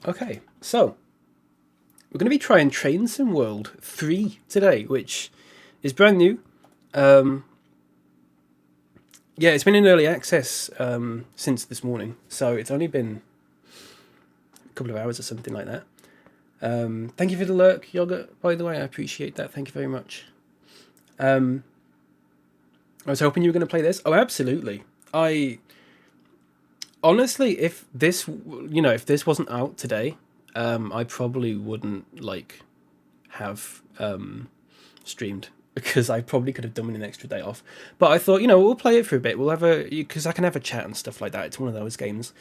Okay, so we're going to be trying Train Sim World 3 today, which is brand new. Yeah, it's been in early access since this morning, so it's only been a couple of hours or something like that. Thank you for the lurk, Yogurt, by the way. I appreciate that. Thank you very much. I was hoping you were going to play this. Oh, absolutely. Honestly, if this wasn't out today, I probably wouldn't have streamed because I probably could have done with an extra day off. But I thought, we'll play it for a bit. We'll have because I can have a chat and stuff like that. It's one of those games.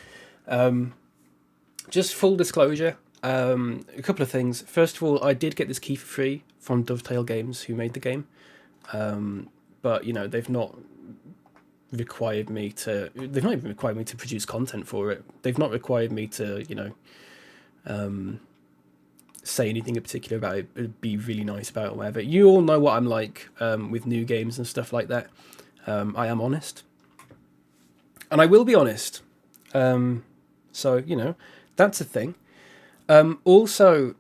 Just full disclosure, a couple of things. First of all, I did get this key for free from Dovetail Games, who made the game. But they've not required me to. They've not even required me to produce content for it. They've not required me to, say anything in particular about it, be really nice about it or whatever. You all know what I'm like with new games and stuff like that. I am honest. And I will be honest. So, that's a thing. Also,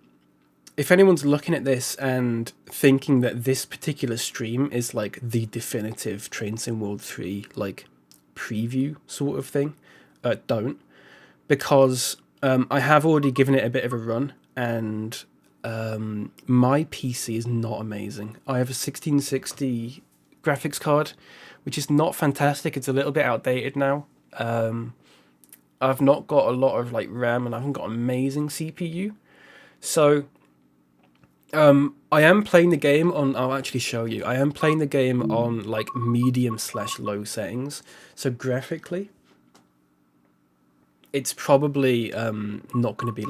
if anyone's looking at this and thinking that this particular stream is like the definitive Train Sim World 3 preview sort of thing, don't. Because I have already given it a bit of a run, and my PC is not amazing. I have a 1660 graphics card, which is not fantastic. It's a little bit outdated now. I've not got a lot of RAM, and I haven't got amazing CPU. So I am playing the game on. I'll actually show you. I am playing the game on medium/low settings. So graphically, it's probably not going to be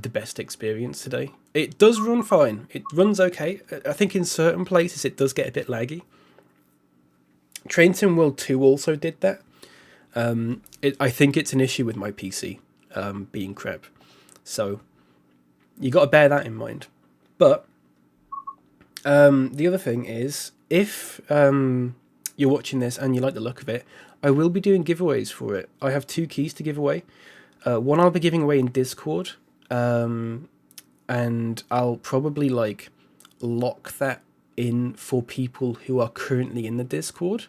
the best experience today. It does run fine. It runs okay. I think in certain places it does get a bit laggy. Train Sim World 2 also did that. I think it's an issue with my PC being crap. So you got to bear that in mind. But the other thing is, if you're watching this and you like the look of it, I will be doing giveaways for it. I have 2 keys to give away. One I'll be giving away in Discord, and I'll probably lock that in for people who are currently in the Discord,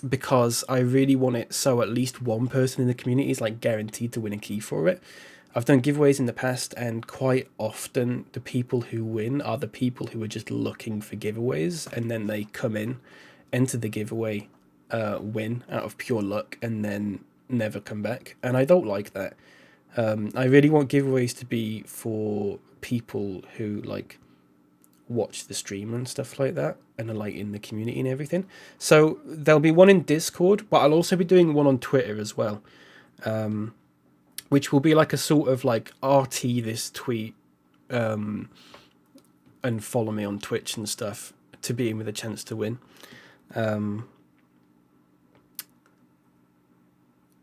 because I really want it so at least one person in the community is guaranteed to win a key for it. I've done giveaways in the past, and quite often the people who win are the people who are just looking for giveaways, and then they come in, enter the giveaway, win out of pure luck, and then never come back. And I don't like that. I really want giveaways to be for people who watch the stream and stuff like that, and are in the community and everything. So there'll be one in Discord, but I'll also be doing one on Twitter as well. Which will be a sort of RT this tweet, and follow me on Twitch and stuff to be in with a chance to win.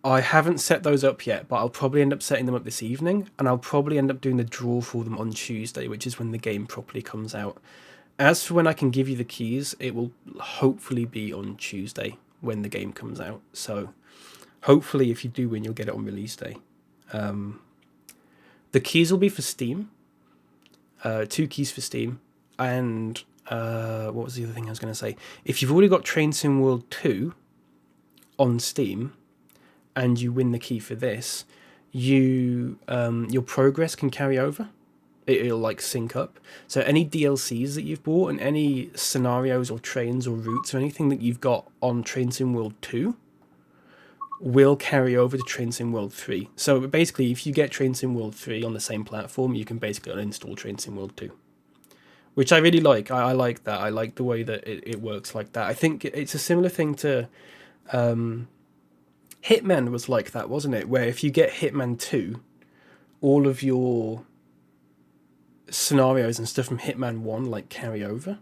I haven't set those up yet, but I'll probably end up setting them up this evening, and I'll probably end up doing the draw for them on Tuesday, which is when the game properly comes out. As for when I can give you the keys, it will hopefully be on Tuesday when the game comes out. So hopefully if you do win, you'll get it on release day. The keys will be for Steam. 2 keys for Steam. And what was the other thing I was going to say? If you've already got Train Sim World 2 on Steam and you win the key for this, your progress can carry over. It'll sync up. So any DLCs that you've bought and any scenarios or trains or routes or anything that you've got on Train Sim World 2 will carry over to Train Sim World 3. So basically, if you get Train Sim World 3 on the same platform, you can basically uninstall Train Sim World 2. Which I really like. I like that. I like the way that it works like that. I think it's a similar thing to Hitman was like that, wasn't it? Where if you get Hitman 2, all of your scenarios and stuff from Hitman 1 carry over.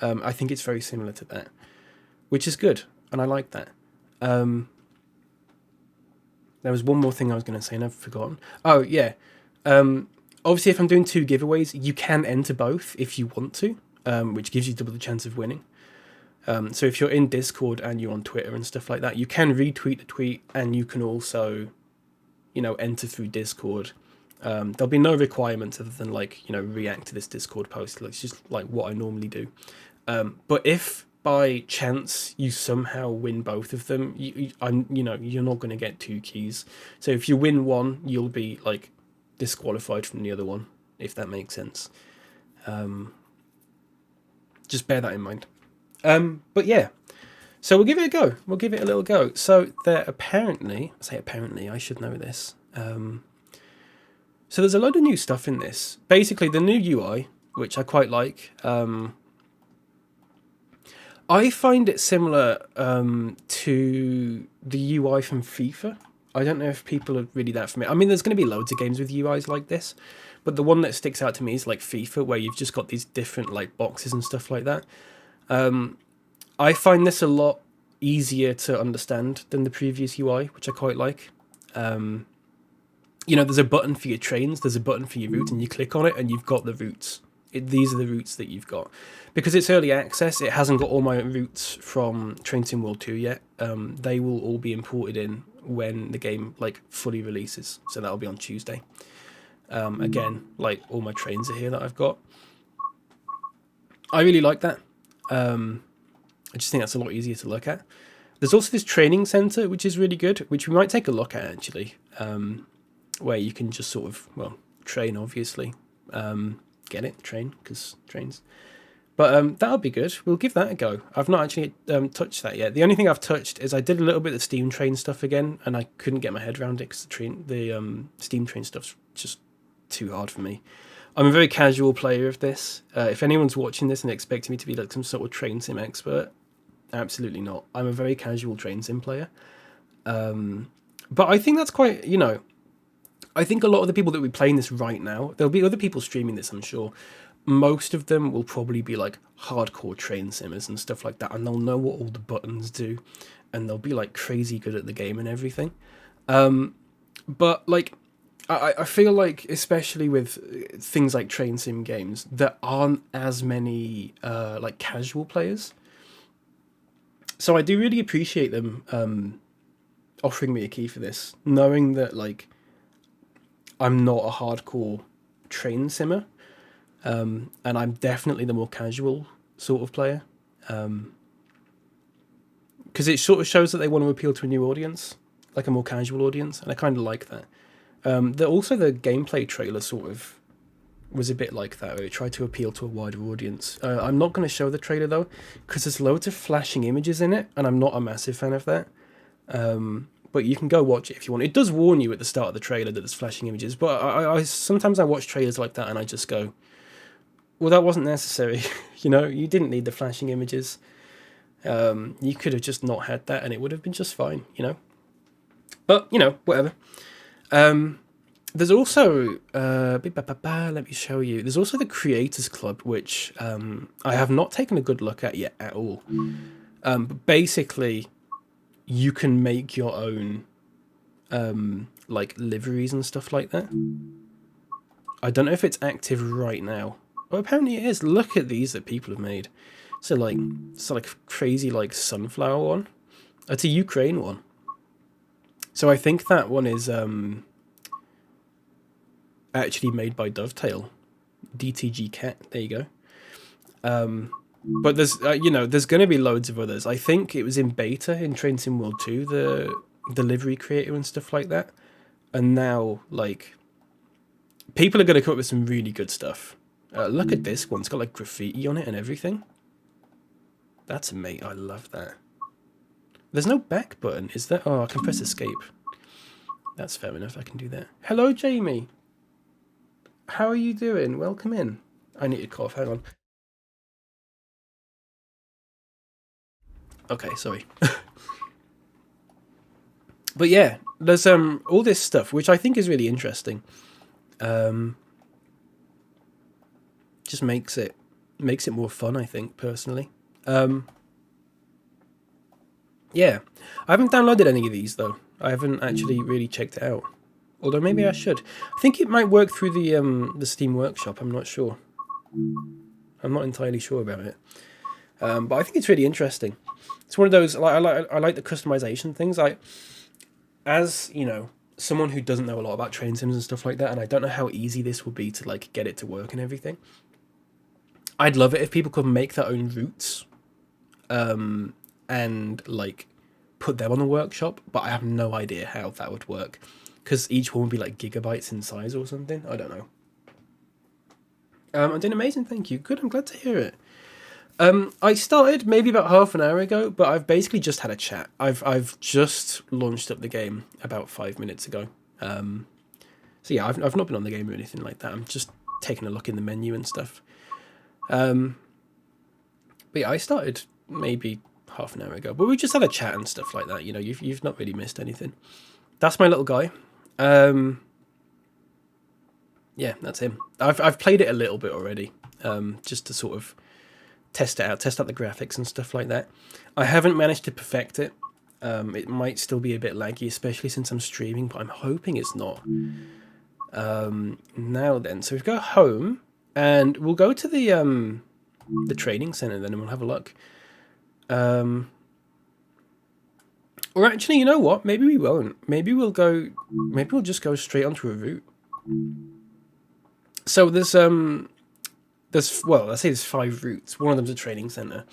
I think it's very similar to that, which is good, and I like that. There was one more thing I was going to say and I've forgotten. Oh, yeah. Obviously, if I'm doing 2 giveaways, you can enter both if you want to, which gives you double the chance of winning. So if you're in Discord and you're on Twitter and stuff like that, you can retweet the tweet, and you can also enter through Discord. There'll be no requirements other than like, react to this Discord post. It's just like what I normally do. But if by chance you somehow win both of them, you're not going to get 2 keys. So if you win one, you'll be like disqualified from the other one, if that makes sense. Just bear that in mind. But yeah, so we'll give it a go. We'll give it a little go. So there apparently, I should know this. So there's a load of new stuff in this. Basically, the new UI, which I quite like. I find it similar to the UI from FIFA. I don't know if people are really that familiar. I mean, there's going to be loads of games with UIs like this, but the one that sticks out to me is like FIFA, where you've just got these different like boxes and stuff like that. I find this a lot easier to understand than the previous UI, which I quite like. There's a button for your trains, there's a button for your route, and you click on it and you've got the routes. These are the routes that you've got. Because it's early access, it hasn't got all my routes from Train Sim World 2 yet. They will all be imported in when the game like fully releases. So that'll be on Tuesday. Again, like all my trains are here that I've got. I really like that. I just think that's a lot easier to look at. There's also this training center, which is really good, which we might take a look at actually. Where you can just sort of, train obviously. Get it? Train, because trains. But that'll be good. We'll give that a go. I've not actually touched that yet. The only thing I've touched is I did a little bit of Steam Train stuff again, and I couldn't get my head around it because the Steam Train stuff's just too hard for me. I'm a very casual player of this. If anyone's watching this and expecting me to be like some sort of train sim expert, absolutely not. I'm a very casual train sim player. But I think that's quite, I think a lot of the people that will be playing this right now, there'll be other people streaming this, I'm sure. Most of them will probably be like hardcore train simmers and stuff like that, and they'll know what all the buttons do, and they'll be like crazy good at the game and everything. But like, I feel like, especially with things like train sim games, there aren't as many like casual players. So I do really appreciate them offering me a key for this, knowing that like I'm not a hardcore train simmer, and I'm definitely the more casual sort of player, because it sort of shows that they want to appeal to a new audience, like a more casual audience, and I kind of like that. Also the gameplay trailer sort of was a bit like that, where it tried to appeal to a wider audience. I'm not going to show the trailer though, because there's loads of flashing images in it, and I'm not a massive fan of that. But you can go watch it if you want. It does warn you at the start of the trailer that there's flashing images, but I sometimes I watch trailers like that and I just go, well, that wasn't necessary. You didn't need the flashing images. You could have just not had that and it would have been just fine, But, whatever. There's also, let me show you. There's also the Creators Club, which I have not taken a good look at yet at all. But basically, you can make your own like liveries and stuff like that. I don't know if it's active right now. Well, apparently it is. Look at these that people have made. So like, it's like a crazy like sunflower one. It's a Ukraine one. So I think that one is actually made by Dovetail. DTG Cat. There you go. But there's, there's going to be loads of others. I think it was in beta in Train Sim World 2, the livery creator and stuff like that. And now, like, people are going to come up with some really good stuff. Look at this one. It's got, like, graffiti on it and everything. That's amazing. I love that. There's no back button, is there? Oh, I can press escape. That's fair enough. I can do that. Hello, Jamie. How are you doing? Welcome in. I need to cough. Hang on. Okay, sorry. But yeah, there's all this stuff which I think is really interesting. Just makes it more fun, I think, personally. Yeah, I haven't downloaded any of these though. I haven't actually really checked it out. Although maybe I should. I think it might work through the Steam Workshop. I'm not sure. I'm not entirely sure about it. But I think it's really interesting. It's one of those, I like the customization things. As someone who doesn't know a lot about train sims and stuff like that, and I don't know how easy this will be to like get it to work and everything. I'd love it if people could make their own routes, and like put them on the workshop, but I have no idea how that would work, because each one would be like gigabytes in size or something. I don't know. I'm doing amazing, thank you. Good, I'm glad to hear it. I started maybe about half an hour ago, but I've basically just had a chat. I've just launched up the game about 5 minutes ago. So yeah, I've not been on the game or anything like that. I'm just taking a look in the menu and stuff. But yeah, I started maybe half an hour ago, but we just had a chat and stuff like that. You know, you've not really missed anything. That's my little guy. Yeah, that's him. I've played it a little bit already, just to sort of test out the graphics and stuff like that. I haven't managed to perfect it. It might still be a bit laggy, especially since I'm streaming, but I'm hoping it's not. Now then, so we've got home, and we'll go to the training center then, and we'll have a look. Or actually, you know what? Maybe we won't. Maybe we'll just go straight onto a route. So there's well, let's say there's 5 routes. One of them's a training center.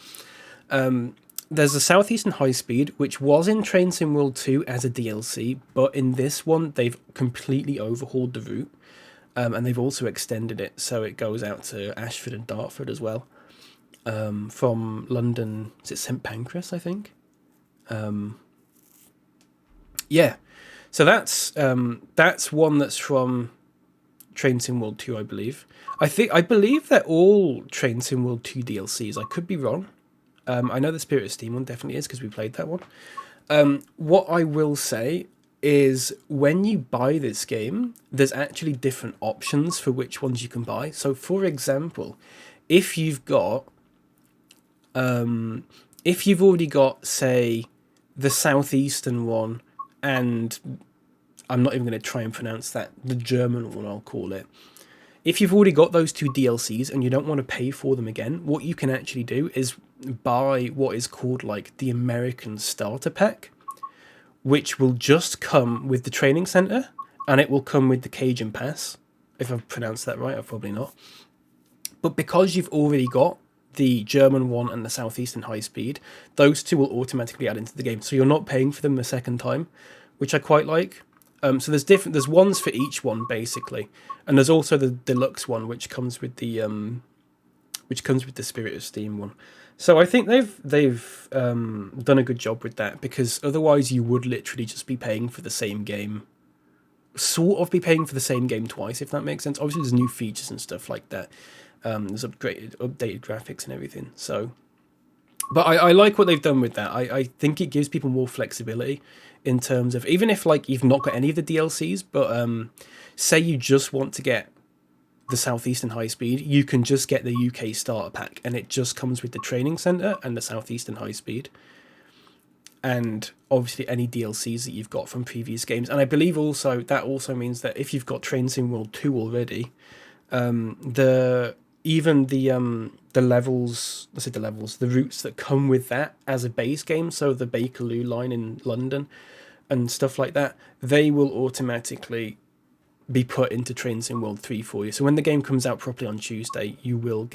There's the Southeastern High Speed, which was in Train Sim World 2 as a DLC, but in this one they've completely overhauled the route, and they've also extended it so it goes out to Ashford and Dartford as well. From London, is it St Pancras, I think? Yeah, so that's one that's from Train Sim World 2, I believe. I believe they're all Train Sim World 2 DLCs. I could be wrong. I know the Spirit of Steam one definitely is, because we played that one. What I will say is, when you buy this game, there's actually different options for which ones you can buy. So, for example, if you've already got, say, the Southeastern one, and I'm not even going to try and pronounce that, the German one, I'll call it. If you've already got those 2 DLCs and you don't want to pay for them again, what you can actually do is buy what is called like the American Starter Pack, which will just come with the training center, and it will come with the Cajun Pass. If I've pronounced that right, I've probably not. But because you've already got the German one and the Southeastern High Speed, those 2 will automatically add into the game. So you're not paying for them the second time, which I quite like. So there's ones for each one basically, and there's also the deluxe one which comes with the Spirit of Steam one. So I think they've done a good job with that, because otherwise you would literally just be paying for the same game, sort of be paying for the same game twice, if that makes sense. Obviously there's new features and stuff like that. There's updated graphics and everything. So, but I like what they've done with that. I think it gives people more flexibility in terms of, even if like you've not got any of the DLCs, but say you just want to get the Southeastern High Speed, you can just get the UK Starter Pack, and it just comes with the Training Centre and the Southeastern High Speed, and obviously any DLCs that you've got from previous games. And I believe also that also means that if you've got Train Sim World 2 already, the routes that come with that as a base game, so the Bakerloo line in London and stuff like that, they will automatically be put into Train Sim World 3 for you. So when the game comes out properly on Tuesday, you'll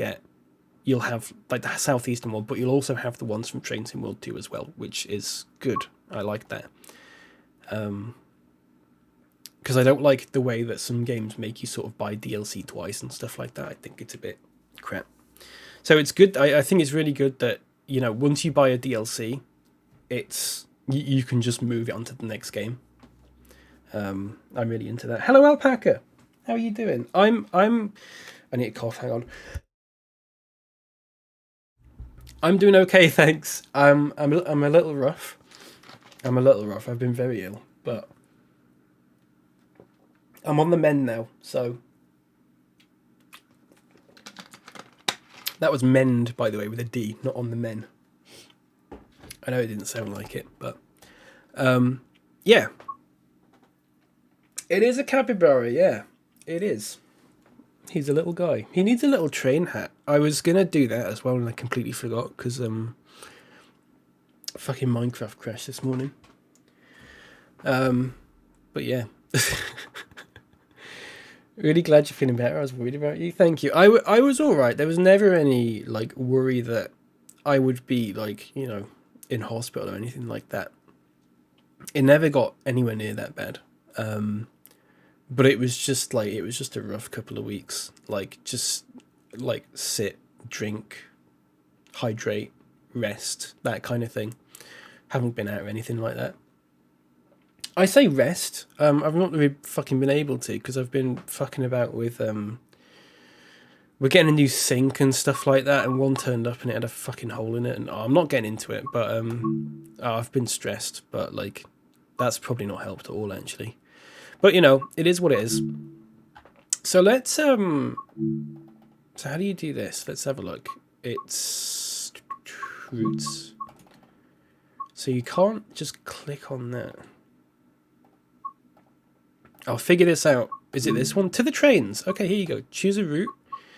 have like the Southeastern one, but you'll also have the ones from Train Sim World 2 as well, which is good. I like that. Because I don't like the way that some games make you sort of buy DLC twice and stuff like that. I think it's a bit crap. So it's good. I think it's really good that, you know, once you buy a DLC, it's you can just move it on to the next game. I'm really into that. Hello, Alpaca. How are you doing? I need a cough. Hang on. I'm doing okay, thanks. I'm a little rough. I've been very ill, but I'm on the mend now. So that was mend, by the way, with a D, not on the men. I know it didn't sound like it, but yeah. It is a capybara, yeah. It is. He's a little guy. He needs a little train hat. I was going to do that as well, and I completely forgot, because fucking Minecraft crashed this morning. But yeah. Really glad you're feeling better. I was worried about you. Thank you. I was all right. There was never any like worry that I would be like, you know, in hospital or anything like that. It never got anywhere near that bad. But it was just a rough couple of weeks. Like just like sit, drink, hydrate, rest, that kind of thing. Haven't been out or anything like that. I say rest. I've not really fucking been able to because I've been fucking about with we're getting a new sink and stuff like that, and one turned up and it had a fucking hole in it, and I'm not getting into it, but I've been stressed, but like that's probably not helped at all actually. But you know, it is what it is. So let's so how do you do this? Let's have a look. It's roots. So you can't just click on that. I'll figure this out. Is it this one? To the trains. Okay, here you go. Choose a route.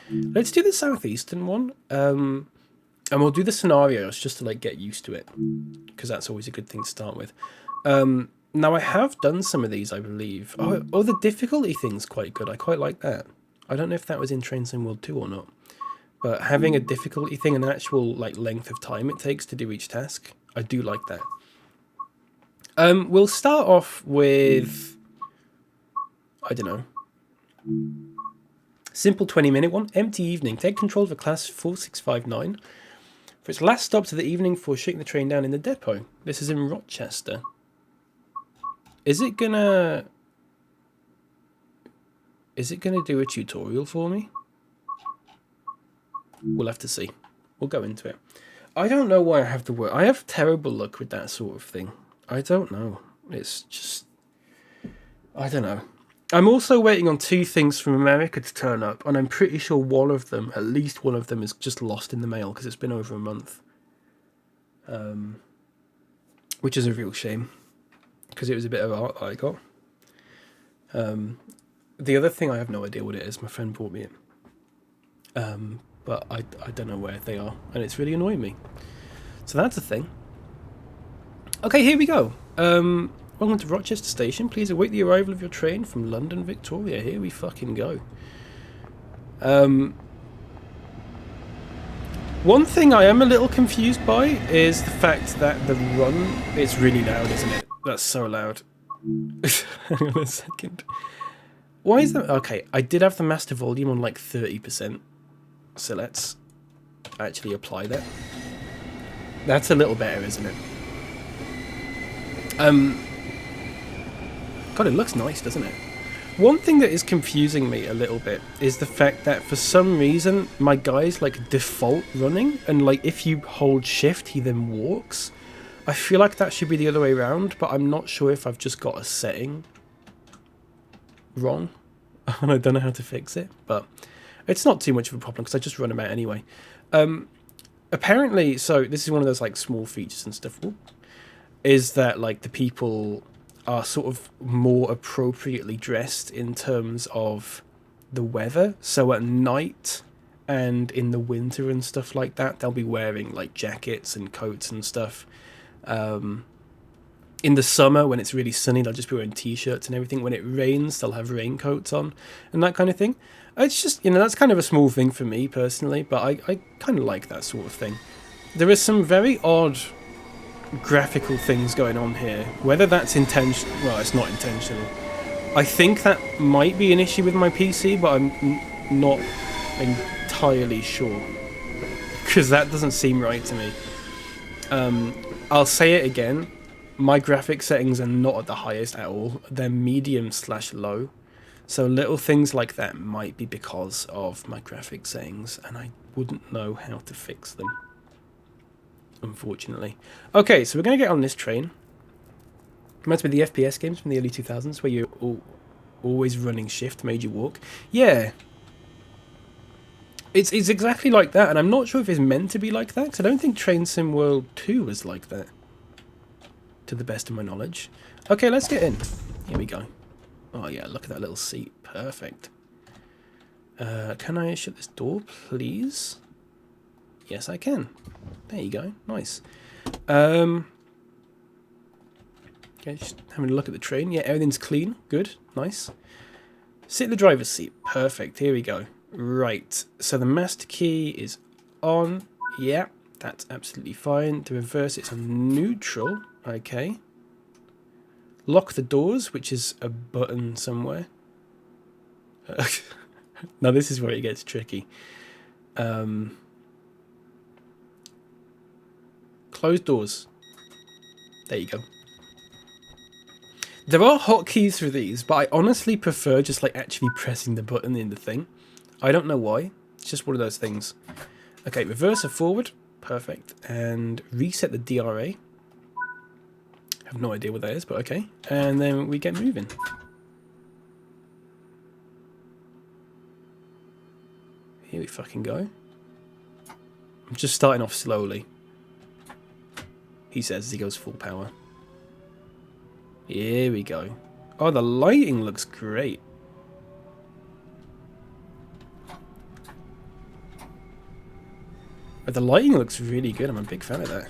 Let's do the southeastern one. And we'll do the scenarios just to like get used to it, because that's always a good thing to start with. Now I have done some of these, I believe. Oh, the difficulty thing's quite good. I quite like that. I don't know if that was in Train Sim World 2 or not, but having a difficulty thing and an actual like length of time it takes to do each task, I do like that. We'll start off with, I don't know, simple 20-minute one. Empty evening. Take control of a class 4659 for its last stop to the evening before shutting the train down in the depot. This is in Rochester. Is it gonna do a tutorial for me? We'll have to see. We'll go into it. I don't know why I have the word. I have terrible luck with that sort of thing. I don't know. It's just, I don't know. I'm also waiting on 2 things from America to turn up, and I'm pretty sure one of them, at least one of them, is just lost in the mail because it's been over a month. Which is a real shame, because it was a bit of art that I got. The other thing, I have no idea what it is. My friend brought me it. But I don't know where they are, and it's really annoying me. So that's a thing. Okay, here we go. Welcome to Rochester Station. Please await the arrival of your train from London, Victoria. Here we fucking go. One thing I am a little confused by is the fact that the run... It's really loud, isn't it? That's so loud. Hang on a second. Why is that? Okay, I did have the master volume on like 30%. So let's actually apply that. That's a little better, isn't it? God, it looks nice, doesn't it? One thing that is confusing me a little bit is the fact that for some reason my guy's like default running, and like if you hold shift he then walks. I feel like that should be the other way around, but I'm not sure if I've just got a setting wrong and I don't know how to fix it, but it's not too much of a problem because I just run him out anyway. Apparently, so this is one of those like small features and stuff, is that like the people are sort of more appropriately dressed in terms of the weather. So at night and in the winter and stuff like that, they'll be wearing like jackets and coats and stuff. In the summer, when it's really sunny, they'll just be wearing t-shirts and everything. When it rains, they'll have raincoats on and that kind of thing. It's just, you know, that's kind of a small thing for me personally, but I kind of like that sort of thing. There are some very odd graphical things going on here. Whether that's intentional, well, it's not intentional. I think that might be an issue with my PC, but I'm not entirely sure, because that doesn't seem right to me. I'll say it again, my graphic settings are not at the highest at all. They're medium/low, so little things like that might be because of my graphic settings, and I wouldn't know how to fix them, unfortunately. Okay, so we're going to get on this train. Reminds me of the FPS games from the early 2000s where you're always running shift made you walk. Yeah. It's exactly like that, and I'm not sure if it's meant to be like that, because I don't think Train Sim World 2 was like that, to the best of my knowledge. Okay, let's get in. Here we go. Oh yeah, look at that little seat. Perfect. Can I shut this door, please? Yes, I can. There you go. Nice. Okay, just having a look at the train. Yeah, everything's clean. Good. Nice. Sit in the driver's seat. Perfect. Here we go. Right. So the master key is on. Yeah, that's absolutely fine. To reverse, it's on neutral. Okay. Lock the doors, which is a button somewhere. Now this is where it gets tricky. Close doors. There you go. There are hotkeys for these, but I honestly prefer just like actually pressing the button in the thing. I don't know why. It's just one of those things. Okay, reverse or forward. Perfect. And reset the DRA. I have no idea what that is, but okay. And then we get moving. Here we fucking go. I'm just starting off slowly. He says as he goes full power. Here we go. Oh, the lighting looks great. The lighting looks really good. I'm a big fan of that.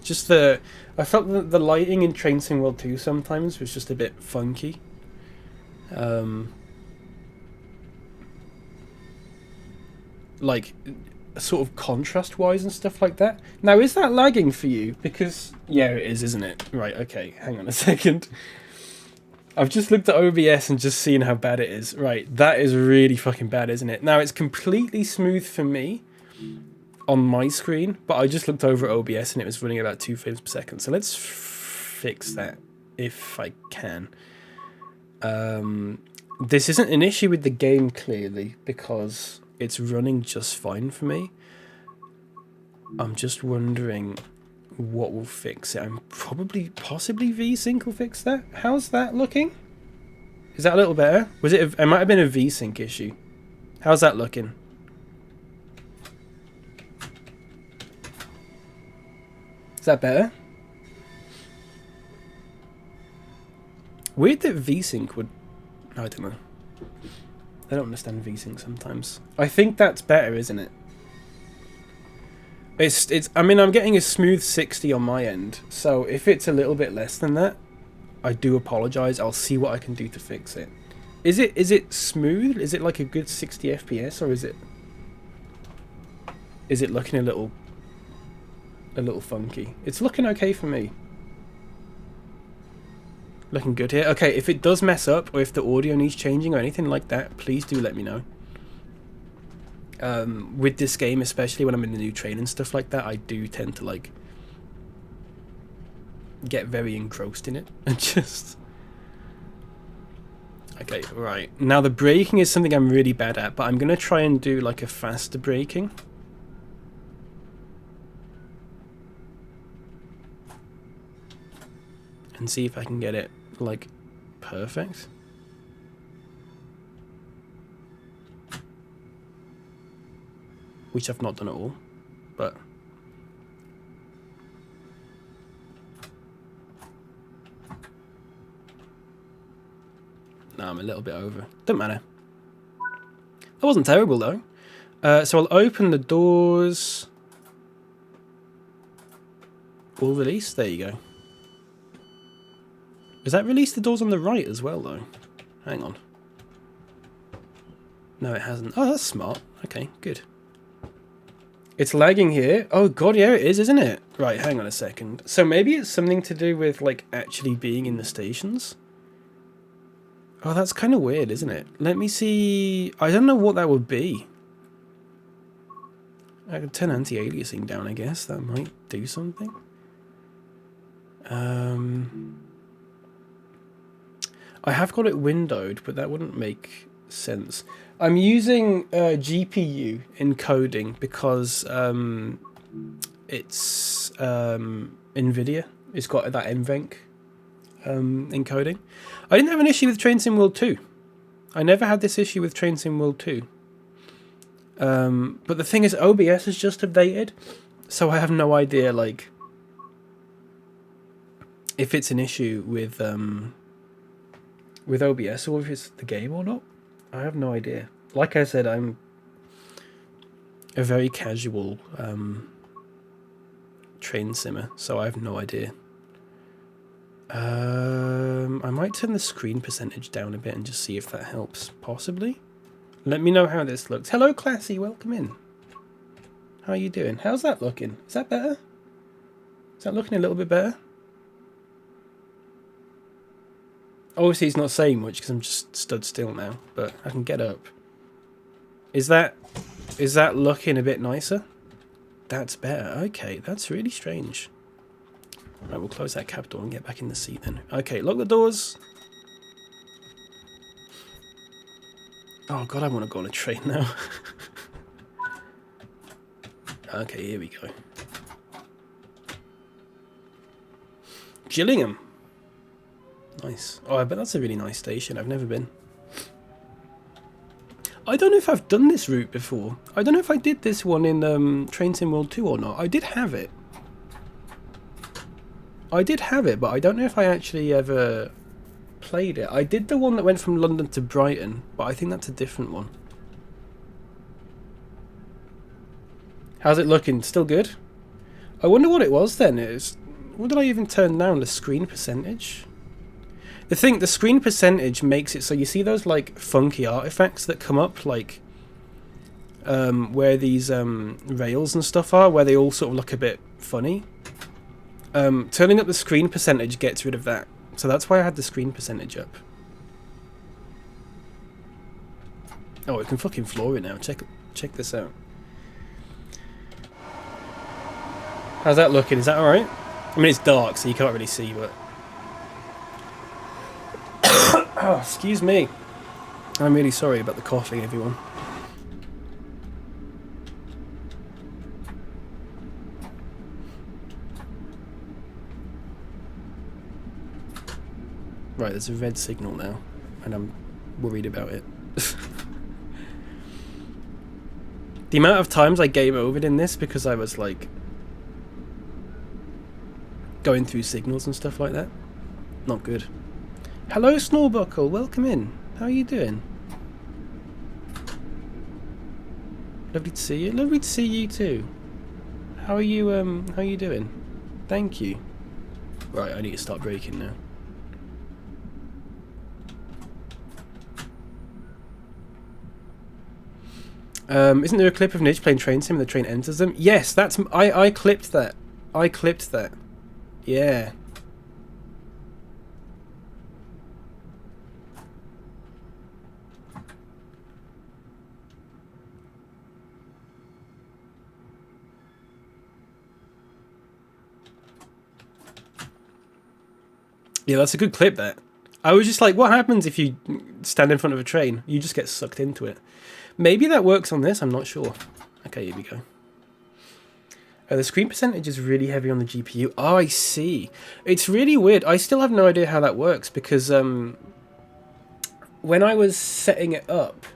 Just I felt that the lighting in Train Sim World 2 sometimes was just a bit funky. Like, sort of contrast-wise and stuff like that. Now, is that lagging for you? Because, yeah, it is, isn't it? Right, okay, hang on a second. I've just looked at OBS and just seen how bad it is. Right, that is really fucking bad, isn't it? Now, it's completely smooth for me on my screen, but I just looked over at OBS and it was running about 2 frames per second. So let's fix that if I can. This isn't an issue with the game, clearly, because it's running just fine for me. I'm just wondering what will fix it. Possibly VSync will fix that. How's that looking? Is that a little better? It might have been a VSync issue. How's that looking? Is that better? Weird that VSync would... I don't know. I don't understand VSync sometimes. I think that's better, isn't it? I mean, I'm getting a smooth 60 on my end, so if it's a little bit less than that, I do apologize. I'll see what I can do to fix it. Is it smooth? Is it like a good 60 FPS, or is it looking a little funky? It's looking okay for me. Looking good here. Okay, if it does mess up, or if the audio needs changing or anything like that, please do let me know. With this game, especially when I'm in the new train and stuff like that, I do tend to like get very engrossed in it and just... Okay, right. Now the braking is something I'm really bad at, but I'm going to try and do like a faster braking. And see if I can get it like perfect. Which I've not done at all, but no, I'm a little bit over. Don't matter. That wasn't terrible though. So I'll open the doors. All release. There you go. Does that release the doors on the right as well though? Hang on. No, it hasn't. Oh, that's smart. Okay, good. It's lagging here. Oh god, yeah, it is, isn't it? Right, hang on a second. So maybe it's something to do with, like, actually being in the stations? Oh, that's kind of weird, isn't it? Let me see... I don't know what that would be. I could turn anti-aliasing down, I guess. That might do something. I have got it windowed, but that wouldn't make sense. I'm using GPU encoding because it's NVIDIA. It's got that NVENC encoding. I didn't have an issue with Train Sim World 2. I never had this issue with Train Sim World 2. But the thing is, OBS has just updated, so I have no idea, like, if it's an issue with OBS or if it's the game or not. I have no idea. Like I said, I'm a very casual train simmer, so I have no idea. I might turn the screen percentage down a bit and just see if that helps. Possibly. Let me know how this looks. Hello, Classy. Welcome in. How are you doing? How's that looking? Is that better? Is that looking a little bit better? Obviously, it's not saying much because I'm just stood still now, but I can get up. Is that looking a bit nicer? That's better. Okay, that's really strange. Right, we'll close that cab door and get back in the seat then. Okay, lock the doors. Oh god, I want to go on a train now. Okay, here we go. Gillingham. Nice. Oh, I bet that's a really nice station. I've never been. I don't know if I've done this route before. I don't know if I did this one in Train Sim World 2 or not. I did have it. But I don't know if I actually ever played it. I did the one that went from London to Brighton, but I think that's a different one. How's it looking? Still good? I wonder what it was then. What did I even turn down? The screen percentage? The screen percentage makes it so you see those like funky artifacts that come up, like where these rails and stuff are, where they all sort of look a bit funny. Turning up the screen percentage gets rid of that. So that's why I had the screen percentage up. Oh, we can fucking floor it now. Check this out. How's that looking? Is that alright? I mean, it's dark, so you can't really see, but... Oh, excuse me. I'm really sorry about the coughing, everyone. Right, there's a red signal now, and I'm worried about it. The amount of times I game overed in this because I was, like, going through signals and stuff like that. Not good. Hello, Snorbuckle. Welcome in. How are you doing? Lovely to see you. Lovely to see you too. How are you doing? Thank you. Right, I need to start braking now. Isn't there a clip of Nidge playing Train Sim and the train enters them? Yes, that's... I clipped that. I clipped that. Yeah. Yeah, that's a good clip, that. I was just like, what happens if you stand in front of a train? You just get sucked into it. Maybe that works on this, I'm not sure. Okay, here we go. The screen percentage is really heavy on the GPU. Oh, I see. It's really weird. I still have no idea how that works because when I was setting it up,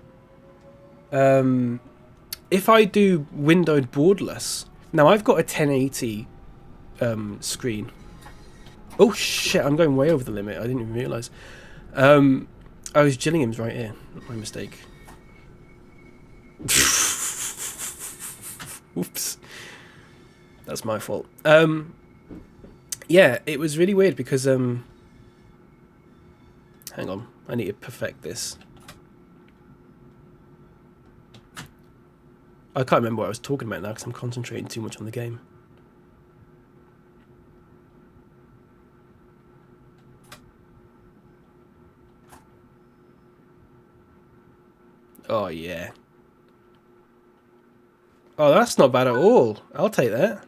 if I do windowed borderless, now I've got a 1080 screen. Oh shit, I'm going way over the limit. I didn't even realise. Oh, Gillingham's right here. Not my mistake. Oops. That's my fault. Yeah, it was really weird because hang on, I need to perfect this. I can't remember what I was talking about now because I'm concentrating too much on the game. Oh yeah. Oh, that's not bad at all. I'll take that.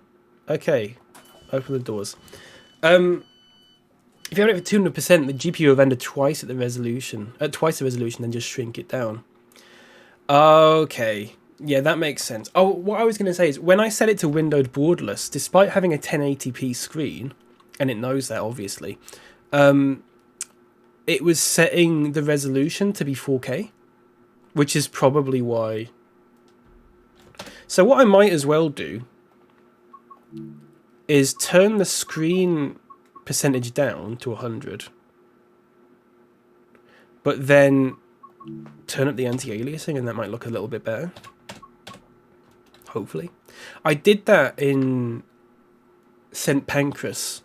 Okay, open the doors. If you have it for 200%, the GPU will render twice the resolution, then just shrink it down. Okay, yeah, that makes sense. Oh, what I was going to say is, when I set it to windowed borderless, despite having a 1080p screen, and it knows that obviously, it was setting the resolution to be 4K, which is probably why. So what I might as well do is turn the screen percentage down to 100, but then turn up the anti-aliasing, and that might look a little bit better. Hopefully. I did that in St. Pancras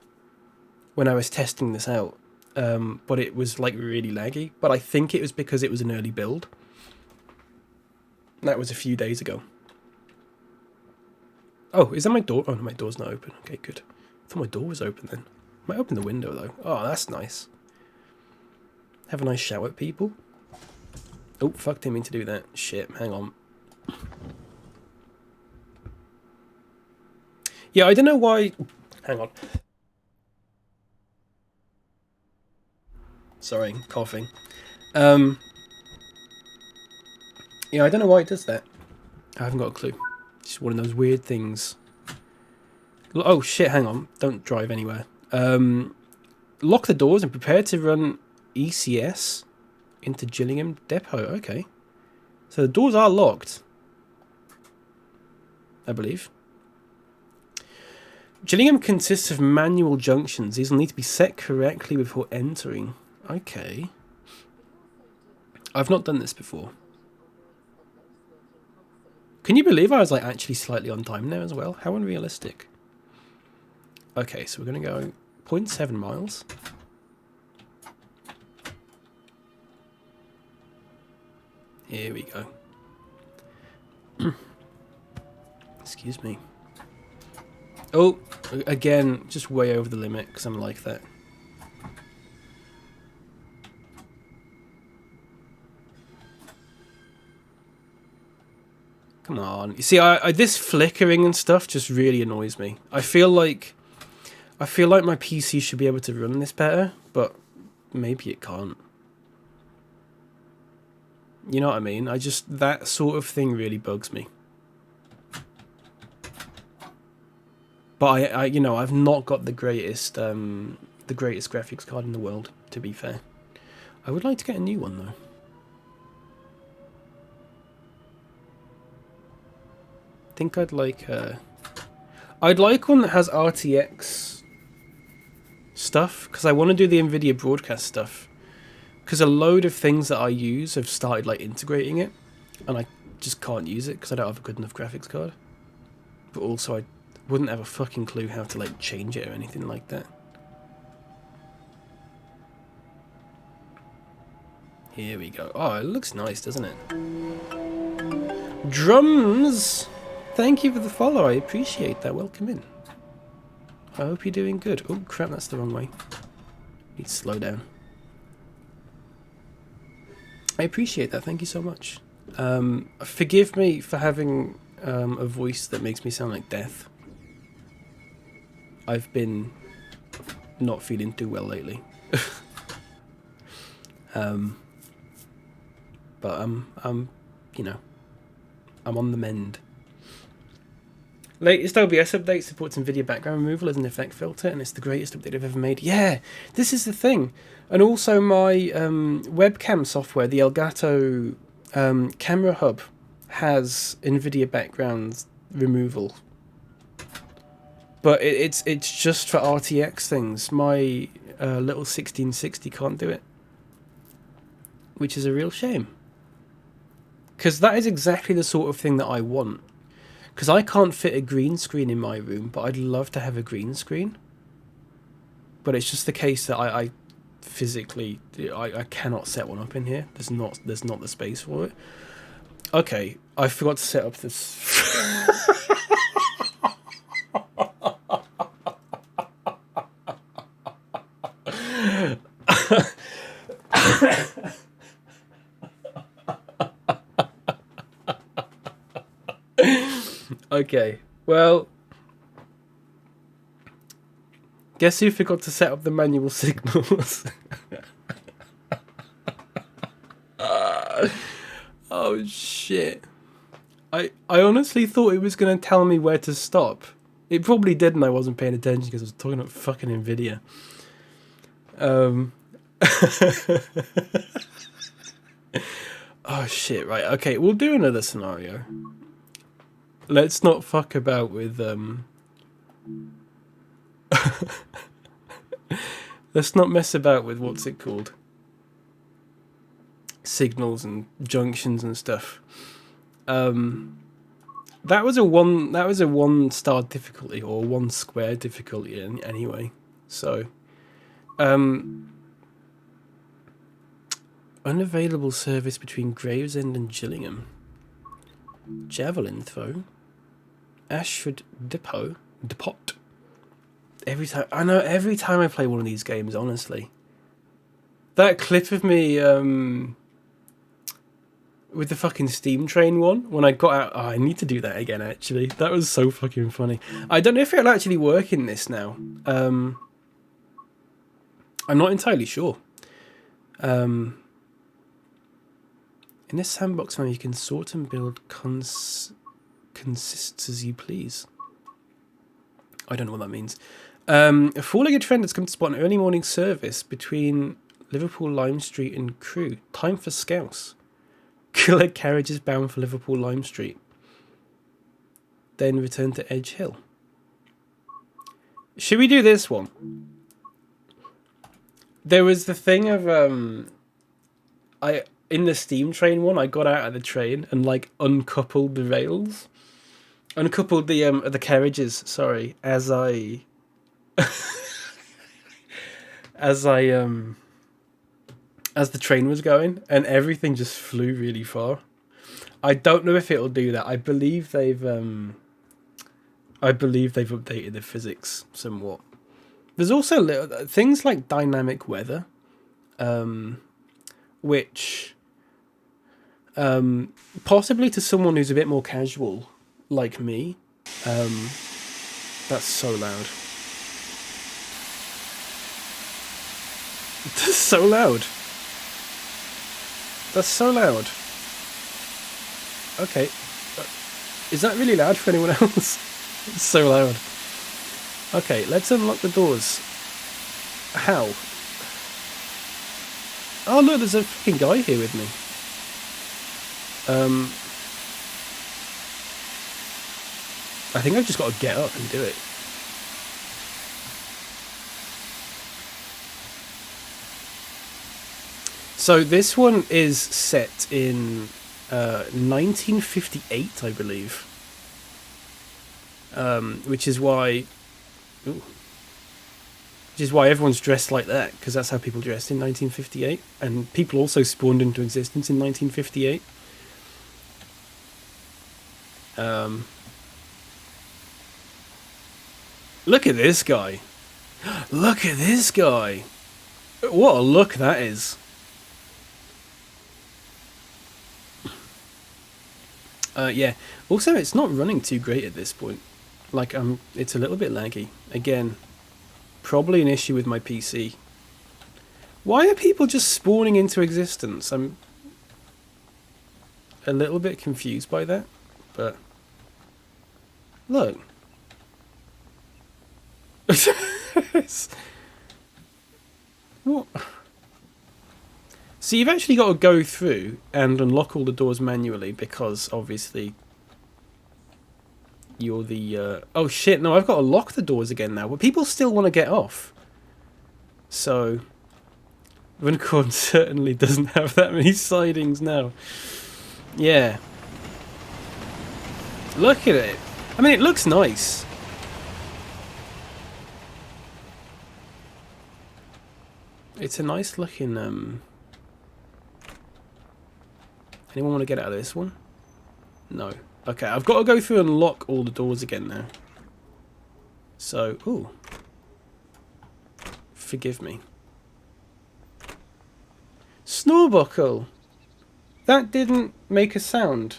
when I was testing this out, but it was like really laggy. But I think it was because it was an early build. That was a few days ago. Oh, is that my door? Oh, no, my door's not open. Okay, good. I thought my door was open then. Might open the window though. Oh, that's nice. Have a nice shower, people. Oh, fuck, didn't mean to do that. Shit, hang on. Yeah, I don't know why... Hang on. Sorry, coughing. Yeah, I don't know why it does that. I haven't got a clue. It's just one of those weird things. Oh, shit, hang on. Don't drive anywhere. Lock the doors and prepare to run ECS into Gillingham Depot. Okay. So the doors are locked, I believe. Gillingham consists of manual junctions. These will need to be set correctly before entering. Okay. I've not done this before. Can you believe I was like actually slightly on time there as well? How unrealistic. Okay, so we're going to go 0.7 miles. Here we go. Excuse me. Oh, again, just way over the limit because I'm like that. Come on. You see, this flickering and stuff just really annoys me. I feel like my PC should be able to run this better, but maybe it can't. You know what I mean? That sort of thing really bugs me. But I've not got the greatest graphics card in the world, to be fair. I would like to get a new one though. I think I'd like one that has RTX stuff, because I want to do the NVIDIA broadcast stuff. Because a load of things that I use have started like integrating it, and I just can't use it because I don't have a good enough graphics card. But also I wouldn't have a fucking clue how to like change it or anything like that. Here we go. Oh, it looks nice, doesn't it? Drums! Thank you for the follow, I appreciate that. Welcome in. I hope you're doing good. Oh crap, that's the wrong way. Need to slow down. I appreciate that, thank you so much. Forgive me for having a voice that makes me sound like death. I've been not feeling too well lately. But I'm on the mend. Latest OBS update supports NVIDIA background removal as an effect filter, and it's the greatest update I've ever made. Yeah, this is the thing. And also my webcam software, the Elgato Camera Hub, has NVIDIA background removal. But it's just for RTX things. My little 1660 can't do it. Which is a real shame. Because that is exactly the sort of thing that I want. Because I can't fit a green screen in my room, but I'd love to have a green screen. But it's just the case that I physically, I cannot set one up in here. There's not the space for it. Okay, I forgot to set up this. Okay, well, guess who forgot to set up the manual signals? Oh shit. I honestly thought it was going to tell me where to stop. It probably did, and I wasn't paying attention because I was talking about fucking NVIDIA. Oh shit, right, okay, we'll do another scenario. Let's not fuck about with let's not mess about with what's it called? Signals and junctions and stuff. That was a 1 star difficulty, or 1 square difficulty anyway. So Unavailable service between Gravesend and Gillingham. Javelin throw. Ashford Depot. Every time I play one of these games, honestly. That clip of me with the fucking steam train one, when I got out... Oh, I need to do that again, actually. That was so fucking funny. I don't know if it'll actually work in this now. I'm not entirely sure. In this sandbox mode, you can sort and build consists as you please. I don't know what that means. A four-legged friend has come to spot an early morning service between Liverpool Lime Street and Crewe. Time for Scouse. Killer carriages bound for Liverpool Lime Street. Then return to Edge Hill. Should we do this one? There was the thing of in the steam train one, I got out of the train and like uncoupled the rails, uncoupled the carriages. Sorry, as the train was going, and everything just flew really far. I don't know if it'll do that. I believe they've updated the physics somewhat. There's also things like dynamic weather, which possibly to someone who's a bit more casual like me, that's so loud. That's so loud. That's so loud. Okay. Is that really loud for anyone else? It's so loud. Okay, let's unlock the doors. How? Oh look, there's a fucking guy here with me. I think I've just got to get up and do it. So this one is set in 1958, I believe. Which is why everyone's dressed like that, because that's how people dressed in 1958, and people also spawned into existence in 1958. Look at this guy. Look at this guy. What a look that is. Yeah. Also, it's not running too great at this point. Like, it's a little bit laggy. Again, probably an issue with my PC. Why are people just spawning into existence? I'm a little bit confused by that, but look. What? So you've actually got to go through and unlock all the doors manually, because obviously you're the... oh shit, no, I've got to lock the doors again now, but people still want to get off. So Runcorn certainly doesn't have that many sidings now. Yeah. Look at it. I mean, it looks nice. It's a nice looking... Anyone want to get out of this one? No. Okay, I've got to go through and lock all the doors again now. So, ooh. Forgive me. Snorbuckle! That didn't make a sound.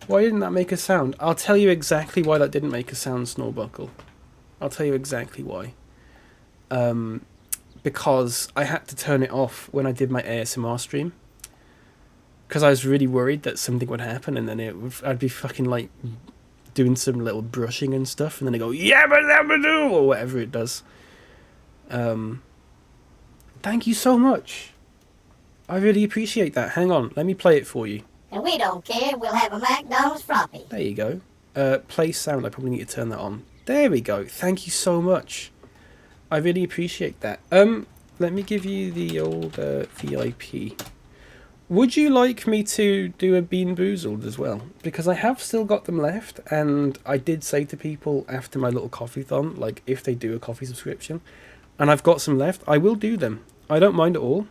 Why didn't that make a sound? I'll tell you exactly why that didn't make a sound, Snorbuckle. I'll tell you exactly why. Because I had to turn it off when I did my ASMR stream. Because I was really worried that something would happen, and then I'd be fucking like doing some little brushing and stuff, and then they go yabba dabba doo or whatever it does. Thank you so much. I really appreciate that. Hang on, let me play it for you. And we don't care. We'll have a McDonald's floppy. There you go. Play sound. I probably need to turn that on. There we go. Thank you so much. I really appreciate that. Let me give you the old VIP. Would you like me to do a Bean Boozled as well? Because I have still got them left, and I did say to people after my little coffee-thon, like, if they do a coffee subscription, and I've got some left, I will do them. I don't mind at all.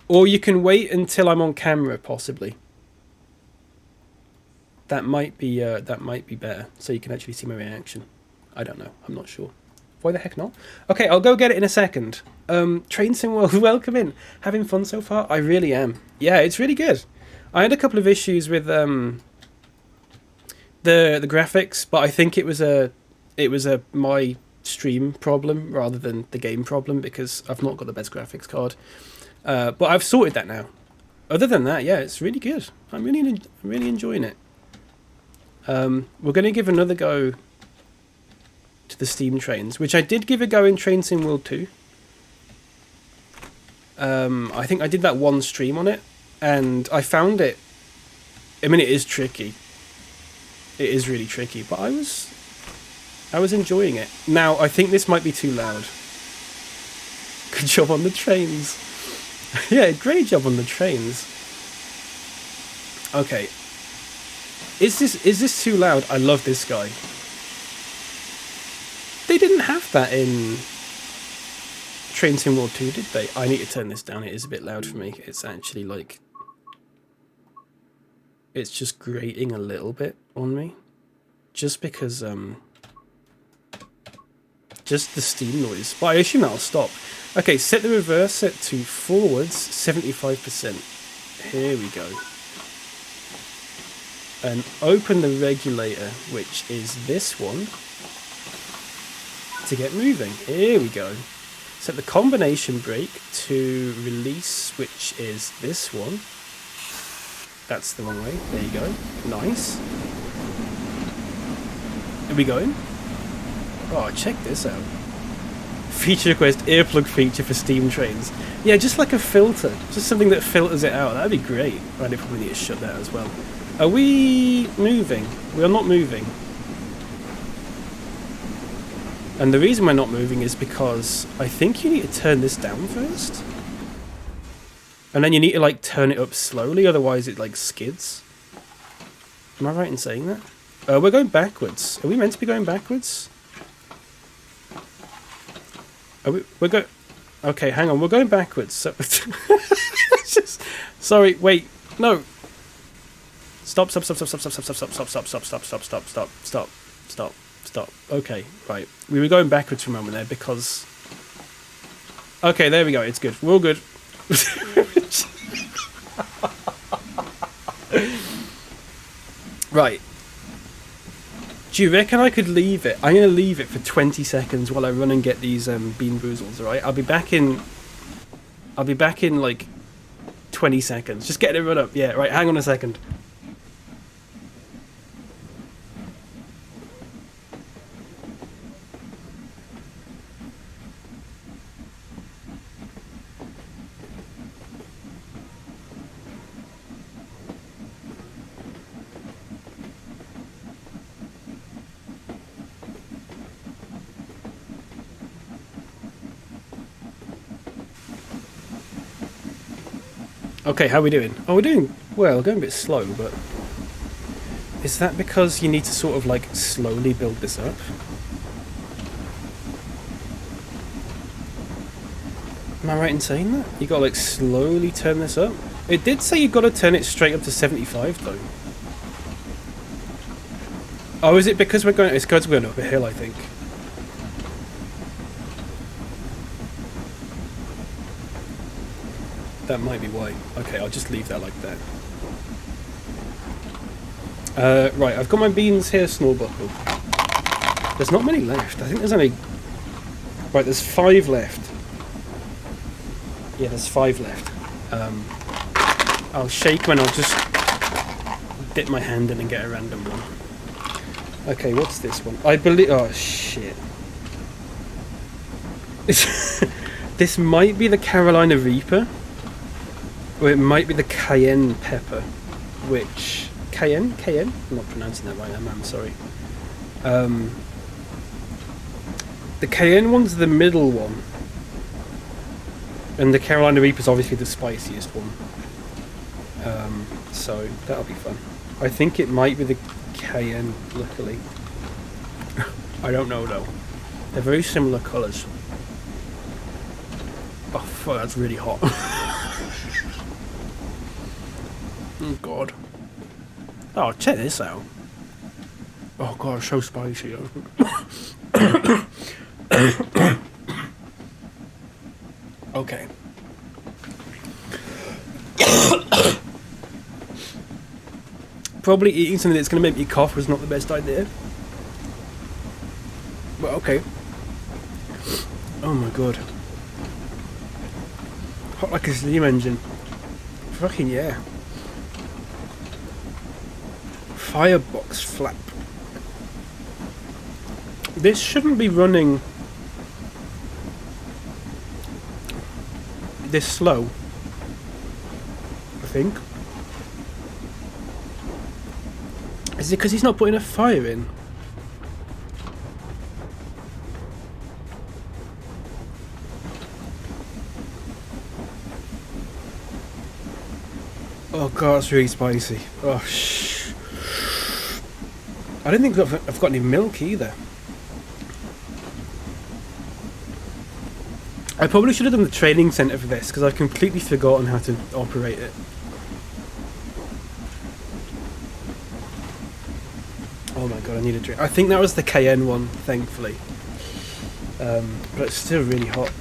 Or you can wait until I'm on camera, possibly. That might be better, so you can actually see my reaction. I don't know. I'm not sure. Why the heck not? Okay, I'll go get it in a second. Train Sim World, welcome in. Having fun so far? I really am. Yeah, it's really good. I had a couple of issues with the graphics, but I think it was a my stream problem rather than the game problem, because I've not got the best graphics card. But I've sorted that now. Other than that, yeah, it's really good. I'm really enjoying it. We're going to give another go to the Steam trains, which I did give a go in Train Sim World 2. I think I did that one stream on it, and I found it. I mean, it is tricky. It is really tricky, but I was enjoying it. Now, I think this might be too loud. Good job on the trains. Yeah, great job on the trains. Okay. Is this too loud? I love this guy. They didn't have that in Train Sim World 2, did they? I need to turn this down. It is a bit loud for me. It's actually like... It's just grating a little bit on me. Just because... Just the steam noise. But I assume that'll stop. Okay, set the reverse set to forwards 75%. Here we go. And open the regulator, which is this one, to get moving. Here we go. Set the combination brake to release, which is this one. That's the wrong way. There you go. Nice. Are we going? Oh, check this out. Feature request earplug feature for steam trains. Yeah, just like a filter. Just something that filters it out. That'd be great. I'd probably need to shut that as well. Are we moving? We are not moving. And the reason we're not moving is because I think you need to turn this down first. And then you need to like turn it up slowly, otherwise it like skids. Am I right in saying that? We're going backwards. Are we meant to be going backwards? We're going... Okay, hang on. We're going backwards. So sorry, wait. No. Stop. Okay, right. We were going backwards for a moment there because... Okay, there we go. It's good. We're all good. Right. Do you reckon I could leave it? I'm going to leave it for 20 seconds while I run and get these Bean Boozles, alright? I'll be back in like 20 seconds. Just get it run up. Yeah, right, hang on a second. Okay, how are we doing? Oh, we're doing well, going a bit slow, but... Is that because you need to sort of, like, slowly build this up? Am I right in saying that? You gotta, like, slowly turn this up? It did say you gotta turn it straight up to 75, though. Oh, is it because we're going... It's because we're going up a hill, I think. That might be why. Okay, I'll just leave that like that. Right, I've got my beans here, Snorbuckle. There's not many left. I think there's only... Right, there's 5 left. Yeah, there's 5 left. I'll shake when I'll just dip my hand in and get a random one. Okay, what's this one? I believe... Oh, shit. This might be the Carolina Reaper. Or it might be the cayenne pepper, which... Cayenne? Cayenne? I'm not pronouncing that right, I'm sorry. The cayenne one's the middle one. And the Carolina Reaper's obviously the spiciest one. So, that'll be fun. I think it might be the cayenne, luckily. I don't know though. They're very similar colours. Oh fuck, that's really hot. Oh god. Oh, check this out. Oh god, it's so spicy. Okay. Probably eating something that's going to make me cough was not the best idea. But okay. Oh my god. Hot like a steam engine. Fucking yeah. Firebox flap. This shouldn't be running this slow, I think. Is it because he's not putting a fire in? Oh god, it's really spicy. Oh shh. I don't think I've got any milk either. I probably should have done the training centre for this because I've completely forgotten how to operate it. Oh my god, I need a drink. I think that was the cayenne one, thankfully. But it's still really hot.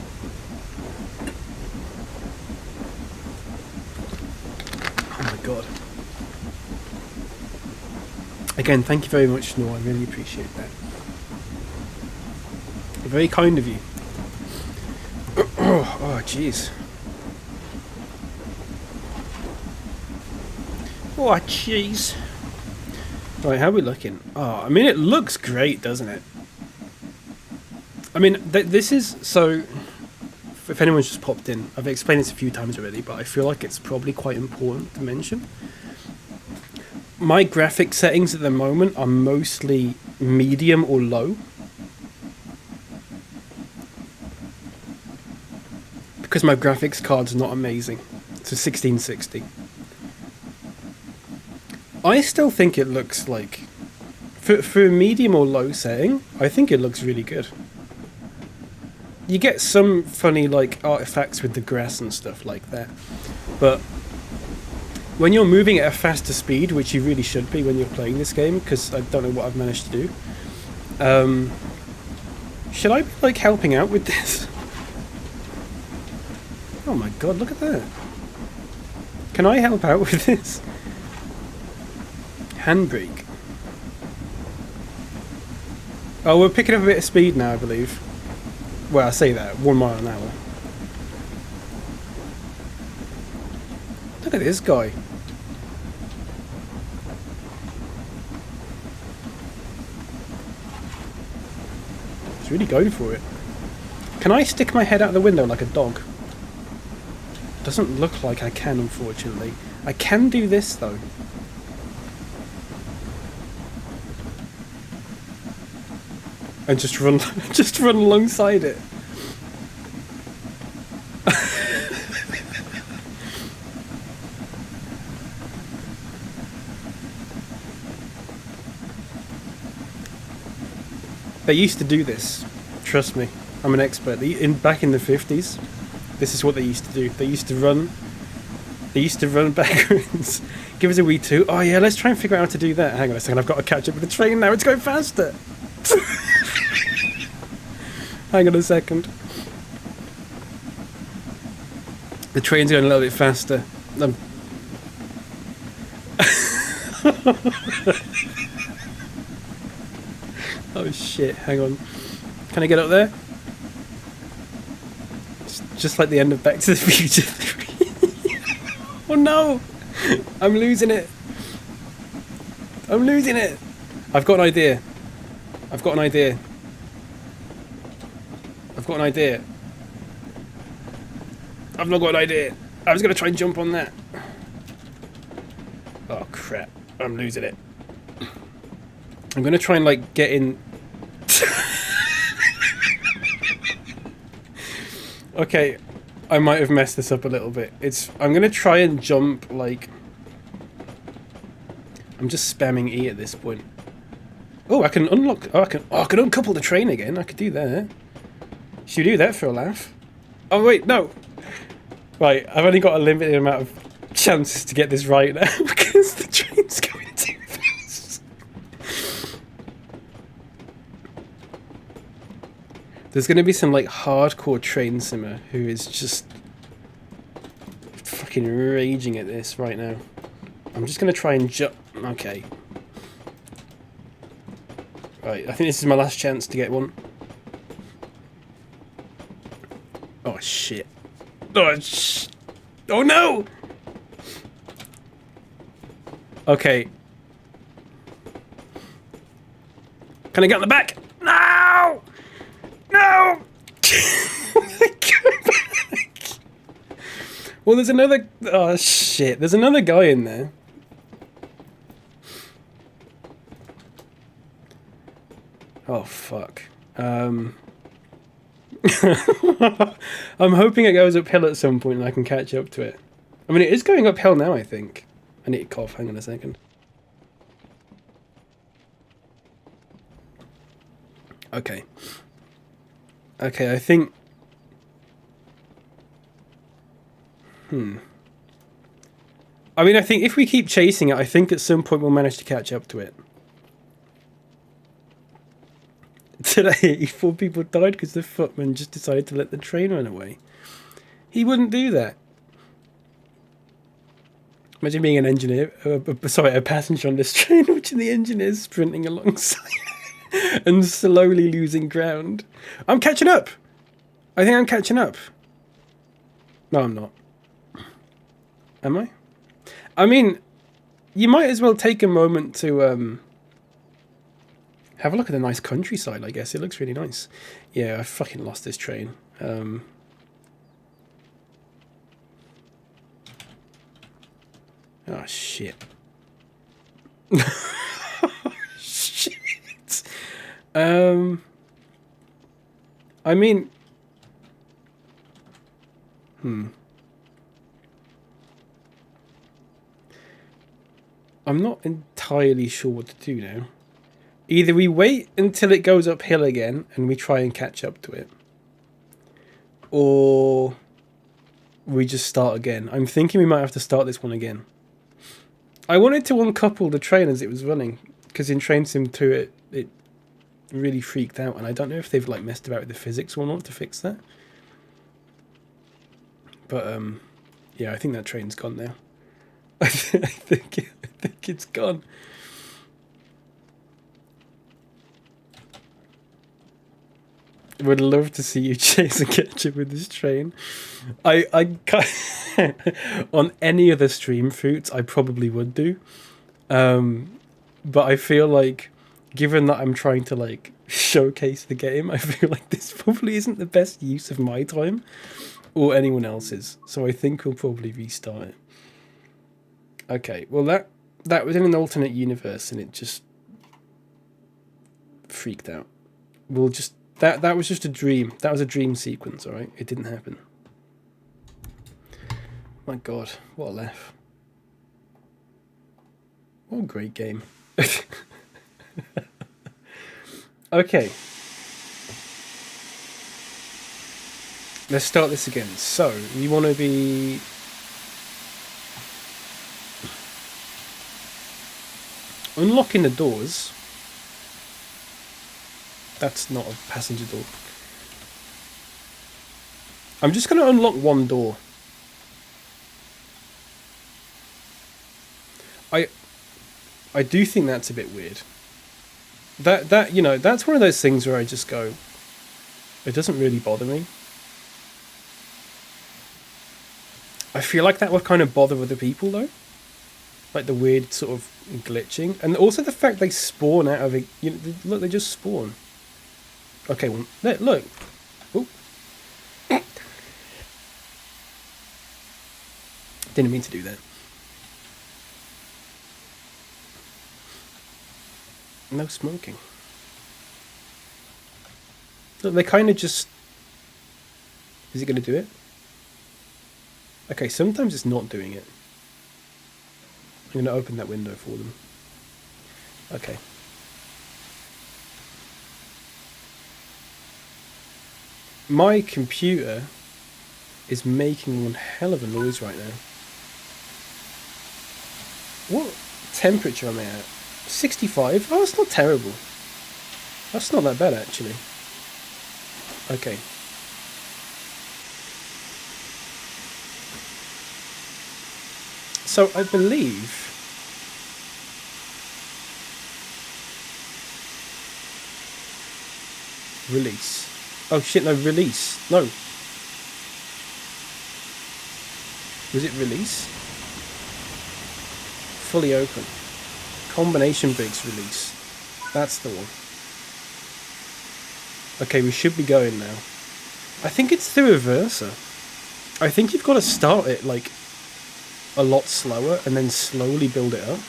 Oh my god. Again, thank you very much, Snore. I really appreciate that. You're very kind of you. Oh, jeez. Oh, jeez. Right, how are we looking? Oh, I mean, it looks great, doesn't it? I mean, this is... So, if anyone's just popped in, I've explained this a few times already, but I feel like it's probably quite important to mention. My graphic settings at the moment are mostly medium or low. Because my graphics card's not amazing. It's a 1660. I still think it looks like... For a medium or low setting, I think it looks really good. You get some funny like artifacts with the grass and stuff like that. But when you're moving at a faster speed, which you really should be when you're playing this game, because I don't know what I've managed to do. Should I be like helping out with this? Oh my god, look at that. Can I help out with this? Handbrake. Oh, we're picking up a bit of speed now, I believe. Well, I say that, 1 mile an hour. Look at this guy. He's really going for it. Can I stick my head out the window like a dog? Doesn't look like I can, unfortunately. I can do this though. And just run alongside it. They used to do this. Trust me, I'm an expert. Back in the 50s, this is what they used to do. They used to run backwards. Give us a wee toot. Oh yeah, let's try and figure out how to do that. Hang on a second, I've got to catch up with the train now. It's going faster. Hang on a second. The train's going a little bit faster. Oh shit, hang on. Can I get up there? It's just like the end of Back to the Future 3. Oh no! I'm losing it. I'm losing it. I've got an idea. I've got an idea. I've not got an idea. I was going to try and jump on that. Oh crap. I'm losing it. I'm going to try and like get in. Okay. I might have messed this up a little bit. I'm going to try and jump like... I'm just spamming E at this point. Oh, I can unlock... Oh, I can uncouple the train again. I could do that. Should we do that for a laugh? Oh, wait, no. Right, I've only got a limited amount of chances to get this right now because the train's going too fast. There's going to be some, like, hardcore train simmer who is just fucking raging at this right now. I'm just going to try and jump... Okay. Right, I think this is my last chance to get one. Oh, shit. Oh, no! Okay. Can I get on the back? No! No! Go back. Well, there's another... Oh, shit. There's another guy in there. Oh, fuck. I'm hoping it goes uphill at some point and I can catch up to it. I mean, it is going uphill now, I think. I need to cough. Hang on a second. Okay. Okay, I think... I mean, I think if we keep chasing it, I think at some point we'll manage to catch up to it. Today, 84 people died because the footman just decided to let the train run away. He wouldn't do that. Imagine being an engineer, a passenger on this train, watching the engineers sprinting alongside and slowly losing ground. I'm catching up! I think I'm catching up. No, I'm not. Am I? I mean, you might as well take a moment to have a look at the nice countryside, I guess. It looks really nice. Yeah, I fucking lost this train. Oh, shit. Shit. I mean... I'm not entirely sure what to do now. Either we wait until it goes uphill again and we try and catch up to it, or we just start again. I'm thinking we might have to start this one again. I wanted to uncouple the train as it was running, because in Train Sim 2 it really freaked out, and I don't know if they've like messed about with the physics or not to fix that. But yeah, I think that train's gone now. I think it's gone. Would love to see you chase and catch up with this train. I can't on any other stream fruits I probably would do, but I feel like, given that I'm trying to like showcase the game, I feel like this probably isn't the best use of my time or anyone else's. So I think we'll probably restart it. Okay, well that was in an alternate universe and it just freaked out. We'll just that was just a dream. That was a dream sequence, alright? It didn't happen. My god, what a laugh. What a great game. Okay. Let's start this again. So, you want to be... unlocking the doors. That's not a passenger door. I'm just going to unlock one door. I do think that's a bit weird. That you know, that's one of those things where I just go, it doesn't really bother me. I feel like that would kind of bother other people though. Like the weird sort of glitching. And also the fact they spawn out of it. You know, look, they just spawn. Okay, well, look. Ooh. Didn't mean to do that. No smoking. Look, they kind of just... Is it going to do it? Okay, sometimes it's not doing it. I'm going to open that window for them. Okay. My computer is making one hell of a noise right now. What temperature am I at? 65? Oh, it's not terrible. That's not that bad, actually. Okay. So, I believe... Release. Oh shit, no, release. No. Was it release? Fully open. Combination breaks release. That's the one. Okay, we should be going now. I think it's the reverser. I think you've got to start it, like, a lot slower and then slowly build it up.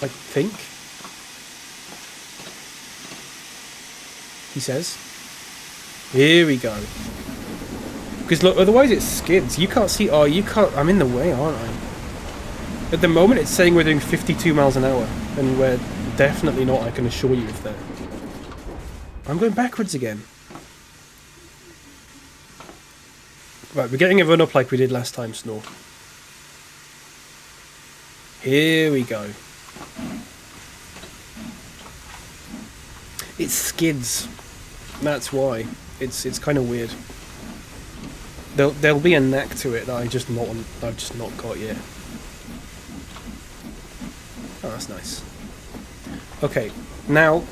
I think. He says. Here we go. Because look, otherwise it skids. You can't see. Oh, you can't. I'm in the way, aren't I? At the moment, it's saying we're doing 52 miles an hour, and we're definitely not. I can assure you of that. I'm going backwards again. Right, we're getting a run up like we did last time, Snore. Here we go. It skids. That's why. It's kind of weird. There'll be a knack to it that I've just not got yet. Oh, that's nice. Okay, now.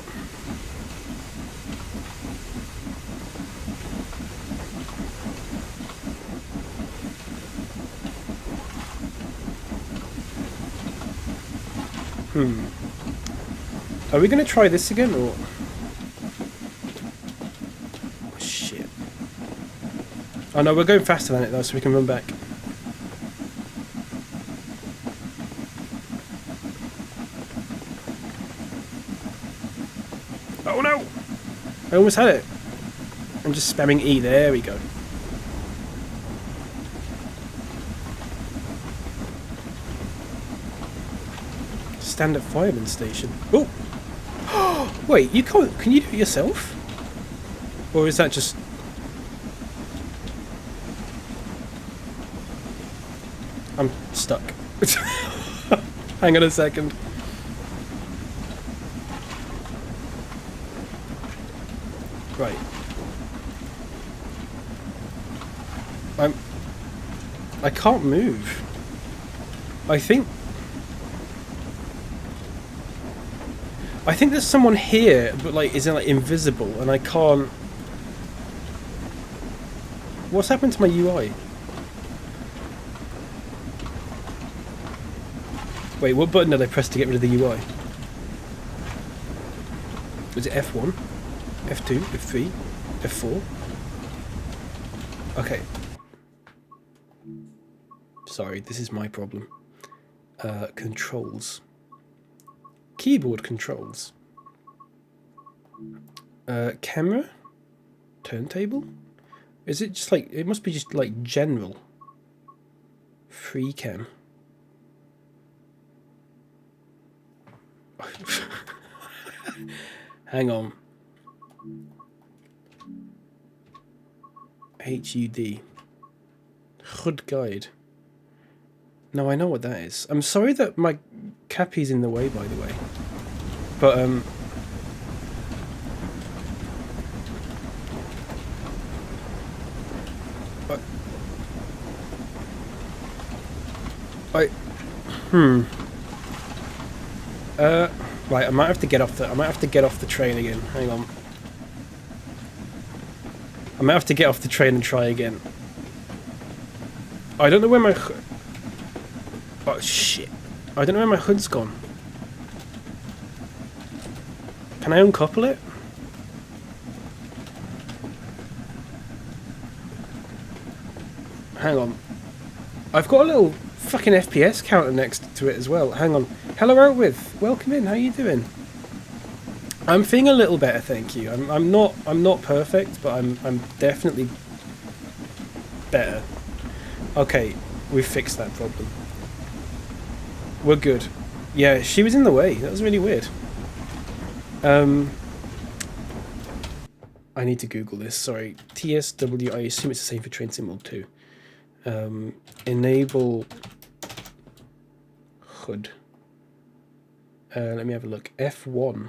Are we going to try this again, or... Oh, shit. Oh no, we're going faster than it though, so we can run back. Oh no! I almost had it. I'm just spamming E, there we go. Stand at fireman station. Oh! Wait, you can't... Can you do it yourself? Or is that just... I'm stuck. Hang on a second. Right. I can't move. I think there's someone here, but like, is it like invisible, and I can't... What's happened to my UI? Wait, what button did I press to get rid of the UI? Was it F1? F2? F3? F4? Okay. Sorry, this is my problem. Controls. Keyboard controls. Camera? Turntable? Is it just like... It must be just like general. Free cam. Hang on. HUD. HUD guide. No, I know what that is. I'm sorry that my cappy's in the way, by the way. But, right, I might have to get off the train again. Hang on. I might have to get off the train and try again. I don't know where my... Oh, shit. I don't know where my hood's gone. Can I uncouple it? Hang on. I've got a little fucking FPS counter next to it as well. Hang on. Hello, Outwith. Welcome in. How you doing? I'm feeling a little better, thank you. I'm not perfect, but I'm definitely better. Okay, we've fixed that problem. We're good. Yeah, she was in the way. That was really weird. I need to Google this. Sorry, TSW. I assume it's the same for Train Sim World 2. Enable HUD. Let me have a look. F1.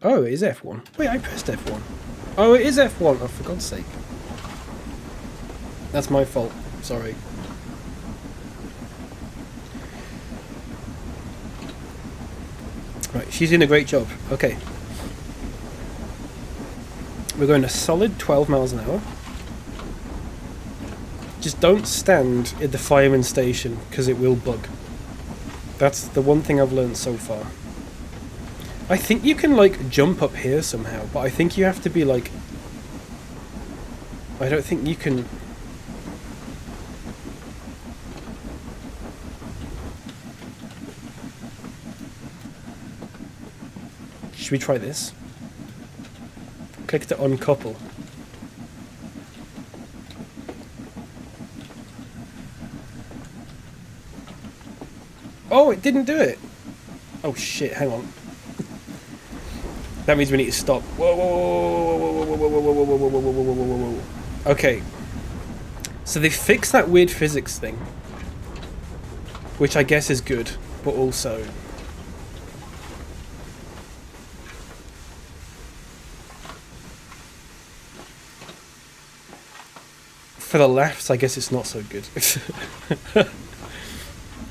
Oh, it is F1. Wait, I pressed F1. Oh, it is F1. Oh, for God's sake. That's my fault. Sorry. Right, she's doing a great job. Okay. We're going a solid 12 miles an hour. Just don't stand at the fireman station, because it will bug. That's the one thing I've learned so far. I think you can, like, jump up here somehow, but I think you have to be, like... I don't think you can... Should we try this? Click to uncouple. Oh, it didn't do it! Oh shit, hang on. That means we need to stop. Whoa, whoa, whoa, whoa, whoa, whoa, whoa, whoa, whoa, whoa, whoa, whoa, whoa, whoa, whoa. Okay. So they fixed that weird physics thing. Which I guess is good, but also... For the laughs, I guess it's not so good.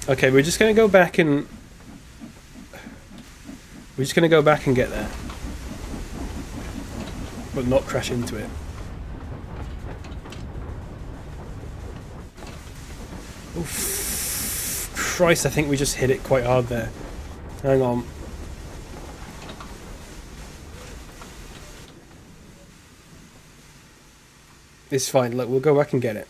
Okay, we're just going to go back and... We're just going to go back and get there. But not crash into it. Oof. Christ, I think we just hit it quite hard there. Hang on. It's fine, look, we'll go back and get it.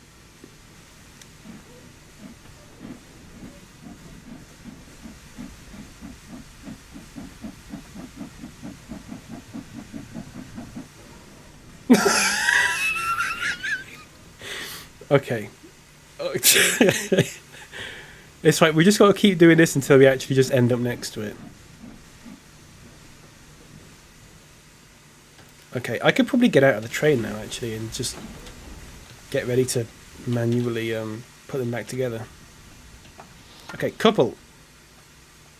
Okay. It's fine, we just got to keep doing this until we actually just end up next to it. Okay, I could probably get out of the train now, actually, and just get ready to manually put them back together. Okay, couple.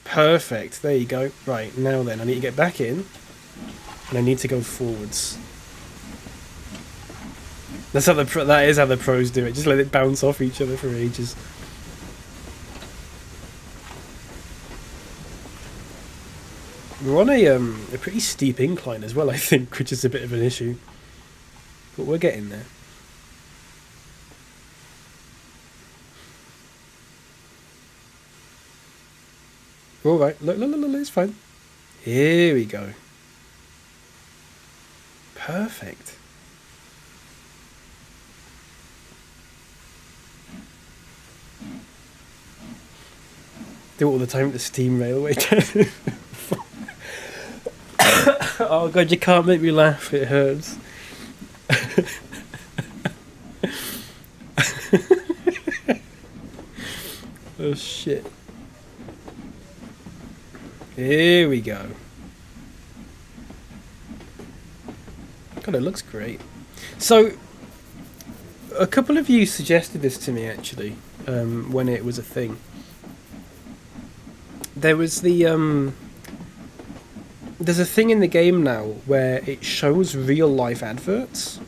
Perfect, there you go. Right, now then, I need to get back in, and I need to go forwards. That's how that is how the pros do it. Just let it bounce off each other for ages. We're on a pretty steep incline as well, I think, which is a bit of an issue. But we're getting there. Alright, look, it's fine. Here we go. Perfect. Do it all the time at the steam railway. Oh god, you can't make me laugh, it hurts. Oh shit. Here we go. God, it looks great. So, a couple of you suggested this to me actually, when it was a thing. There was the there's a thing in the game now where it shows real life adverts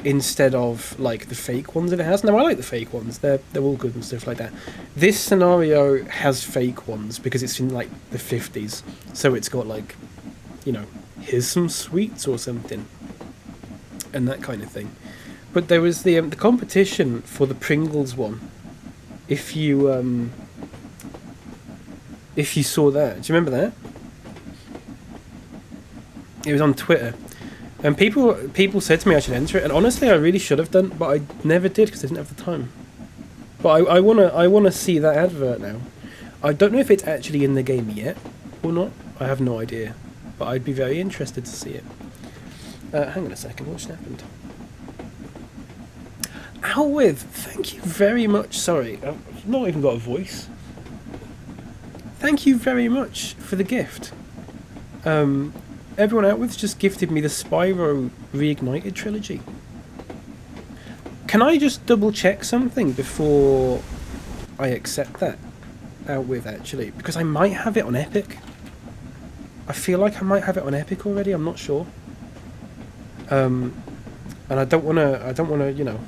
instead of like the fake ones that it has. Now I like the fake ones; they're all good and stuff like that. This scenario has fake ones because it's in like the 50s, so it's got like, you know, here's some sweets or something, and that kind of thing. But there was the competition for the Pringles one. If you saw that, do you remember that? It was on Twitter, and people said to me I should enter it, and honestly I really should have done, but I never did because I didn't have the time. But I wanna see that advert now. I don't know if it's actually in the game yet or not. I have no idea, but I'd be very interested to see it. Hang on a second, what just happened? Alwith, thank you very much. Sorry, I've not even got a voice. Thank you very much for the gift. everyone out with just gifted me the Spyro Reignited trilogy. Can I just double check something before I accept that out with, actually? Because I might have it on Epic. I feel like I might have it on Epic already, I'm not sure. And I don't wanna, you know,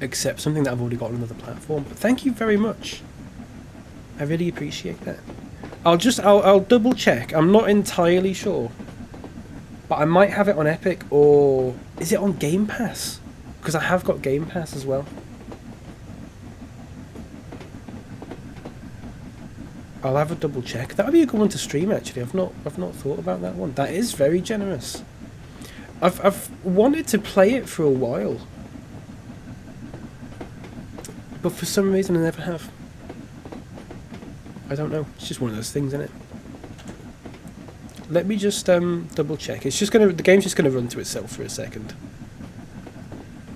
accept something that I've already got on another platform. But thank you very much. I really appreciate that. I'll double check. I'm not entirely sure. But I might have it on Epic, or is it on Game Pass? Because I have got Game Pass as well. I'll have a double check. That would be a good one to stream, actually. I've not thought about that one. That is very generous. I've wanted to play it for a while, but for some reason I never have. I don't know. It's just one of those things, isn't it? Let me just double check. The game's just gonna run to itself for a second.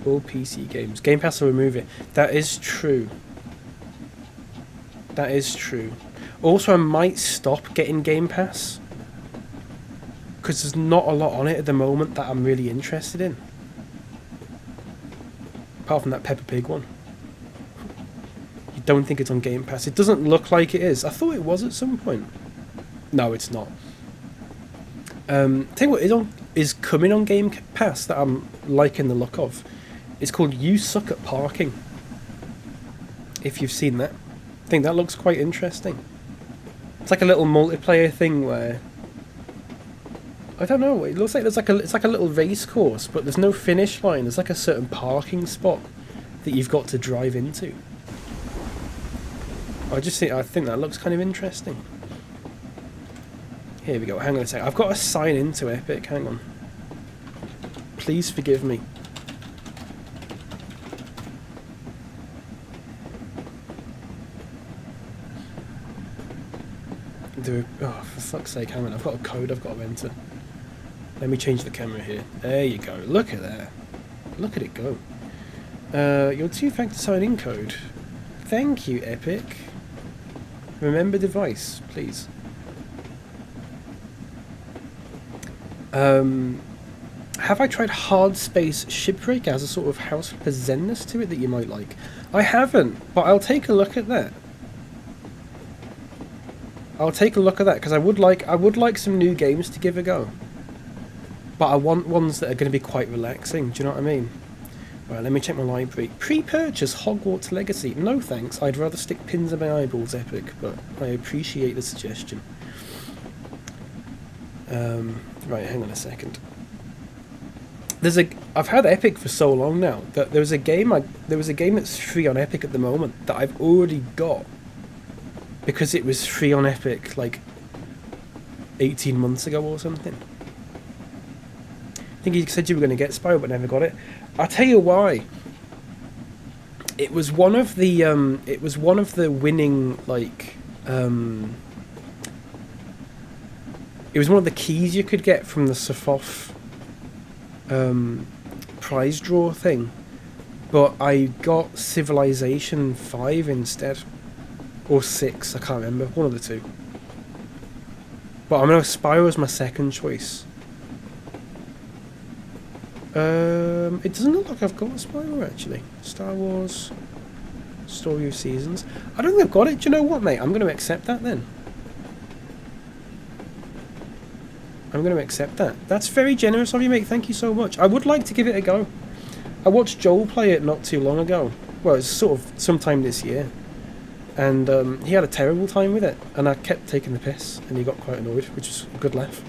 All PC games. Game Pass will remove it. That is true. That is true. Also, I might stop getting Game Pass, because there's not a lot on it at the moment that I'm really interested in. Apart from that Peppa Pig one. You don't think it's on Game Pass? It doesn't look like it is. I thought it was at some point. No, it's not. Tell you what is coming on Game Pass that I'm liking the look of. It's called You Suck at Parking. If you've seen that. I think that looks quite interesting. It's like a little multiplayer thing where, I don't know, it looks like it's like a little race course, but there's no finish line. There's like a certain parking spot that you've got to drive into. I think that looks kind of interesting. Here we go. Hang on a sec. I've got to sign into Epic. Hang on. Please forgive me. Oh, for fuck's sake, hang on. I've got a code I've got to enter. Let me change the camera here. There you go. Look at that. Look at it go. Your two-factor sign-in code. Thank you, Epic. Remember device, please. Have I tried Hard Space Shipwreck as a sort of House of Zenness to it that you might like? I haven't, but I'll take a look at that. I'll take a look at that, because I would like some new games to give a go. But I want ones that are going to be quite relaxing, do you know what I mean? Right, let me check my library. Pre-purchase Hogwarts Legacy. No thanks, I'd rather stick pins in my eyeballs, Epic, but I appreciate the suggestion. Right, hang on a second. I've had Epic for so long now that there was a game that's free on Epic at the moment that I've already got because it was free on Epic like 18 months ago or something. I think you said you were going to get Spyro but never got it. I'll tell you why. It was one of the winning like it was one of the keys you could get from the Sofoff prize draw thing, but I got Civilization 5 instead, or 6, I can't remember, one of the two. But I'm going to Spyro as my second choice. It doesn't look like I've got a Spyro actually. Star Wars Story of Seasons. I don't think I've got it. Do you know what, mate? I'm going to accept that then. I'm going to accept that. That's very generous of you, mate. Thank you so much. I would like to give it a go. I watched Joel play it not too long ago. Well, it's sort of sometime this year. And he had a terrible time with it. And I kept taking the piss. And he got quite annoyed, which was a good laugh.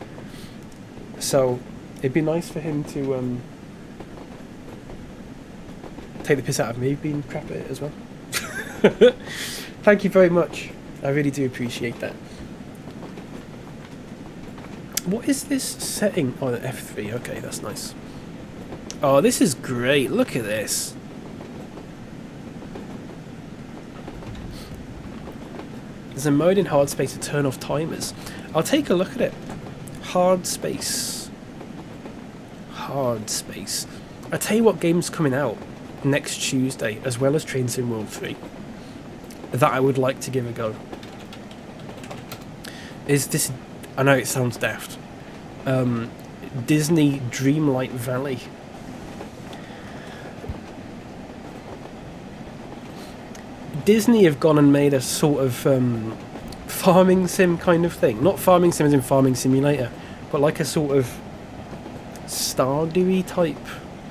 So, it'd be nice for him to take the piss out of me being crap at it as well. Thank you very much. I really do appreciate that. What is this setting? Oh, the F3. Okay, that's nice. Oh, this is great. Look at this. There's a mode in Hard Space to turn off timers. I'll take a look at it. Hard Space. Hard Space. I tell you what game's coming out next Tuesday, as well as Train Sim World 3, that I would like to give a go. Is this... I know it sounds daft, Disney Dreamlight Valley. Disney have gone and made a sort of farming sim kind of thing. Not farming sim as in Farming Simulator, but like a sort of Stardewy type,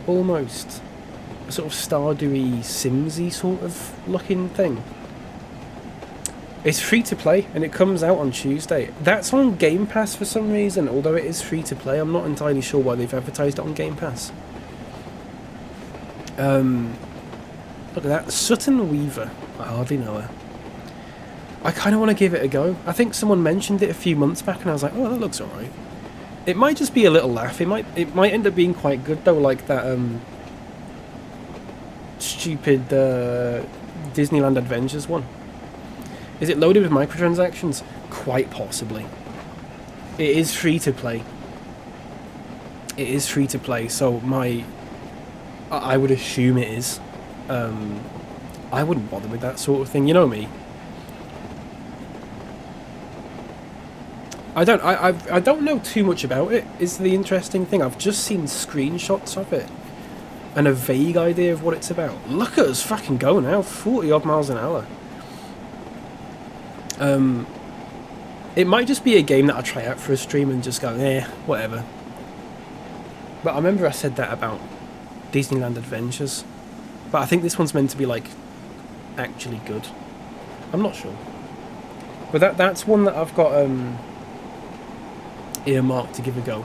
almost. A sort of Stardewy Simsy sort of looking thing. It's free to play, and it comes out on Tuesday. That's on Game Pass for some reason, although it is free to play. I'm not entirely sure why they've advertised it on Game Pass. Look at that, Sutton Weaver. I hardly know her. I kind of want to give it a go. I think someone mentioned it a few months back, and I was like, oh, that looks alright. It might just be a little laugh. It might end up being quite good though, like that stupid Disneyland Adventures one. Is it loaded with microtransactions? Quite possibly. It is free to play. It is free to play, so I would assume it is. I wouldn't bother with that sort of thing, you know me. I don't know too much about it, is the interesting thing. I've just seen screenshots of it and a vague idea of what it's about. Look at us fucking go now, 40 odd miles an hour. It might just be a game that I'll try out for a stream and just go, whatever. But I remember I said that about Disneyland Adventures. But I think this one's meant to be, like, actually good. I'm not sure. But that's one that I've got earmarked to give a go.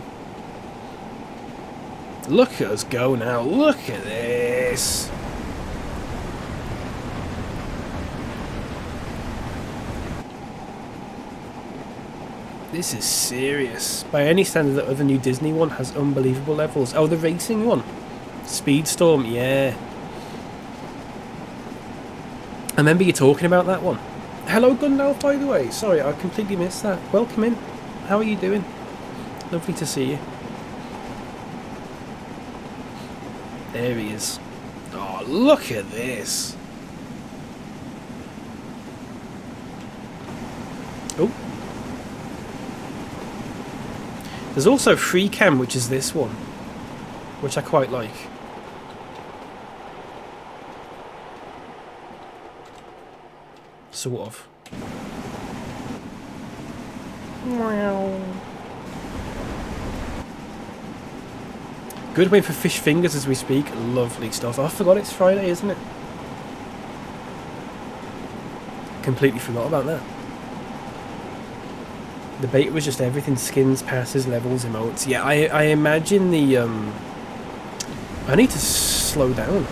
Look at us go now. Look at this. This is serious. By any standard, the other new Disney one has unbelievable levels. Oh, the racing one. Speedstorm, yeah. I remember you talking about that one. Hello, Gundalf, by the way. Sorry, I completely missed that. Welcome in. How are you doing? Lovely to see you. There he is. Oh, look at this. Oh. There's also Free Cam, which is this one, which I quite like. Sort of. Wow. Good win for Fish Fingers as we speak. Lovely stuff. Oh, I forgot it's Friday, isn't it? Completely forgot about that. The beta was just everything. Skins, passes, levels, emotes. Yeah, I imagine the... I need to slow down.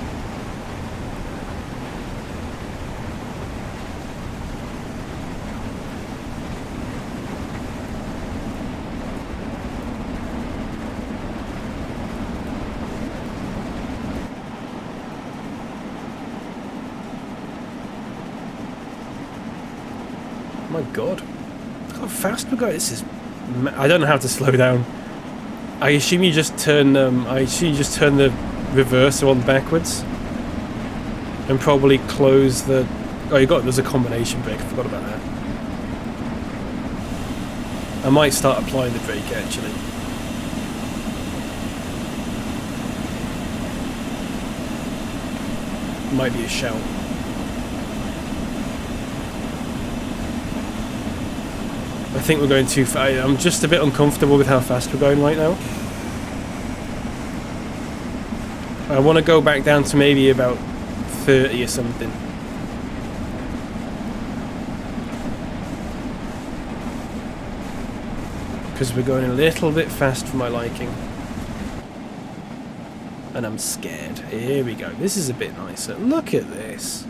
My god. Look how fast we're going. This is... I don't know how to slow down. I assume you just turn the reverser on backwards. And probably close the... Oh, there's a combination brake. I forgot about that. I might start applying the brake, actually. Might be a shout. I think we're going too fast. I'm just a bit uncomfortable with how fast we're going right now. I want to go back down to maybe about 30 or something. Because we're going a little bit fast for my liking. And I'm scared. Here we go. This is a bit nicer. Look at this.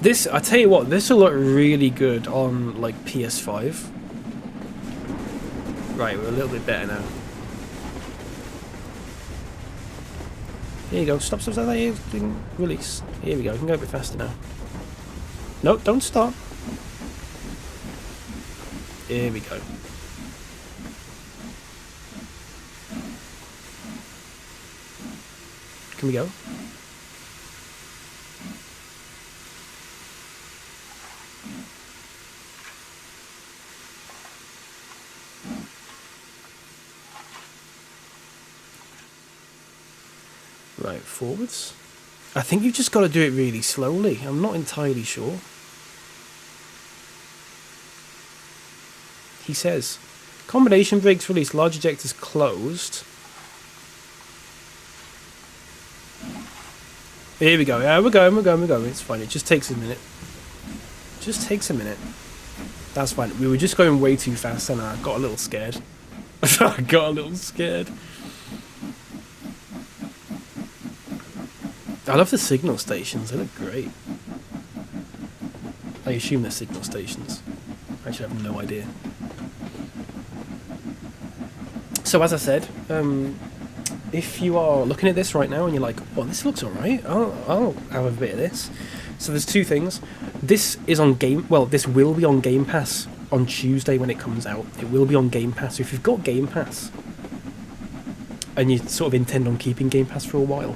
This, I tell you what, this will look really good on, like, PS5. Right, we're a little bit better now. Here you go. Stop. Here, release. Here we go. We can go a bit faster now. No, don't stop. Here we go. Can we go? Right, forwards. I think you've just got to do it really slowly. I'm not entirely sure. He says, combination brakes released, large ejectors closed. Here we go. Yeah, we're going. It's fine. It just takes a minute. That's fine. We were just going way too fast and I got a little scared. I love the signal stations. They look great. I assume they're signal stations. I actually have no idea. So as I said, if you are looking at this right now and you're like, "Oh, this looks alright. I'll have a bit of this." So there's two things. This is on this will be on Game Pass on Tuesday when it comes out. It will be on Game Pass. So if you've got Game Pass and you sort of intend on keeping Game Pass for a while,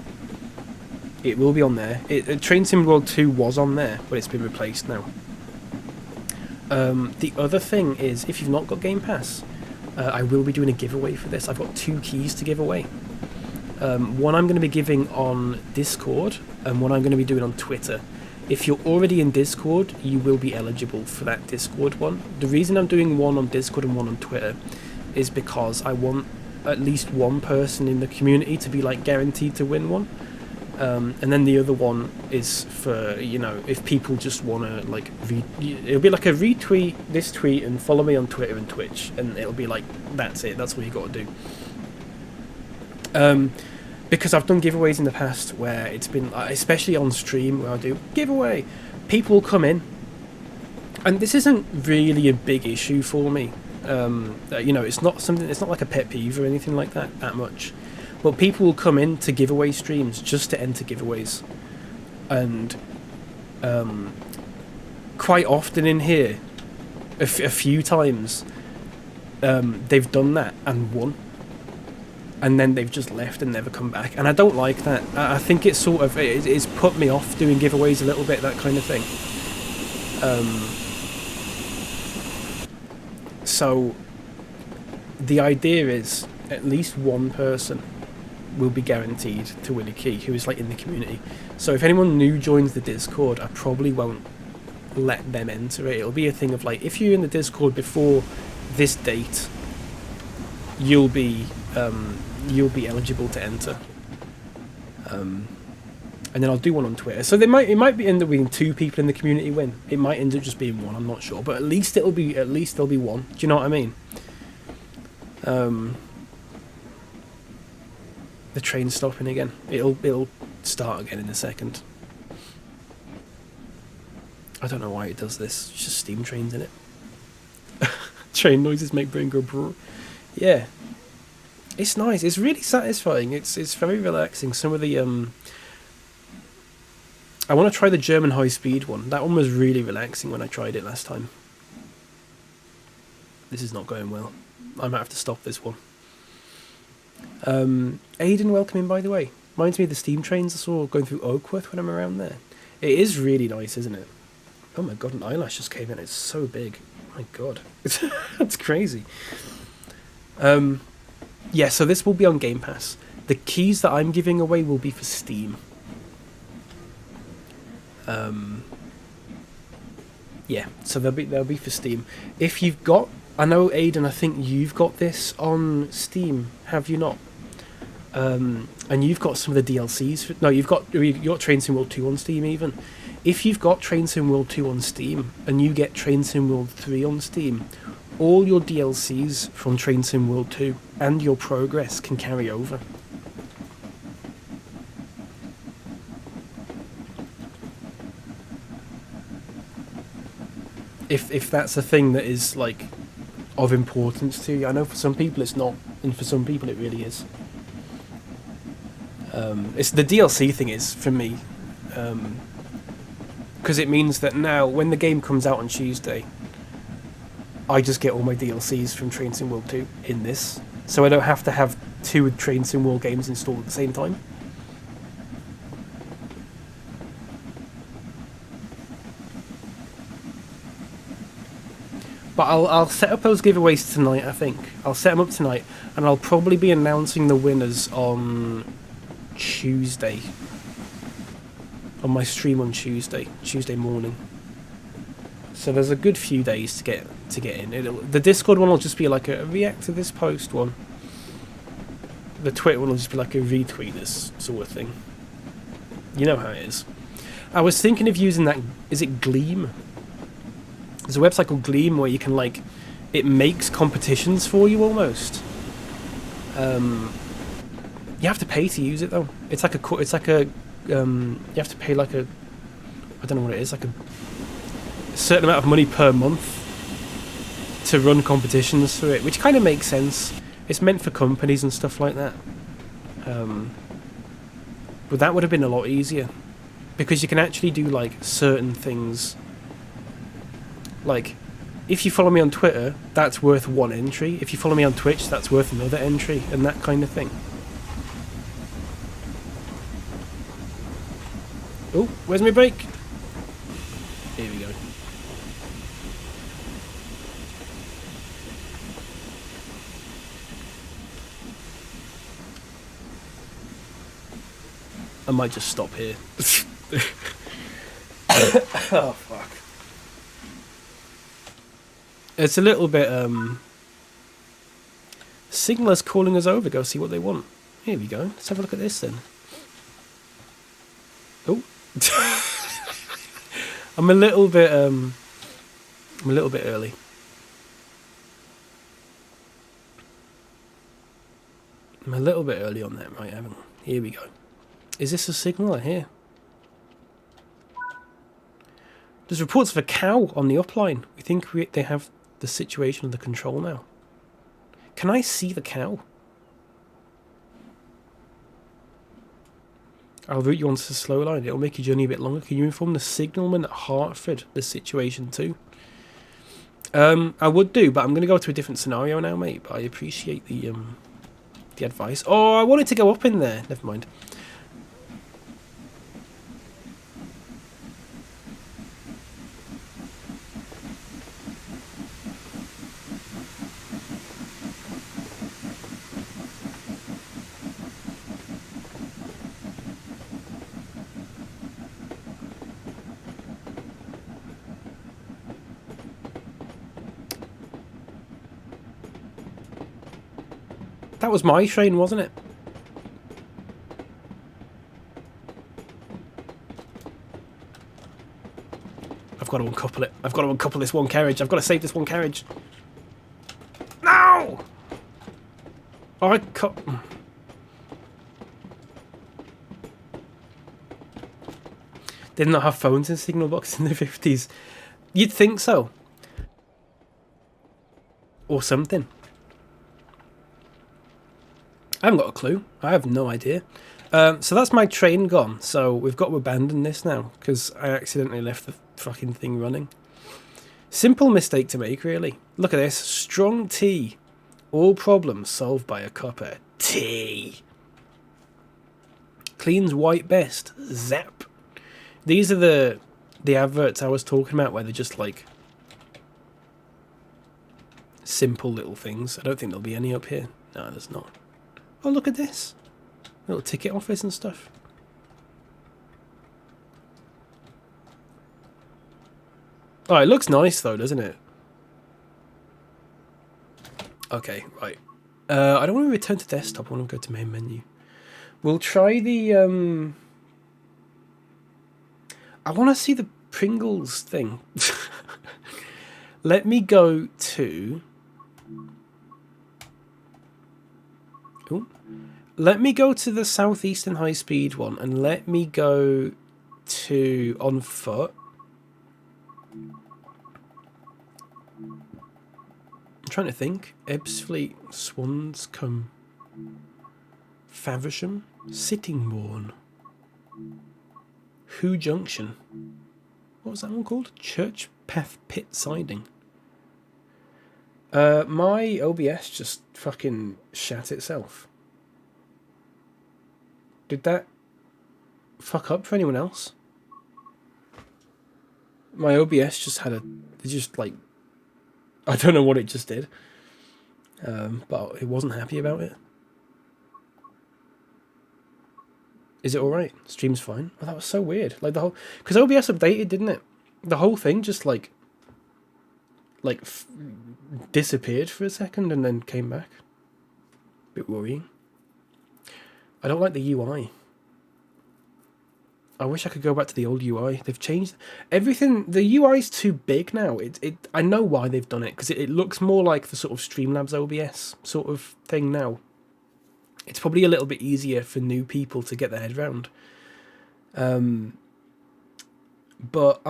it will be on there. Train Sim World 2 was on there, but it's been replaced now. The other thing is, if you've not got Game Pass, I will be doing a giveaway for this. I've got 2 keys to give away. One I'm going to be giving on Discord, and one I'm going to be doing on Twitter. If you're already in Discord, you will be eligible for that Discord one. The reason I'm doing one on Discord and one on Twitter is because I want at least one person in the community to be like guaranteed to win one. And then the other one is for, you know, if people just want to, like, it'll be like a retweet this tweet and follow me on Twitter and Twitch, and it'll be like, that's it, that's what you got to do. Because I've done giveaways in the past where it's been, especially on stream where I do giveaway, people will come in, and this isn't really a big issue for me. You know, it's not like a pet peeve or anything like that much. But people will come in to giveaway streams just to enter giveaways. And quite often in here, a few times, they've done that and won. And then they've just left and never come back. And I don't like that. I think it's sort of, it's put me off doing giveaways a little bit, that kind of thing. So the idea is at least one person will be guaranteed to win a key who is like in the community. So if anyone new joins the Discord, I probably won't let them enter it. It'll be a thing of like, if you're in the Discord before this date, you'll be eligible to enter. And then I'll do one on Twitter. So it might end up being 2 people in the community win. It might end up just being 1. I'm not sure, but at least there'll be 1. Do you know what I mean? The train's stopping again. It'll start again in a second. I don't know why it does this. It's just steam trains in it. Train noises make brain go brr. Yeah. It's nice. It's really satisfying. It's very relaxing. Some of the I want to try the German high-speed one. That one was really relaxing when I tried it last time. This is not going well. I might have to stop this one. Aiden, welcome in, by the way. Reminds me of the steam trains I saw going through Oakworth when I'm around there. It is really nice, isn't it? Oh my god, an eyelash just came in. It's so big. My god. That's crazy. Yeah, so this will be on Game Pass. The keys that I'm giving away will be for Steam. Yeah, so they'll be for Steam. If you've got, I know Aiden, I think you've got this on Steam, have you not? And you've got some of the DLCs. No, you've got Train Sim World 2 on Steam even. If you've got Train Sim World 2 on Steam and you get Train Sim World 3 on Steam, all your DLCs from Train Sim World 2 and your progress can carry over. If that's a thing that is like of importance to you. I know for some people it's not, and for some people it really is. It's the DLC thing is for me, because it means that now when the game comes out on Tuesday, I just get all my DLCs from Train Sim World 2 in this, so I don't have to have 2 Train Sim World games installed at the same time. But I'll set up those giveaways tonight, I think. I'll set them up tonight, and I'll probably be announcing the winners on Tuesday. On my stream on Tuesday morning. So there's a good few days to get in. The Discord one will just be like a react to this post one. The Twitter one will just be like a retweet this sort of thing. You know how it is. I was thinking of using that. Is it Gleam? There's a website called Gleam where you can like, it makes competitions for you almost. You have to pay to use it though. It's like a you have to pay like a, I don't know what it is, like a certain amount of money per month to run competitions through it, which kind of makes sense. It's meant for companies and stuff like that. But that would have been a lot easier because you can actually do like certain things. Like, if you follow me on Twitter, that's worth 1 entry. If you follow me on Twitch, that's worth another entry, and that kind of thing. Oh, where's my break? Here we go. I might just stop here. Oh, fuck. It's a little bit, Signal's calling us over, go see what they want. Here we go, let's have a look at this then. Oh. I'm a little bit early. I'm a little bit early on that, right, Evan? Here we go. Is this a signal I hear? There's reports of a cow on the upline. We think they have the situation under control now. Can I see the cow? I'll route you onto the slow line. It'll make your journey a bit longer. Can you inform the signalman at Hartford the situation too? I would do, but I'm going to go to a different scenario now, mate. But I appreciate the advice. Oh, I wanted to go up in there. Never mind. That was my train, wasn't it? I've got to uncouple it. I've got to uncouple this one carriage. I've got to save this one carriage. No! Oh, I cut. They did not have phones in signal boxes in the 50s. You'd think so. Or something. I haven't got a clue. I have no idea. So that's my train gone. So we've got to abandon this now because I accidentally left the fucking thing running. Simple mistake to make, really. Look at this. Strong tea. All problems solved by a cuppa. Tea. Cleans white best. Zap. These are the adverts I was talking about where they're just like simple little things. I don't think there'll be any up here. No, there's not. Oh, look at this. Little ticket office and stuff. Oh, it looks nice though, doesn't it? Okay, right. I don't want to return to desktop. I want to go to main menu. We'll try the... I want to see the Pringles thing. Let me go to... Ooh. Let me go to the Southeastern High Speed one, and let me go to on foot. I'm trying to think. Ebbsfleet, Swanscombe, Faversham, Sittingbourne, Who Junction. What was that one called? Church Path Pit Siding. My OBS just fucking shat itself. Did that fuck up for anyone else? My OBS just had it just like, I don't know what it just did. But it wasn't happy about it. Is it alright? Stream's fine. Oh, that was so weird. Like the whole... Because OBS updated, didn't it? The whole thing just like disappeared for a second and then came back. Bit worrying. I don't like the UI. I wish I could go back to the old UI. They've changed everything. The UI's too big now. I know why they've done it, because it looks more like the sort of Streamlabs OBS sort of thing now. It's probably a little bit easier for new people to get their head around. But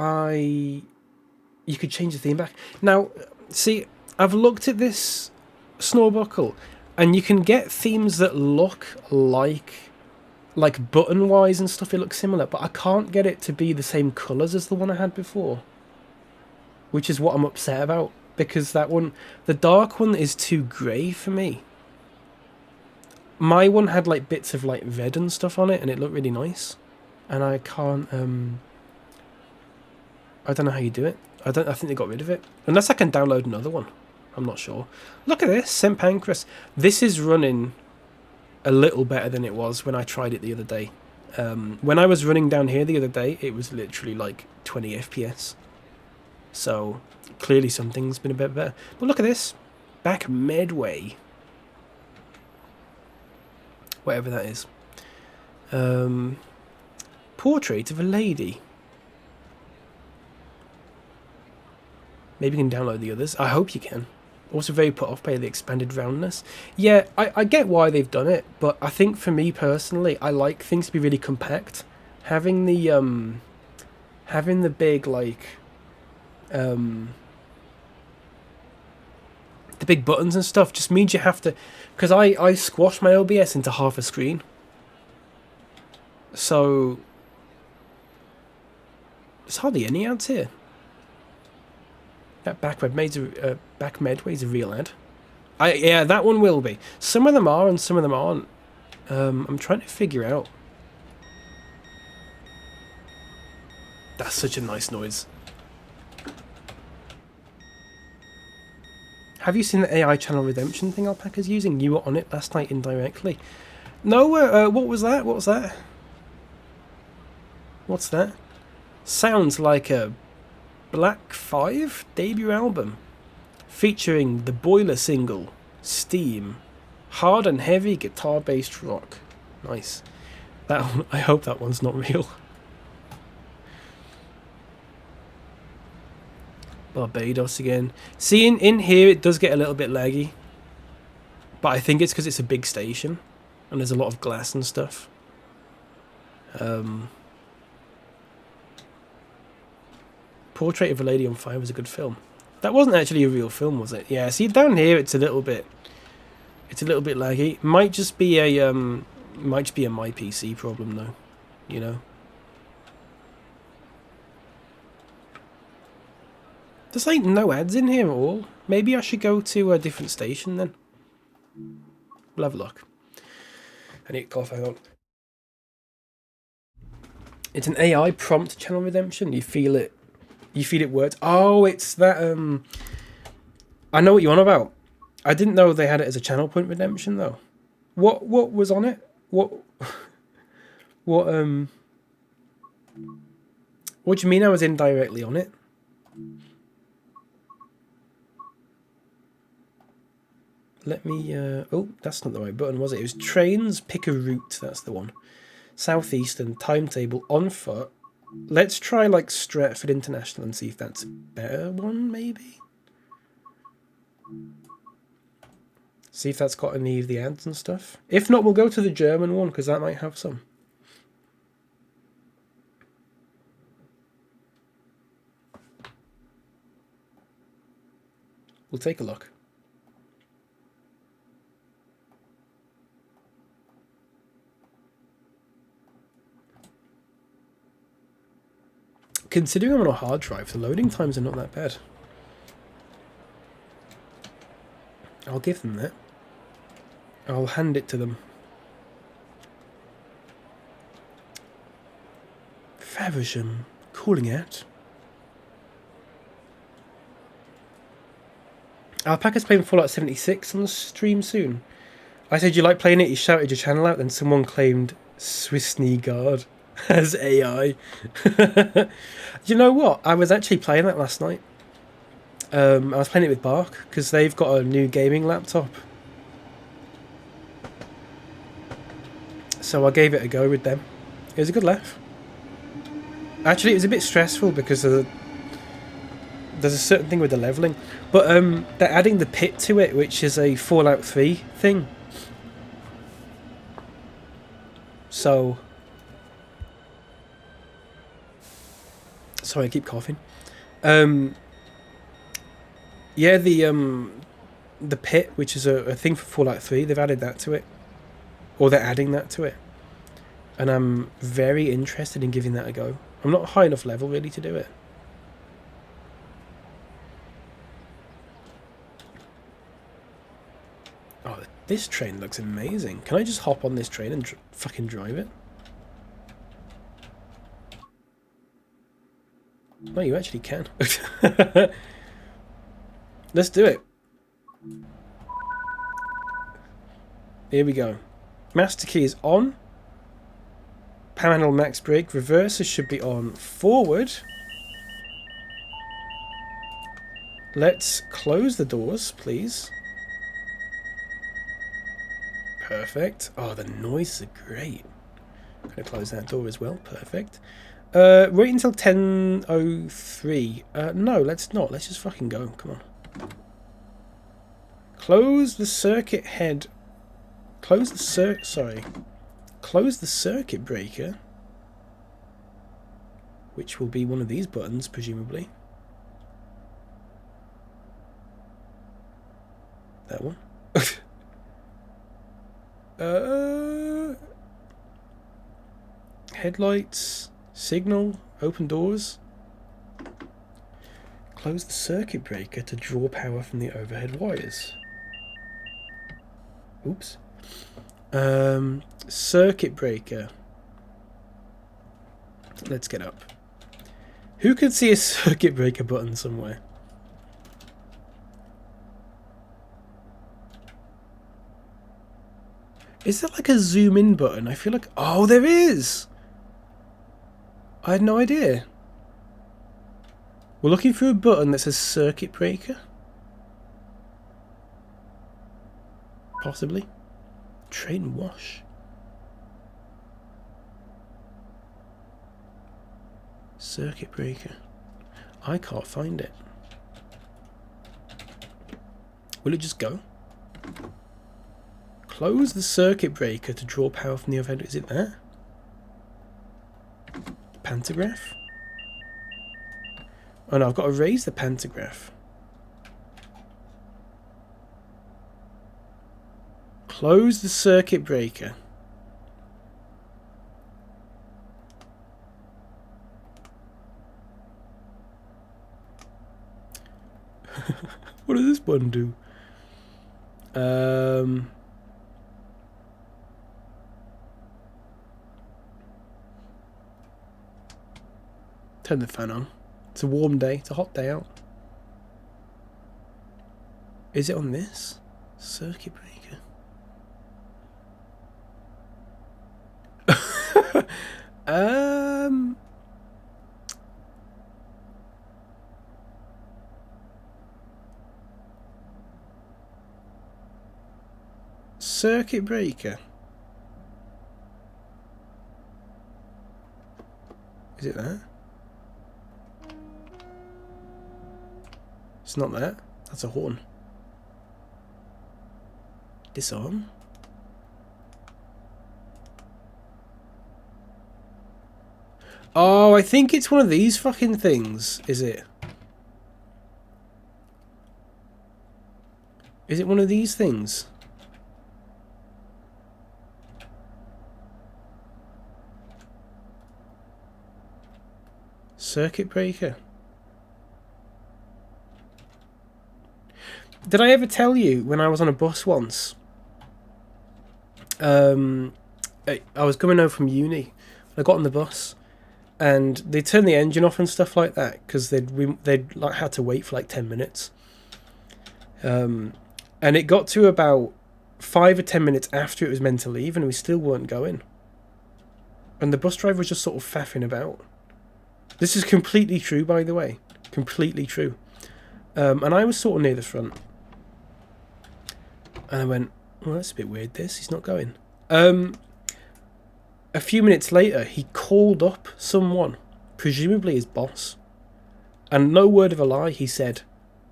you could change the theme back. Now, see, I've looked at this Snorbuckle, and you can get themes that look like button-wise and stuff, it looks similar, but I can't get it to be the same colours as the one I had before. Which is what I'm upset about, because that one, the dark one, is too grey for me. My one had like bits of like red and stuff on it, and it looked really nice. And I can't, I don't know how you do it. I think they got rid of it. Unless I can download another one. I'm not sure. Look at this, St. Pancras. This is running a little better than it was when I tried it the other day. When I was running down here the other day, it was literally like 20 FPS. So clearly something's been a bit better. But look at this. Back Medway. Whatever that is. Portrait of a lady. Maybe you can download the others. I hope you can. Also very put off by the expanded roundness. Yeah, I get why they've done it, but I think for me personally, I like things to be really compact. Having the big like the big buttons and stuff just means you have to, because I squash my OBS into half a screen. So there's hardly any ads here. That Back Medway's a real ad. Yeah, that one will be. Some of them are and some of them aren't. I'm trying to figure out. That's such a nice noise. Have you seen the AI channel redemption thing Alpaca's using? You were on it last night indirectly. No, what was that? What was that? What's that? Sounds like a Black 5 debut album featuring the Boiler single Steam, hard and heavy guitar based rock. Nice. That one, I hope that one's not real. Barbados again. See, in here it does get a little bit laggy, but I think it's because it's a big station and there's a lot of glass and stuff. Portrait of a Lady on Fire was a good film. That wasn't actually a real film, was it? Yeah, see down here it's a little bit laggy. Might just be a my PC problem though, you know. There's like no ads in here at all. Maybe I should go to a different station then. We'll have a look. I need to cough, hang on. It's an AI prompt channel redemption. You feel it. You feel it works. Oh, it's that, I know what you're on about. I didn't know they had it as a channel point redemption, though. What was on it? What do you mean I was indirectly on it? Let me, oh, that's not the right button, was it? It was trains, pick a route, that's the one. Southeastern, timetable, on foot. Let's try like Stratford International and see if that's a better one, maybe? See if that's got any of the ads and stuff. If not, we'll go to the German one, because that might have some. We'll take a look. Considering I'm on a hard drive, the loading times are not that bad. I'll give them that. I'll hand it to them. Faversham, calling out. Alpaca's playing Fallout 76 on the stream soon. I said, you like playing it? You shouted your channel out, then someone claimed SwissKnee guard as AI. You know what? I was actually playing that last night. I was playing it with Bark because they've got a new gaming laptop. So I gave it a go with them. It was a good laugh. Actually, it was a bit stressful because there's a certain thing with the leveling. But they're adding the pit to it, which is a Fallout 3 thing. So... Sorry, I keep coughing. Yeah, the pit, which is a thing for Fallout 3, they've added that to it. Or they're adding that to it. And I'm very interested in giving that a go. I'm not high enough level, really, to do it. Oh, this train looks amazing. Can I just hop on this train and fucking drive it? No, you actually can. Let's do it. Here we go. Master key is on. Panel max brake. Reverser should be on. Forward. Let's close the doors, please. Perfect. Oh, the noises are great. I'm going to close that door as well. Perfect. Wait until 10:03. No, let's not. Let's just fucking go. Come on. Close the circuit head. Close the Close the circuit breaker. Which will be one of these buttons, presumably. That one. Headlights. Signal. Open doors. Close the circuit breaker to draw power from the overhead wires. Oops. Circuit breaker. Let's get up. Who could see a circuit breaker button somewhere? Is there like a zoom in button? I feel like... Oh, there is! I had no idea. We're looking for a button that says circuit breaker. Possibly. Train wash. Circuit breaker. I can't find it. Will it just go? Close the circuit breaker to draw power from the overhead. Is it there? Pantograph? Oh no, I've got to raise the pantograph. Close the circuit breaker. What does this button do? Turn the fan on. It's a warm day. It's a hot day out. Is it on this? Circuit breaker. Circuit breaker. Is it there? It's not there. That's a horn. Disarm. Oh, I think it's one of these fucking things, is it? Is it one of these things? Circuit breaker. Did I ever tell you when I was on a bus once? I was coming home from uni. I got on the bus, and they turned the engine off and stuff like that because they'd like had to wait for like 10 minutes. And it got to about 5 or 10 minutes after it was meant to leave, and we still weren't going. And the bus driver was just sort of faffing about. This is completely true, by the way. Completely true. And I was sort of near the front. And I went, well, that's a bit weird, this. He's not going. A few minutes later, he called up someone, presumably his boss. And no word of a lie, he said,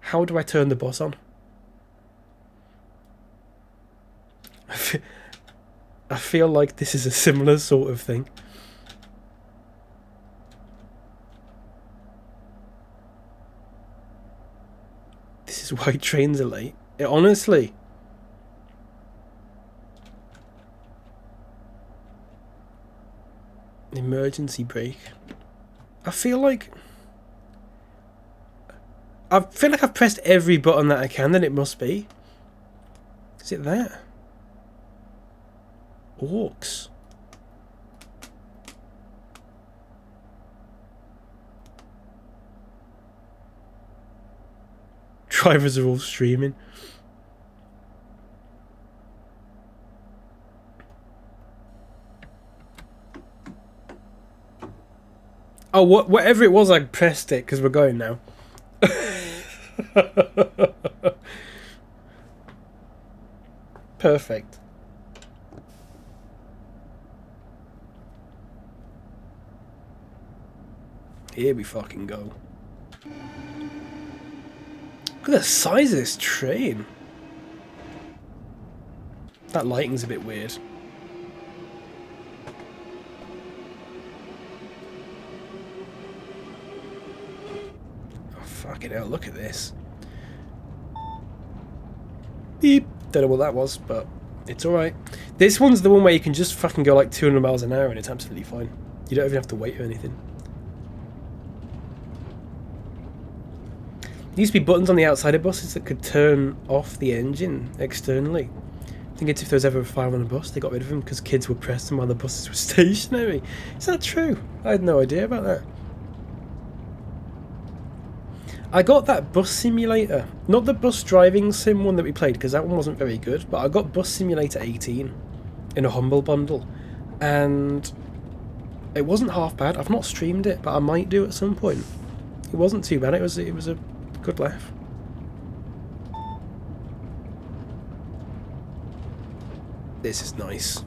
how do I turn the bus on? I feel like this is a similar sort of thing. This is why trains are late. Honestly. Emergency brake. I feel like I've pressed every button that I can, then it must be. Is it that? Orcs. Drivers are all streaming. Oh, whatever it was, I pressed it because we're going now. Perfect. Here we fucking go. Look at the size of this train. That lighting's a bit weird. Oh, fucking hell, look at this. Beep. Don't know what that was, but it's alright. This one's the one where you can just fucking go like 200 miles an hour and it's absolutely fine. You don't even have to wait or anything. There used to be buttons on the outside of buses that could turn off the engine externally. I think it's if there was ever a fire on a bus, they got rid of them because kids would press them while the buses were stationary. Is that true? I had no idea about that. I got that bus simulator. Not the bus driving sim one that we played, because that one wasn't very good, but I got Bus Simulator 18 in a Humble Bundle. And it wasn't half bad. I've not streamed it, but I might do at some point. It wasn't too bad. It was a good laugh. This is nice.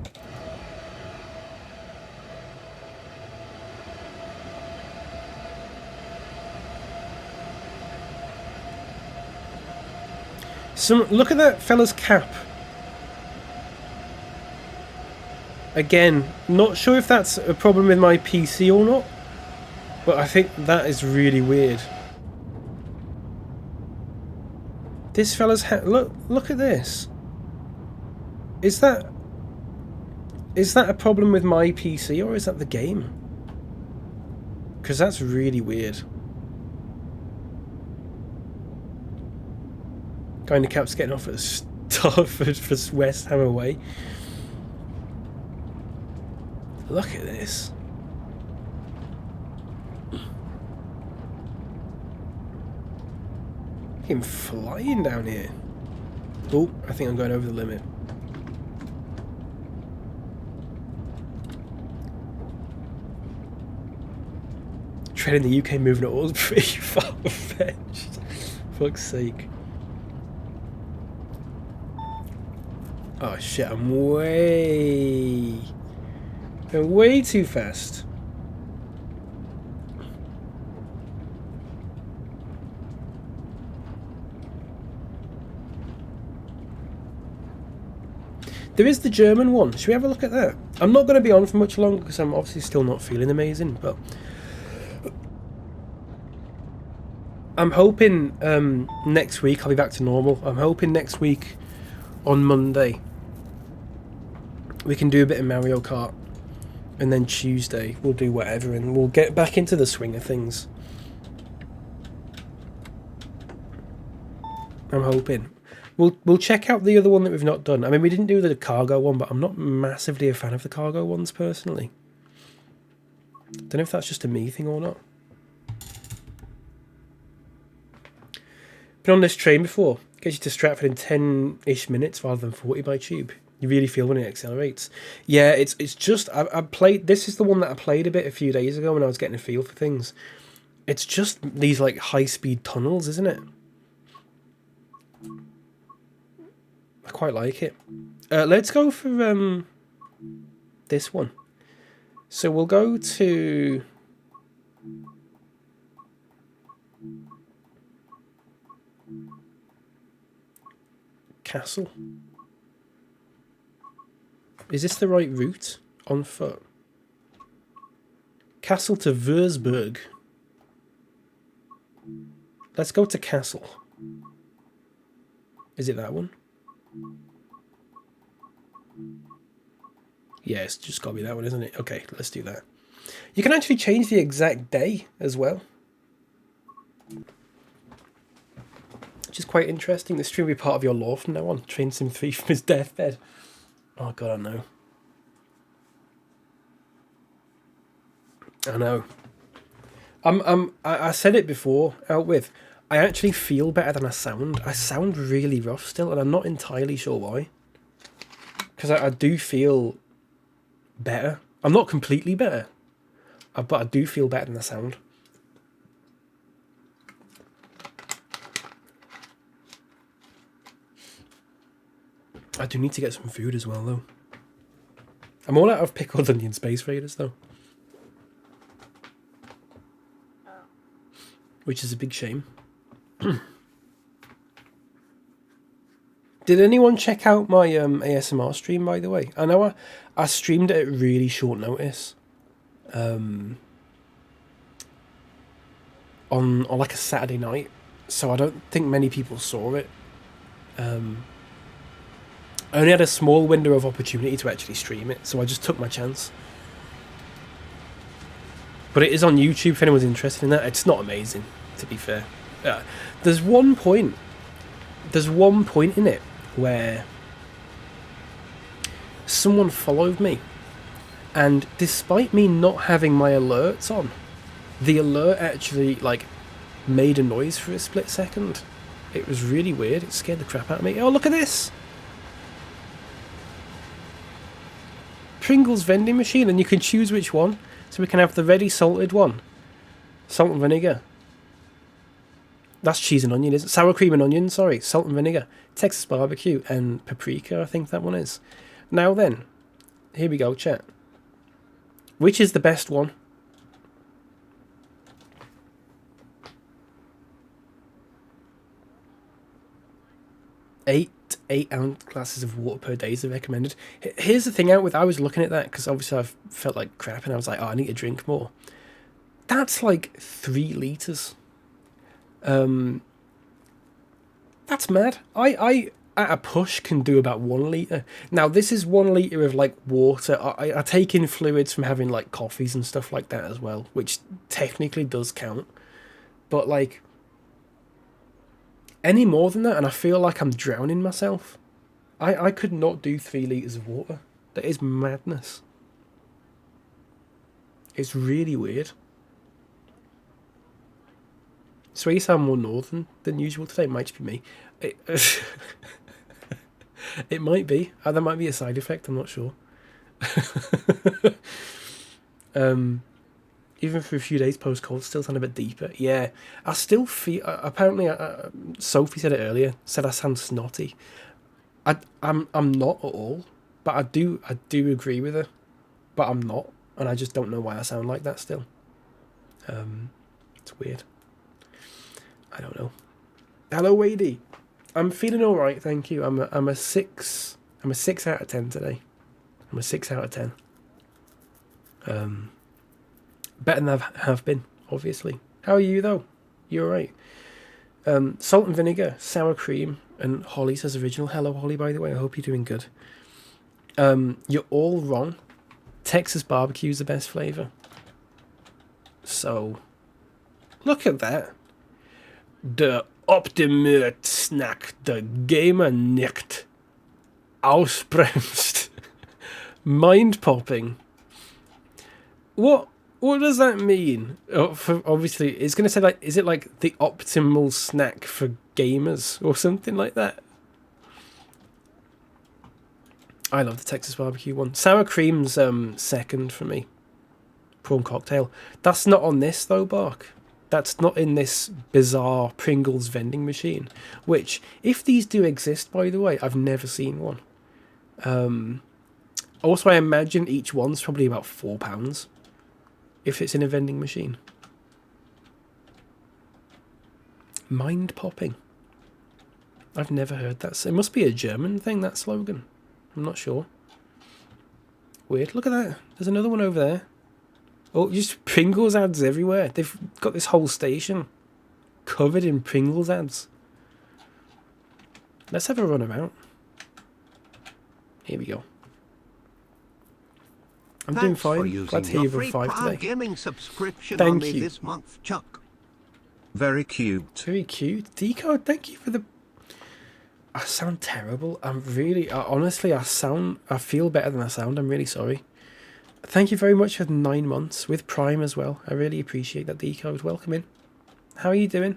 Look at that fella's cap. Again, not sure if that's a problem with my PC or not, but I think that is really weird. This fella's hat. Look at this. Is that a problem with my PC or is that the game? Because that's really weird. Kind of cap's getting off at Starford for West Ham away. Look at this. Him flying down here. Oh, I think I'm going over the limit. Train in the UK moving at all is pretty far-fetched. Fuck's sake. Oh shit, I'm way too fast. There is the German one. Should we have a look at that? I'm not going to be on for much longer because I'm obviously still not feeling amazing, but I'm hoping next week I'll be back to normal. I'm hoping next week on Monday we can do a bit of Mario Kart, and then Tuesday we'll do whatever and we'll get back into the swing of things. I'm hoping. We'll check out the other one that we've not done. I mean, we didn't do the cargo one, but I'm not massively a fan of the cargo ones personally. Don't know if that's just a me thing or not. Been on this train before. Gets you to Stratford in 10-ish minutes rather than 40 by tube. You really feel when it accelerates. Yeah, it's just I played. This is the one that I played a bit a few days ago when I was getting a feel for things. It's just these like high speed tunnels, isn't it? I quite like it. Let's go for this one. So we'll go to Castle. Is this the right route on foot? Castle to Würzburg. Let's go to Castle. Is it that one? Yeah, it's just got to be that one, isn't it? Okay, let's do that. You can actually change the exact day as well, which is quite interesting. This stream will be part of your lore from now on. Train Sim 3 from his deathbed. Oh god, I know. I know. I said it before, out with. I actually feel better than I sound. I sound really rough still, and I'm not entirely sure why. Because I do feel better. I'm not completely better, but I do feel better than I sound. I do need to get some food as well, though. I'm all out of pickled onion Space Raiders, though. Which is a big shame. Did anyone check out my ASMR stream, by the way? I know I streamed it at really short notice. On like a Saturday night. So I don't think many people saw it. I only had a small window of opportunity to actually stream it, so I just took my chance. But it is on YouTube if anyone's interested in that. It's not amazing, to be fair. There's one point in it where someone followed me, and despite me not having my alerts on, the alert actually like made a noise for a split second. It was really weird. It scared the crap out of me. Oh, look at this! Pringles vending machine, and you can choose which one. So we can have the ready salted one. Salt and vinegar. That's cheese and onion, isn't it? Sour cream and onion, sorry. Salt and vinegar. Texas barbecue and paprika, I think that one is. Now then, here we go, chat. Which is the best one? Eight ounce glasses of water per day is recommended. Here's the thing out with, I was looking at that because obviously I felt like crap and I was like, oh, I need to drink more. That's like 3 litres. That's mad. I at a push can do about 1 litre. Now this is 1 litre of like water. I take in fluids from having like coffees and stuff like that as well, which technically does count. But like any more than that and I feel like I'm drowning myself. I could not do 3 litres of water. That is madness. It's really weird. So you sound more northern than usual today. It might just be me. It might be. There might be a side effect. I'm not sure. Even for a few days post cold, still sound a bit deeper. Yeah, I still feel. Apparently, Sophie said it earlier. Said I sound snotty. I'm not at all. But I do agree with her. But I'm not, and I just don't know why I sound like that still. It's weird. I don't know. Hello, Wadey. I'm feeling all right, thank you. I'm a 6 out of 10 today. I'm a 6 out of 10. Better than I have been, obviously. How are you though? You all right? Salt and vinegar, sour cream, and Holly says original. Hello, Holly. By the way, I hope you're doing good. You're all wrong. Texas barbecue is the best flavor. So, look at that. Der optimiert Snack, der Gamer nicht ausbremst. Mind-popping. What does that mean? Obviously, it's going to say, like, is it like the optimal snack for gamers or something like that? I love the Texas barbecue one. Sour cream's second for me. Prawn cocktail. That's not on this though, Bark. That's not in this bizarre Pringles vending machine. Which, if these do exist, by the way, I've never seen one. Also, I imagine each one's probably about £4 if it's in a vending machine. Mind popping. I've never heard that. It must be a German thing, that slogan. I'm not sure. Weird. Look at that. There's another one over there. Oh, just Pringles ads everywhere. They've got this whole station covered in Pringles ads. Let's have a run about. Here we go. I'm doing fine. Glad to hear you're free 5 today. Gaming subscription Thank on me you. this month, Chuck. Very cute. Very cute. Decode, thank you for the... I sound terrible. Honestly, I feel better than I sound. I'm really sorry. Thank you very much for the 9 months with Prime as well. I really appreciate that, Decode. Welcome in. How are you doing?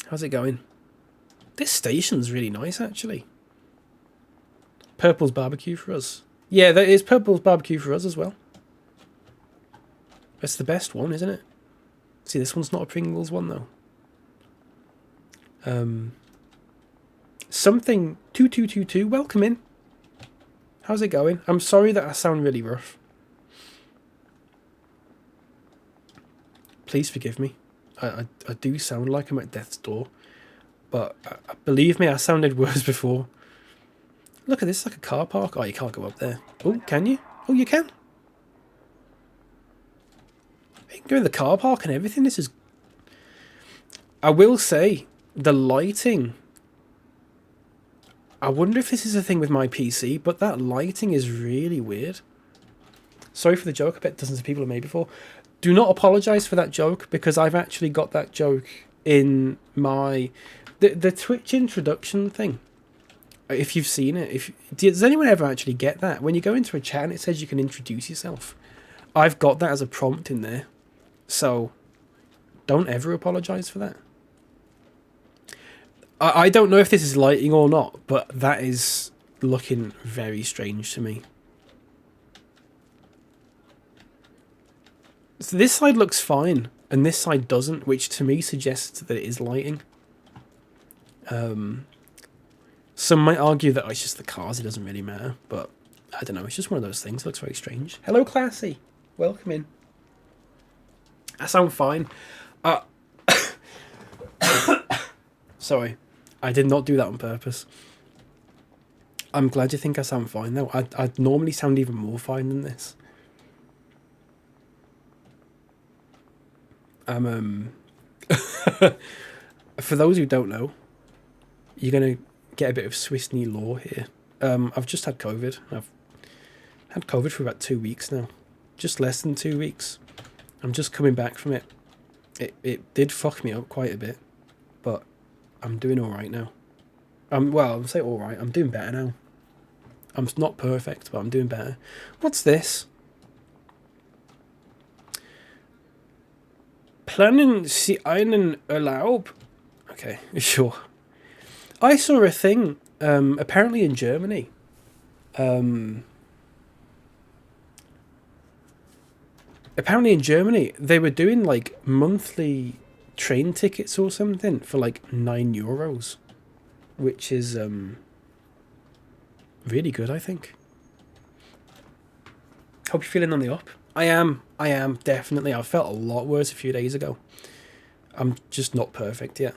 How's it going? This station's really nice, actually. Purple's barbecue for us. Yeah, there is Purple's barbecue for us as well. That's the best one, isn't it? See, this one's not a Pringles one, though. Something 2222, welcome in. How's it going? I'm sorry that I sound really rough. Please forgive me. I do sound like I'm at death's door. But believe me, I sounded worse before. Look at this, it's like a car park. Oh, you can't go up there. Oh, can you? Oh, you can. You can go in the car park and everything. This is... I will say, the lighting... I wonder if this is a thing with my PC, but that lighting is really weird. Sorry for the joke, I bet dozens of people have made before. Do not apologise for that joke, because I've actually got that joke in my... The Twitch introduction thing. If you've seen it. Does anyone ever actually get that? When you go into a chat and it says you can introduce yourself. I've got that as a prompt in there. So, don't ever apologise for that. I don't know if this is lighting or not, but that is looking very strange to me. So this side looks fine, and this side doesn't, which to me suggests that it is lighting. Some might argue that it's just the cars, it doesn't really matter, but I don't know, it's just one of those things. It looks very strange. Hello, Classy. Welcome in. I sound fine. Sorry. I did not do that on purpose. I'm glad you think I sound fine, though. I normally sound even more fine than this. For those who don't know, you're going to get a bit of SwissKnee lore here. I've just had COVID. I've had COVID for about 2 weeks now. Just less than 2 weeks. I'm just coming back from it. It did fuck me up quite a bit, but I'm doing all right now. Well, I'll say all right. I'm doing better now. I'm not perfect, but I'm doing better. What's this? Planen Sie einen Urlaub? Okay, sure. I saw a thing, apparently in Germany. Apparently in Germany, they were doing like monthly train tickets or something for like €9, which is really good, I think. Hope you're feeling on the up. I am, definitely. I felt a lot worse a few days ago. I'm just not perfect yet.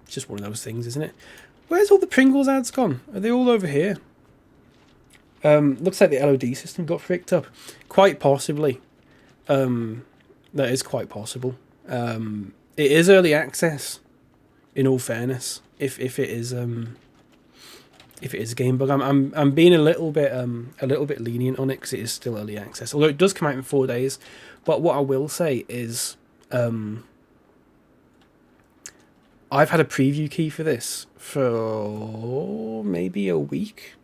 It's just one of those things, isn't it? Where's all the Pringles ads gone? Are they all over here? Looks like the LOD system got fricked up. Quite possibly. That is quite possible. It is early access, in all fairness. If it is a game bug, I'm being a little bit lenient on it because it is still early access. Although it does come out in 4 days. But what I will say is, I've had a preview key for this for maybe a week,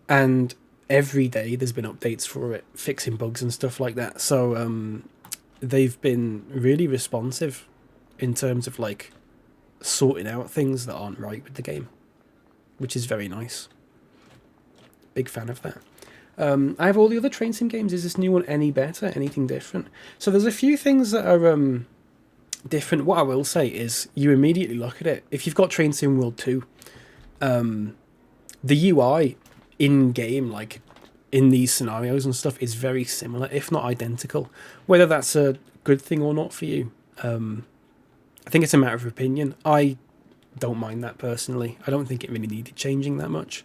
and every day there's been updates for it, fixing bugs and stuff like that. So they've been really responsive in terms of like sorting out things that aren't right with the game, which is very nice. Big fan of that. I have all the other train sim games. Is this new one any better? Anything different? So there's a few things that are different. What I will say is you immediately look at it. If you've got Train Sim World 2, the UI in-game, like in these scenarios and stuff, is very similar, if not identical. Whether that's a good thing or not for you, I think it's a matter of opinion. I don't mind that personally. I don't think it really needed changing that much.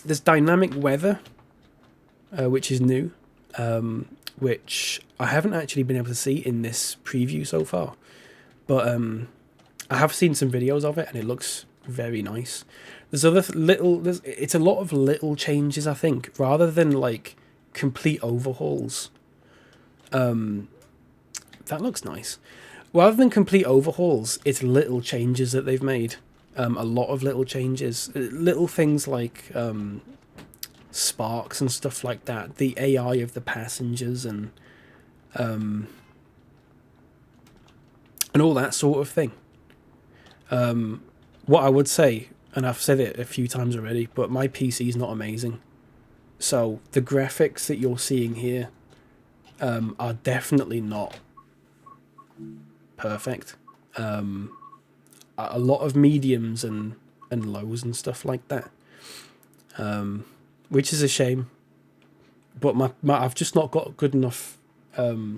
There's dynamic weather, which is new, which I haven't actually been able to see in this preview so far. But I have seen some videos of it, and it looks very nice. There's other it's a lot of little changes, I think, rather than like complete overhauls. That looks nice. Rather than complete overhauls, it's little changes that they've made. A lot of little changes. Little things like sparks and stuff like that. The AI of the passengers and all that sort of thing. What I would say, and I've said it a few times already, but my PC is not amazing. So the graphics that you're seeing here are definitely not perfect. A lot of mediums and lows and stuff like that, which is a shame. But my I've just not got good enough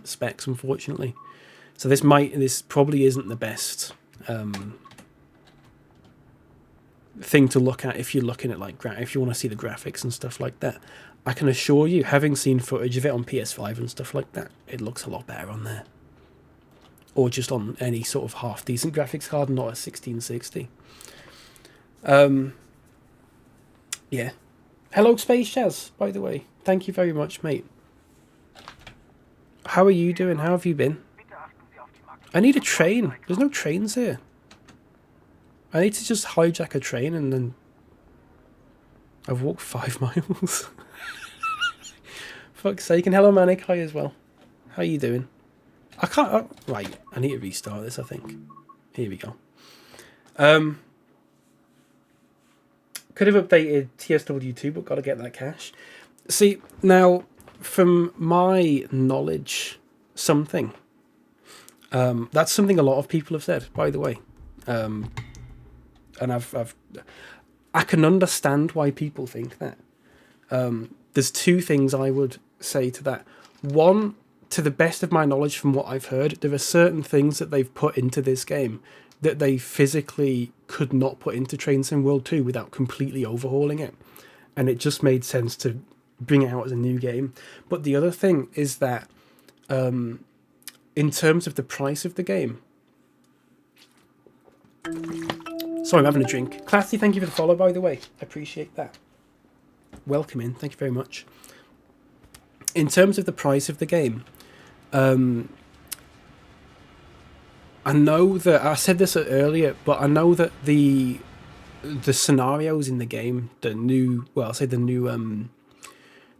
specs, unfortunately. So this probably isn't the best thing to look at if you're looking at like if you want to see the graphics and stuff like that. I can assure you, having seen footage of it on PS5 and stuff like that, it looks a lot better on there. Or just on any sort of half decent graphics card, not a 1660. Yeah. Hello, Space Jazz, by the way. Thank you very much, mate. How are you doing? How have you been? I need a train. There's no trains here. I need to just hijack a train and then I've walked 5 miles. Fuck's sake. And hello, Manic. Hi as well. How you doing? I can't... right, I need to restart this, I think. Here we go. Could have updated TSW2, but got to get that cache. See, now, from my knowledge, something... that's something a lot of people have said, by the way. And I can understand why people think that. There's 2 things I would say to that. One... to the best of my knowledge from what I've heard, there are certain things that they've put into this game that they physically could not put into Train Sim World 2 without completely overhauling it. And it just made sense to bring it out as a new game. But the other thing is that in terms of the price of the game... Sorry, I'm having a drink. Classy, thank you for the follow, by the way. I appreciate that. Welcome in. Thank you very much. In terms of the price of the game... I know that I said this earlier, but I know that the scenarios in the game, the new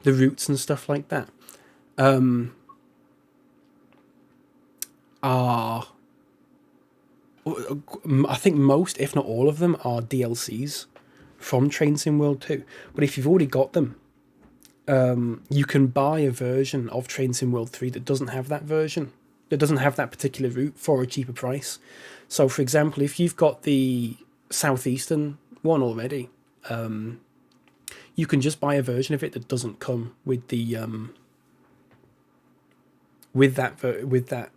the routes and stuff like that, are, I think most, if not all of them, are DLCs from Train Sim World 2. But if you've already got them, you can buy a version of Train Sim World 3 that doesn't have that version, that doesn't have that particular route for a cheaper price. So, for example, if you've got the southeastern one already, you can just buy a version of it that doesn't come with the with that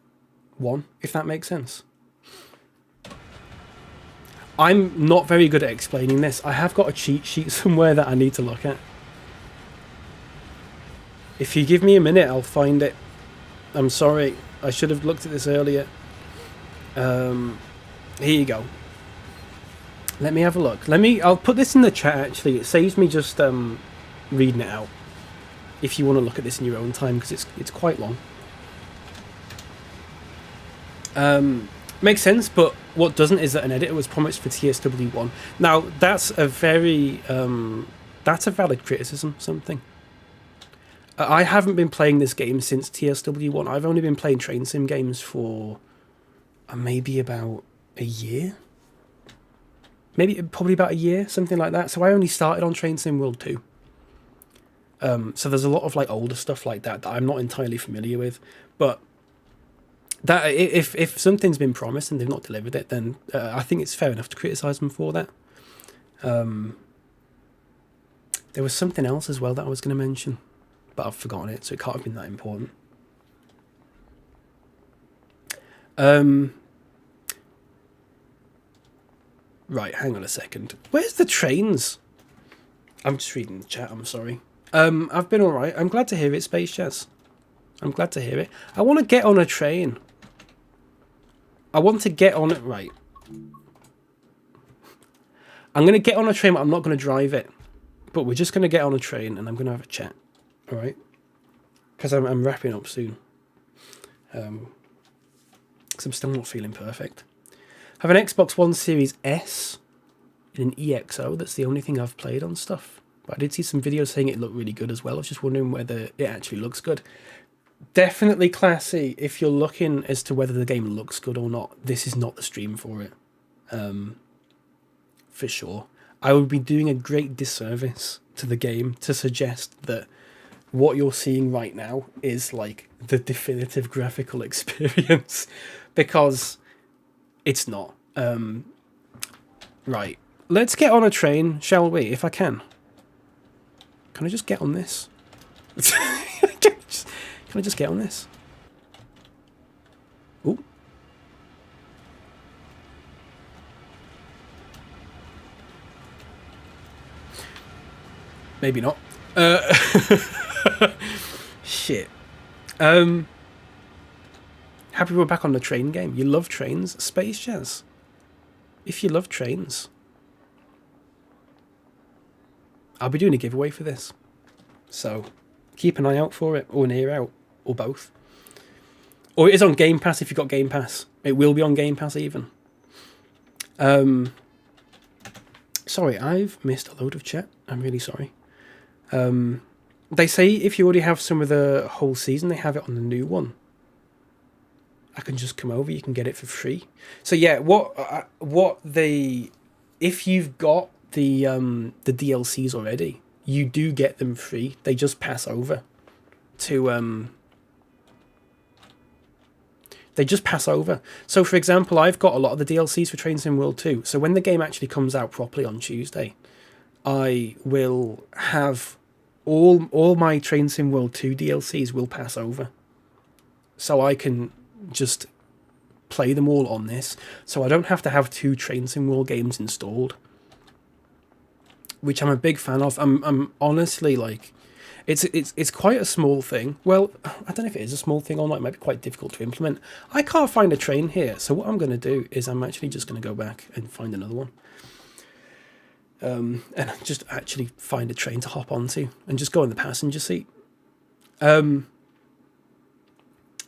one, if that makes sense. I'm not very good at explaining this. I have got a cheat sheet somewhere that I need to look at. If you give me a minute, I'll find it. I'm sorry. I should have looked at this earlier. Here you go. Let me have a look. I'll put this in the chat, actually. It saves me just reading it out. If you want to look at this in your own time, because it's quite long. Makes sense, but what doesn't is that an editor was promised for TSW1. Now, that's a very... that's a valid criticism, something. I haven't been playing this game since TSW1. I've only been playing train sim games for maybe about a year. maybe probably about a year, something like that. So I only started on Train Sim World 2. So there's a lot of like older stuff like that I'm not entirely familiar with, but that if something's been promised and they've not delivered it, then I think it's fair enough to criticize them for that. There was something else as well that I was going to mention, but I've forgotten it, so it can't have been that important. Right, hang on a second. Where's the trains? I'm just reading the chat, I'm sorry. I've been alright. I'm glad to hear it, Space Jazz. I'm glad to hear it. I want to get on a train. I want to get on it. Right. I'm going to get on a train, but I'm not going to drive it. But we're just going to get on a train and I'm going to have a chat. Alright? Because I'm wrapping up soon. Because I'm still not feeling perfect. I have an Xbox One Series S in an EXO. That's the only thing I've played on stuff. But I did see some videos saying it looked really good as well. I was just wondering whether it actually looks good. Definitely classy if you're looking as to whether the game looks good or not. This is not the stream for it. For sure. I would be doing a great disservice to the game to suggest that what you're seeing right now is like the definitive graphical experience. Because it's not. Right. Let's get on a train, shall we? If I can. Can I just get on this? Can I just get on this? Ooh. Maybe not. Shit. Happy we're back on the train game. You love trains? Space Jazz. If you love trains, I'll be doing a giveaway for this. So keep an eye out for it, or an ear out, or both. Or it is on Game Pass if you've got Game Pass. It will be on Game Pass even. Sorry, I've missed a load of chat. I'm really sorry. They say if you already have some of the whole season, they have it on the new one. I can just come over, you can get it for free. So yeah, if you've got the DLCs already, you do get them free. They just pass over to So for example, I've got a lot of the DLCs for Train Sim World 2. So when the game actually comes out properly on Tuesday, I will have all my Train Sim World 2 DLCs will pass over. So I can just play them all on this, so I don't have to have 2 Train Sim World games installed, which I'm a big fan of. I'm honestly like, it's quite a small thing. Well, I don't know if it is a small thing or not. It might be quite difficult to implement. I can't find a train here, so what I'm going to do is I'm actually just going to go back and find another one, and just actually find a train to hop onto and just go in the passenger seat.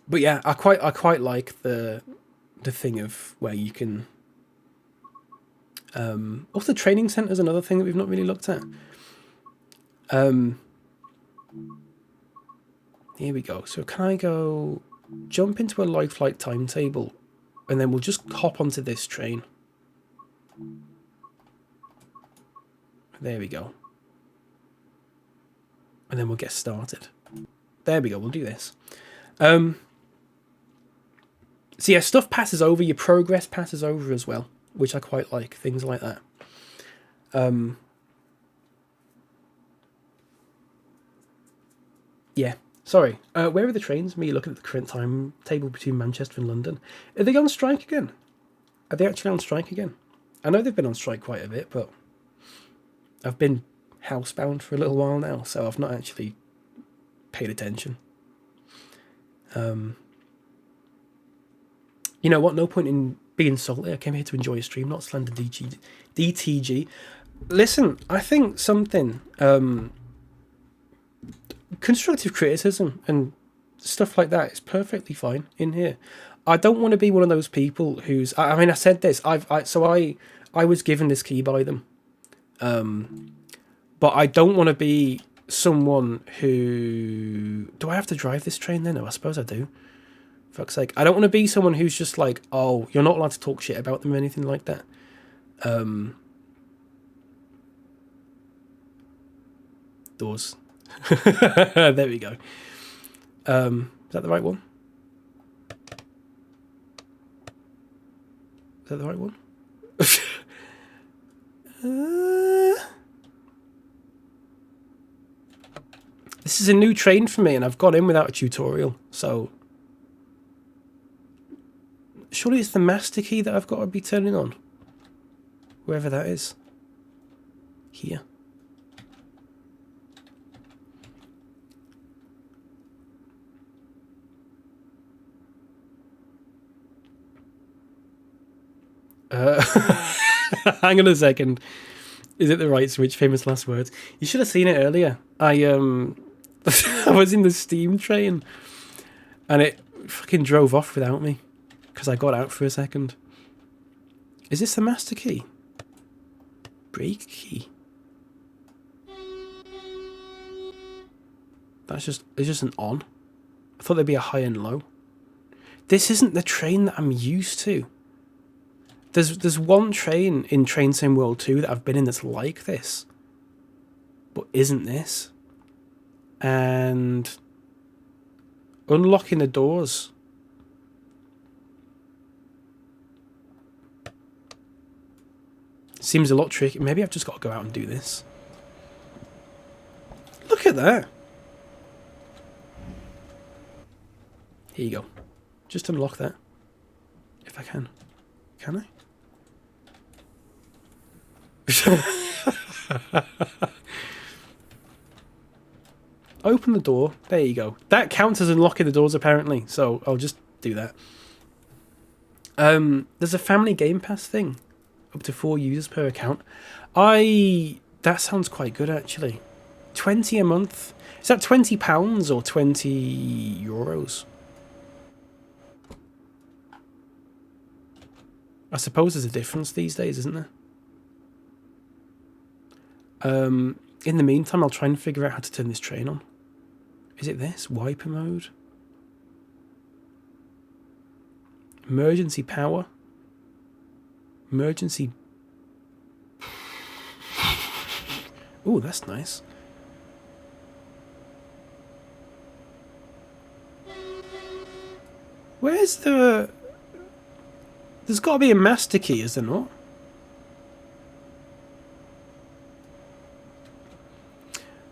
But yeah, I quite like the thing of where you can. Also, the training centre is another thing that we've not really looked at. Here we go. So can I go jump into a live flight timetable, and then we'll just hop onto this train. There we go. And then we'll get started. There we go. We'll do this. So yeah, stuff passes over, your progress passes over as well, which I quite like, things like that. Yeah, sorry. Where are the trains? Me looking at the current timetable between Manchester and London. Are they on strike again? Are they actually on strike again? I know they've been on strike quite a bit, but I've been housebound for a little while now, so I've not actually paid attention. You know what? No point in being salty. I came here to enjoy a stream, not slander DTG. Listen, I think something constructive criticism and stuff like that is perfectly fine in here. I don't want to be one of those people who's. I mean, I said this. I was given this key by them, but I don't want to be someone who. Do I have to drive this train then? No, I suppose I do. Fuck's sake. I don't want to be someone who's just like, oh, you're not allowed to talk shit about them or anything like that. Doors. There we go. Is that the right one? Is that the right one? This is a new train for me, and I've got in without a tutorial, so... Surely it's the master key that I've got to be turning on. Wherever that is. Here. Hang on a second. Is it the right switch? Famous last words. You should have seen it earlier. I was in the steam train and it fucking drove off without me because I got out for a second. Is this the master key? Brake key. It's just an on. I thought there'd be a high and low. This isn't the train that I'm used to. There's one train in Train Sim World 2 that I've been in that's like this, but isn't this. And unlocking the doors. Seems a lot tricky. Maybe I've just got to go out and do this. Look at that. Here you go. Just unlock that. If I can. Can I? Open the door. There you go. That counts as unlocking the doors apparently, so I'll just do that. There's a family Game Pass thing. Up to 4 users per account. That sounds quite good actually. 20 a month. Is that £20 or 20 euros? I suppose there's a difference these days, isn't there? In the meantime, I'll try and figure out how to turn this train on. Is it this? Wiper mode? Emergency power? Emergency... Ooh, that's nice. Where's the... There's got to be a master key, is there not?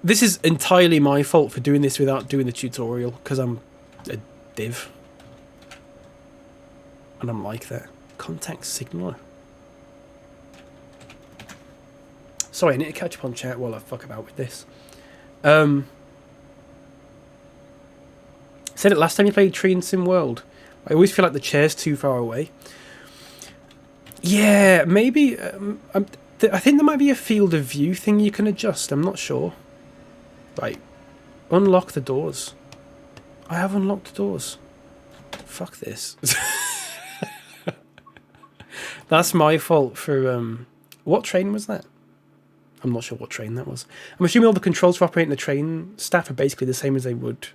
This is entirely my fault for doing this without doing the tutorial, because I'm a div. And I'm like that. Contact signaler. Sorry, I need to catch up on chat while I fuck about with this. Said it last time you played Train Sim World. I always feel like the chair's too far away. Yeah, maybe... I think there might be a field of view thing you can adjust. I'm not sure. Right. Unlock the doors. I have unlocked the doors. Fuck this. That's my fault for... What train was that? I'm not sure what train that was. I'm assuming all the controls for operating the train staff are basically the same as they would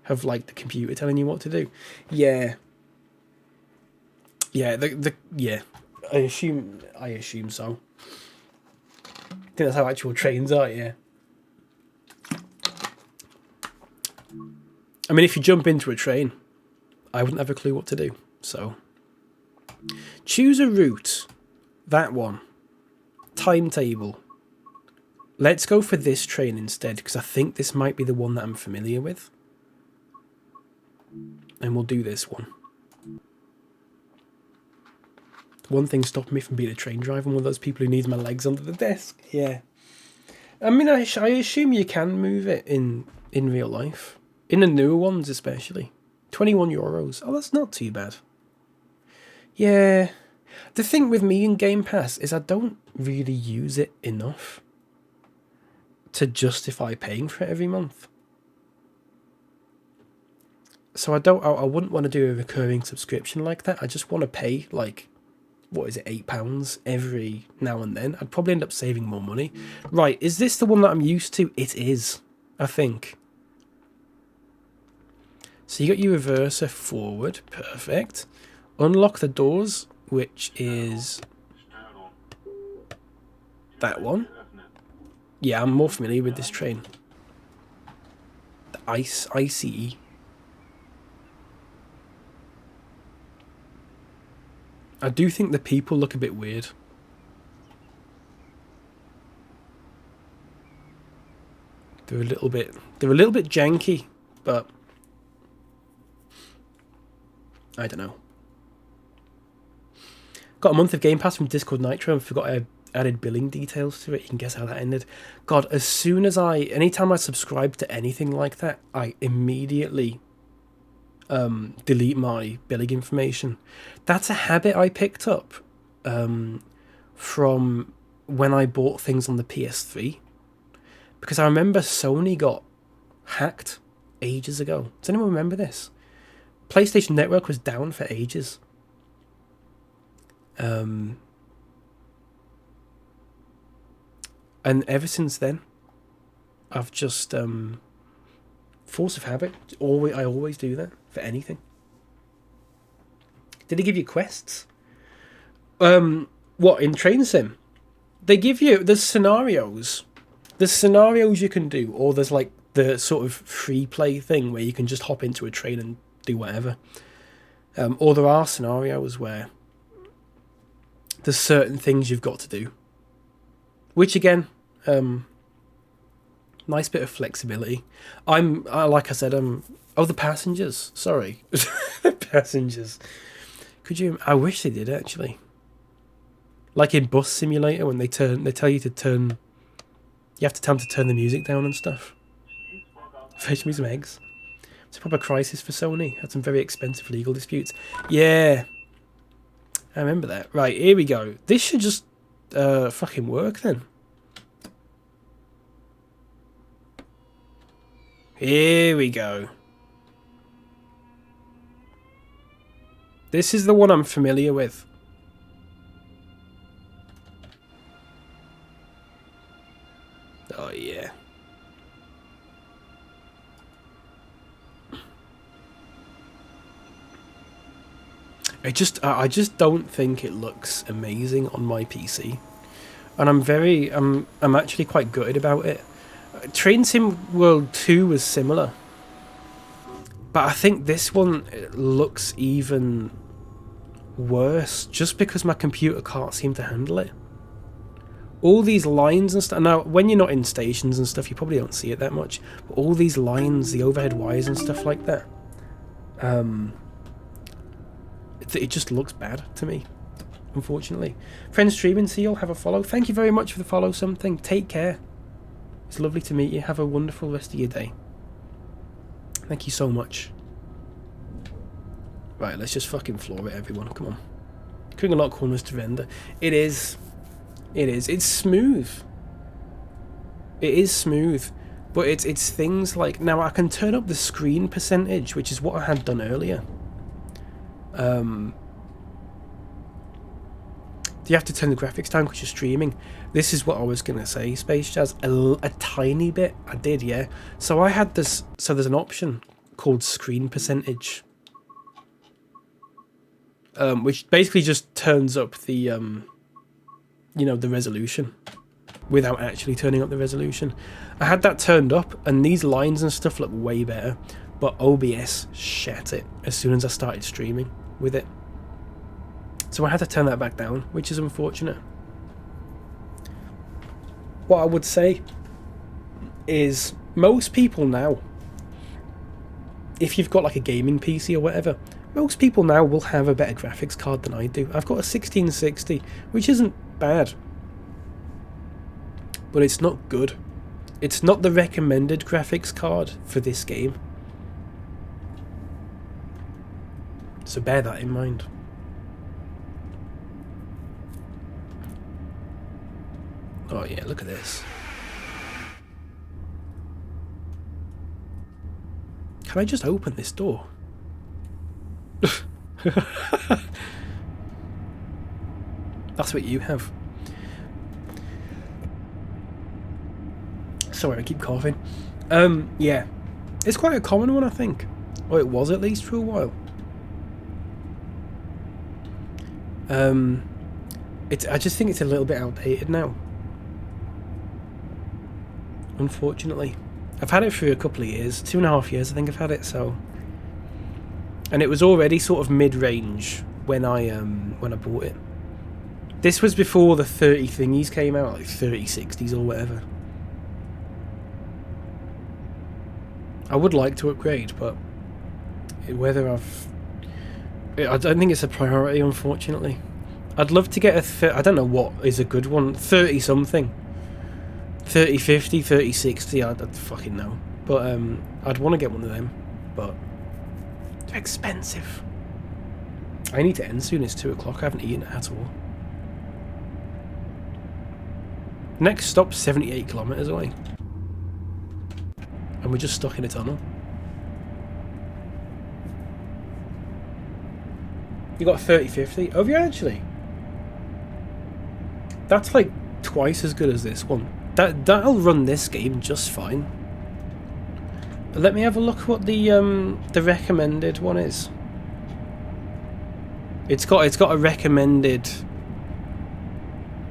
have, like, the computer telling you what to do. Yeah. Yeah, yeah. I assume so. I think that's how actual trains are, yeah. I mean, if you jump into a train, I wouldn't have a clue what to do, so. Choose a route. That one. Timetable. Let's go for this train instead, because I think this might be the one that I'm familiar with. And we'll do this one. One thing stopping me from being a train driver, one of those people who needs my legs under the desk. Yeah. I mean, I assume you can move it in real life. In the newer ones especially. 21 euros. Oh, that's not too bad. Yeah. The thing with me in Game Pass is I don't really use it enough to justify paying for it every month. So I wouldn't want to do a recurring subscription like that. I just want to pay, like, what is it, £8 every now and then. I'd probably end up saving more money. Right, is this the one that I'm used to? It is, I think. So you got your reverser forward. Perfect. Unlock the doors, which is that one. Yeah, I'm more familiar with this train. The ICE. I do think the people look a bit weird. They're a little bit janky, but I don't know. Got a month of Game Pass from Discord Nitro and forgot I added billing details to it. You can guess how that ended. God, anytime I subscribe to anything like that, I immediately delete my billing information. That's a habit I picked up from when I bought things on the PS3. Because I remember Sony got hacked ages ago. Does anyone remember this? PlayStation Network was down for ages. And ever since then, I've just force of habit. I always do that for anything. Did they give you quests? What in Train Sim? They give you there's scenarios. There's scenarios you can do, or there's like the sort of free play thing where you can just hop into a train and do whatever. Or there are scenarios where there's certain things you've got to do. Which again, nice bit of flexibility. Like I said, the passengers. Sorry, passengers. I wish they did actually. Like in Bus Simulator, when they tell you to turn. You have to tell them to turn the music down and stuff. Fetch me some eggs. It's a proper crisis for Sony. Had some very expensive legal disputes. Yeah, I remember that. Right, here we go. This should just fucking work then. Here we go. This is the one I'm familiar with. Oh yeah. I just don't think it looks amazing on my PC. And I'm actually quite gutted about it. Train Sim World 2 was similar. But I think this one looks even worse just because my computer can't seem to handle it. All these lines and stuff. Now, when you're not in stations and stuff, you probably don't see it that much. But all these lines, the overhead wires and stuff like that, it just looks bad to me, unfortunately. Friends streaming, see you'll have a follow. Thank you very much for the follow. Something. Take care. It's lovely to meet you. Have a wonderful rest of your day. Thank you so much. Right, let's just fucking floor it, everyone. Come on. Doing a lot of corners to render. It is. It's smooth. It is smooth. But it's things like... Now, I can turn up the screen percentage, which is what I had done earlier. Do you have to turn the graphics down because you're streaming? This is what I was going to say, Space Jazz. A tiny bit. I did, yeah. So I had this... So there's an option called screen percentage. Which basically just turns up the... the resolution without actually turning up the resolution. I had that turned up and these lines and stuff look way better, but OBS shat it as soon as I started streaming with it. So I had to turn that back down, which is unfortunate. What I would say is most people now, if you've got like a gaming PC or whatever, most people now will have a better graphics card than I do. I've got a 1660, which isn't bad, but it's not good. It's not the recommended graphics card for this game, so bear that in mind. Oh yeah, look at this. Can I just open this door? That's what you have. Sorry, I keep coughing. Yeah. It's quite a common one, I think. Or it was at least for a while. I just think it's a little bit outdated now. unfortunately. I've had it for a couple of years, 2.5 years I think I've had it, so... And it was already sort of mid-range when I bought it. This was before the 30 thingies came out, like 3060s or whatever. I would like to upgrade, but whether I don't think it's a priority, unfortunately. I'd love to get I don't know what is a good one, 30 something. 3050, 3060, I don't fucking know. But I'd want to get one of them, but they're expensive. I need to end soon, it's 2 o'clock, I haven't eaten at all. Next stop, 78 kilometers away. And we're just stuck in a tunnel. You got 3050? Oh, yeah, actually. That's like twice as good as this one. That'll run this game just fine. But let me have a look what the recommended one is. It's got a recommended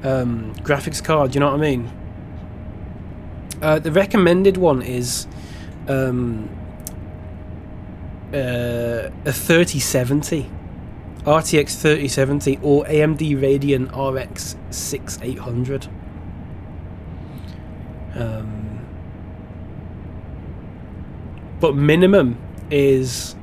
graphics card. You know what I mean? The recommended one is a 3070. RTX 3070 or AMD Radeon RX 6800. But minimum is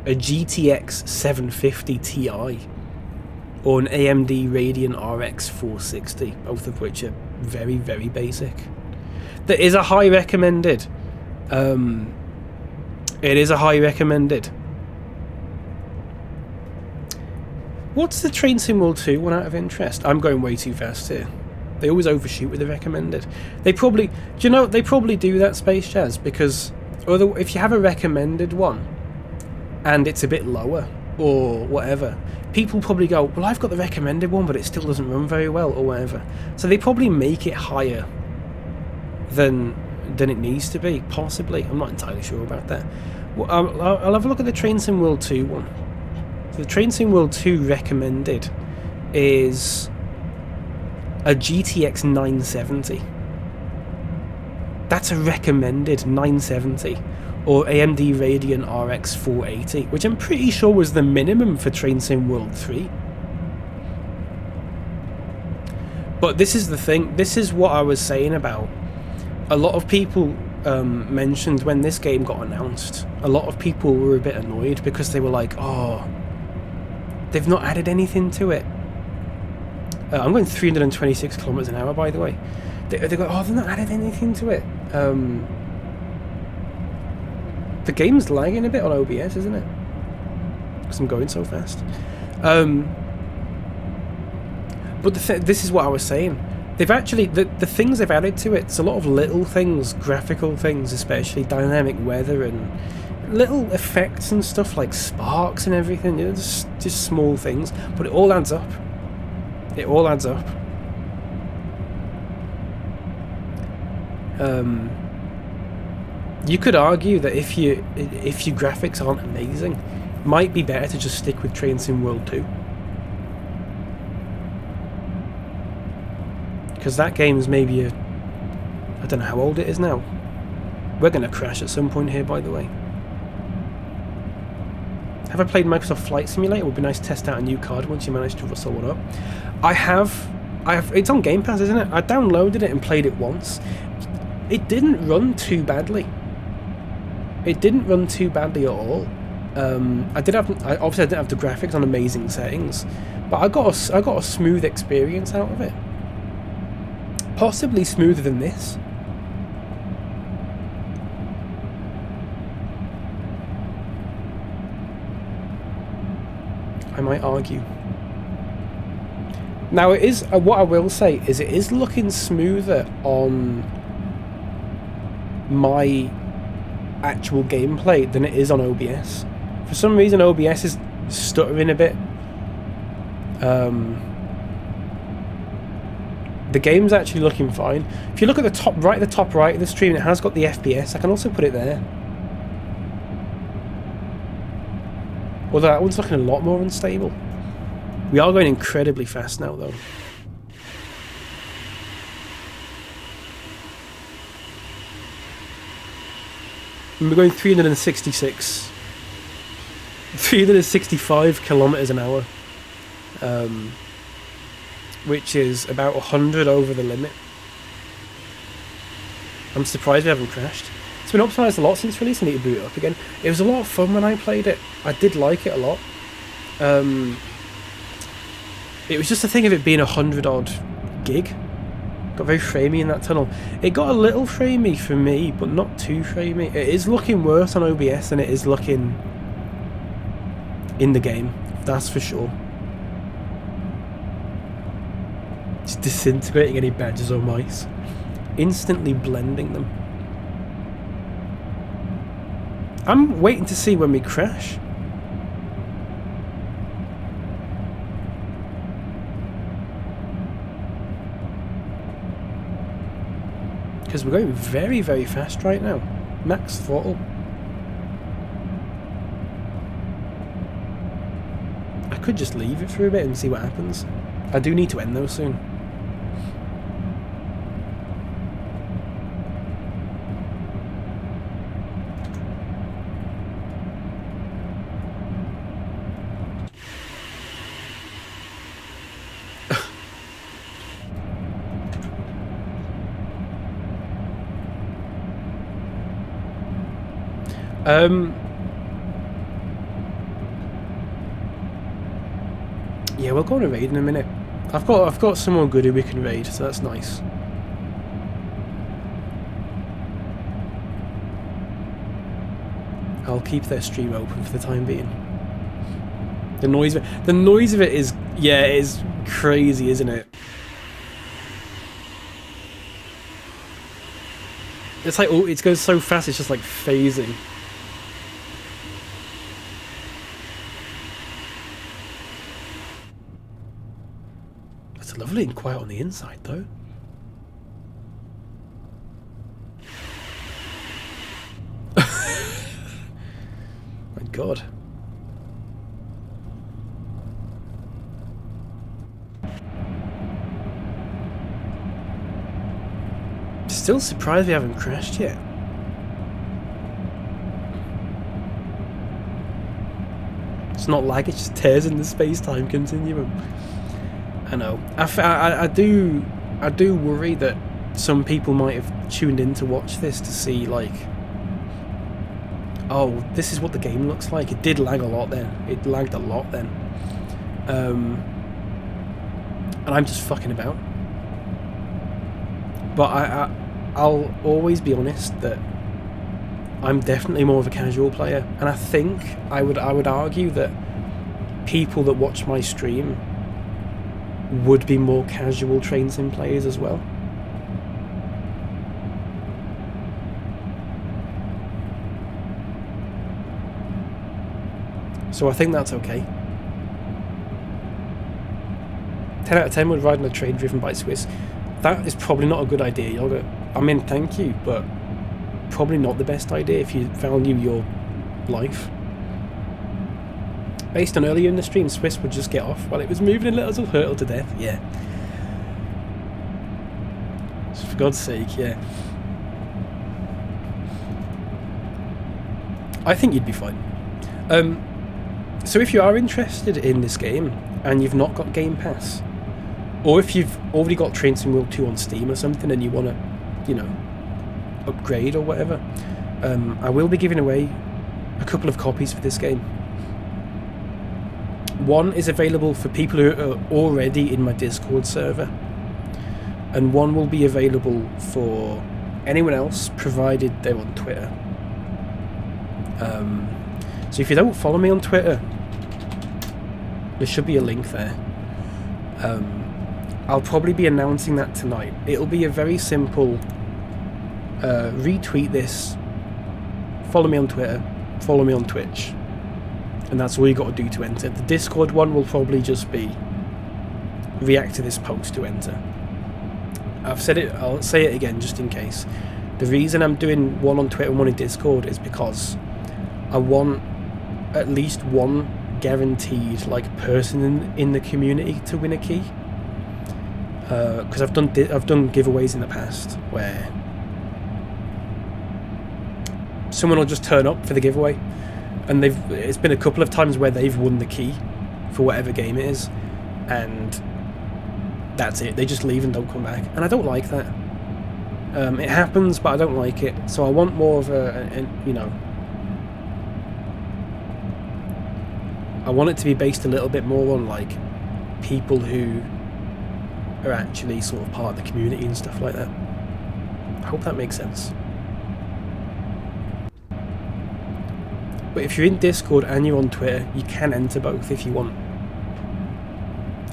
a GTX 750 Ti or an AMD Radeon RX 460, both of which are very, very basic. There is a high recommended. It is a high recommended. What's the Train Sim World 2 one out of interest? I'm going way too fast here. They always overshoot with the recommended. They probably... Do you know, they probably do that, Space Jazz, because if you have a recommended one and it's a bit lower or whatever, people probably go, well, I've got the recommended one, but it still doesn't run very well or whatever. So they probably make it higher than it needs to be, possibly. I'm not entirely sure about that. Well, I'll have a look at the Train Sim World 2 one. The Train Sim World 2 recommended is a GTX 970. That's a recommended 970. Or AMD Radeon RX 480, which I'm pretty sure was the minimum for Train Sim World 3. But this is the thing, this is what I was saying about. A lot of people mentioned when this game got announced, a lot of people were a bit annoyed because they were like, oh, they've not added anything to it. I'm going 326 kilometers an hour, by the way. They go, oh, they've not added anything to it. The game's lagging a bit on OBS, isn't it? Because I'm going so fast. But this is what I was saying. They've actually, the things they've added to it, it's a lot of little things, graphical things, especially dynamic weather and little effects and stuff like sparks and everything, you know, just small things, but it all adds up. It all adds up. You could argue that if your graphics aren't amazing, it might be better to just stick with Train Sim World 2. Because that game's maybe I don't know how old it is now. We're going to crash at some point here, by the way. Have I played Microsoft Flight Simulator? It would be nice to test out a new card once you manage to rustle one up. I have. It's on Game Pass, isn't it? I downloaded it and played it once. It didn't run too badly. It didn't run too badly at all. I didn't have the graphics on amazing settings, but I got a smooth experience out of it. Possibly smoother than this. I might argue. Now it is, what I will say is it is looking smoother on my actual gameplay than it is on OBS. For some reason OBS is stuttering a bit. The game's actually looking fine. If you look at the top right of the stream, it has got the FPS. I can also put it there. Although that one's looking a lot more unstable. We are going incredibly fast now, though. And we're going 365 kilometers an hour, which is about 100 over the limit. I'm surprised we haven't crashed. It's been optimised a lot since release. I need to boot it up again. It was a lot of fun when I played it. I did like it a lot. It was just a thing of it being 100 odd gig. Got very framey in that tunnel. It got a little framey for me, but not too framey. It is looking worse on OBS than it is looking in the game, that's for sure. Just disintegrating any badgers or mice. Instantly blending them. I'm waiting to see when we crash. Because we're going very, very fast right now. Max throttle. I could just leave it for a bit and see what happens. I do need to end though soon. Yeah, we'll go on a raid in a minute. I've got someone good who we can raid, so that's nice. I'll keep their stream open for the time being. The noise of it is, yeah, it is crazy, isn't it? It's like, oh, it goes so fast, it's just like phasing. It's lovely and quiet on the inside, though. My God. Still surprised we haven't crashed yet. It's not lag, it just tears in the space-time continuum. I know. I do worry that some people might have tuned in to watch this to see, like, oh, this is what the game looks like. It did lag a lot then. It lagged a lot then. And I'm just fucking about. But I'll always be honest that I'm definitely more of a casual player, and I think I would argue that people that watch my stream would be more casual train sim players as well. So I think that's okay. 10 out of 10 would ride on a train driven by Swiss. That is probably not a good idea, Yoga. I mean, thank you, but probably not the best idea if you value your life. Based on earlier in the stream, Swiss would just get off while it was moving a little hurtle to death. Yeah. For God's sake, yeah. I think you'd be fine. So if you are interested in this game and you've not got Game Pass, or if you've already got Train Sim World 2 on Steam or something and you want to, you know, upgrade or whatever, I will be giving away a couple of copies for this game. One is available for people who are already in my Discord server, and one will be available for anyone else, provided they're on Twitter. So if you don't follow me on Twitter, there should be a link there. I'll probably be announcing that tonight. It'll be a very simple retweet this, follow me on Twitter, follow me on Twitch, and that's all you got to do to enter. The Discord one will probably just be react to this post to enter. I've said it, I'll say it again just in case. The reason I'm doing one on Twitter and one in Discord is because I want at least one guaranteed like person in the community to win a key. Because I've done giveaways in the past where someone will just turn up for the giveaway, and it's been a couple of times where they've won the key for whatever game it is, and that's it. They just leave and don't come back, and I don't like that. It happens, but I don't like it. So I want more of I want it to be based a little bit more on like people who are actually sort of part of the community and stuff like that. I hope that makes sense. But if you're in Discord and you're on Twitter, you can enter both if you want.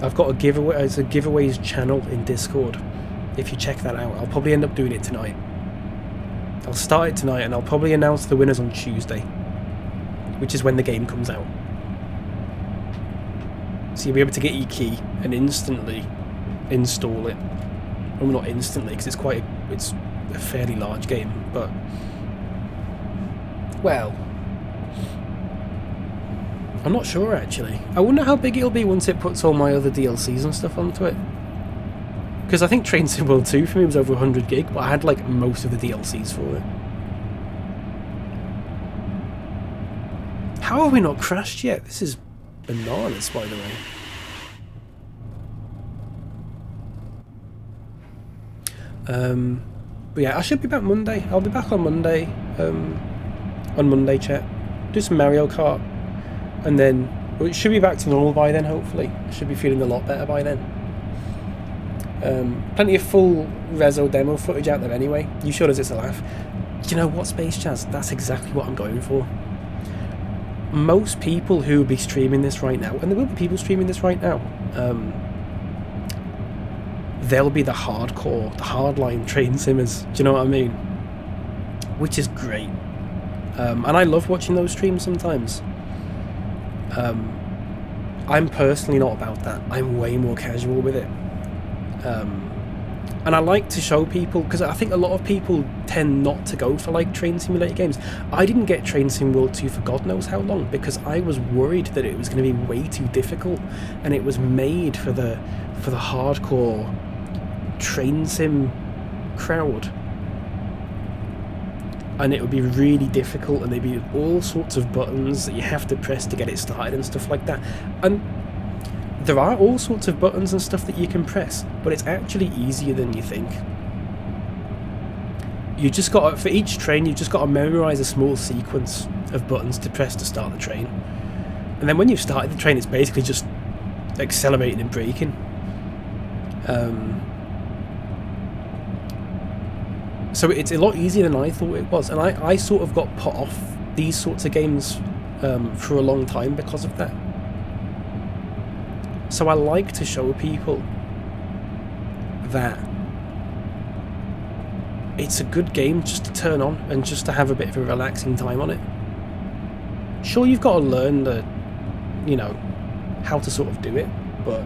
I've got a giveaway. It's a giveaways channel in Discord. If you check that out, I'll probably end up doing it tonight. I'll start it tonight, and I'll probably announce the winners on Tuesday, which is when the game comes out. So you'll be able to get your key and instantly install it. Well, not instantly, because it's a fairly large game, but well, I'm not sure actually. I wonder how big it'll be once it puts all my other DLCs and stuff onto it. Because I think Train Sim World 2 for me was over 100 gig, but I had like most of the DLCs for it. How have we not crashed yet? This is bananas, by the way. But yeah, I should be back Monday. I'll be back on Monday. On Monday, chat. Do some Mario Kart. And then, well, it should be back to normal by then, hopefully. I should be feeling a lot better by then. Plenty of full Rezo demo footage out there anyway. You showed us it's a laugh. Do you know what, Space Jazz? That's exactly what I'm going for. Most people who will be streaming this right now, and there will be people streaming this right now, they'll be the hardcore, the hardline train simmers. Do you know what I mean? Which is great. And I love watching those streams sometimes. I'm personally not about that. I'm way more casual with it. And I like to show people, because I think a lot of people tend not to go for like train simulator games. I didn't get Train Sim World 2 for God knows how long, because I was worried that it was going to be way too difficult, and it was made for the hardcore train sim crowd, and it would be really difficult, and there'd be all sorts of buttons that you have to press to get it started and stuff like that. And there are all sorts of buttons and stuff that you can press, but it's actually easier than you think. You just got to, for each train, you've just got to memorize a small sequence of buttons to press to start the train. And then when you've started the train, it's basically just accelerating and braking. So it's a lot easier than I thought it was, and I sort of got put off these sorts of games for a long time because of that. So I like to show people that it's a good game just to turn on and just to have a bit of a relaxing time on it. Sure, you've got to learn how to sort of do it, but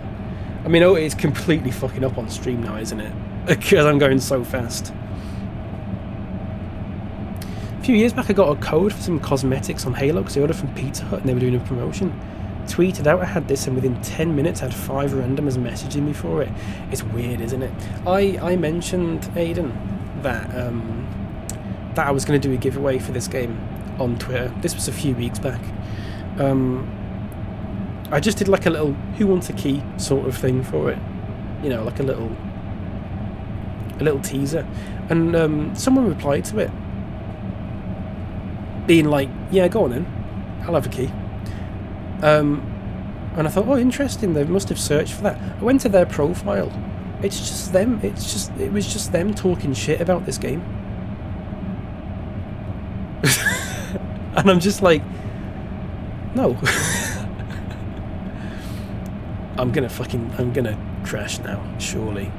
I mean, it's completely fucking up on stream now, isn't it? Because I'm going so fast. A few years back I got a code for some cosmetics on Halo because I ordered from Pizza Hut and they were doing a promotion. Tweeted out I had this, and within 10 minutes I had 5 randomers messaging me for it. It's weird, isn't it? I mentioned, Aiden, that I was going to do a giveaway for this game on Twitter. This was a few weeks back. I just did like a little who wants a key sort of thing for it, like a little teaser, and someone replied to it being like, yeah, go on then, I'll have a key. And I thought, oh, interesting, they must have searched for that. I went to their profile. It's just them. It was just them talking shit about this game. And I'm just like, no. I'm gonna crash now, surely.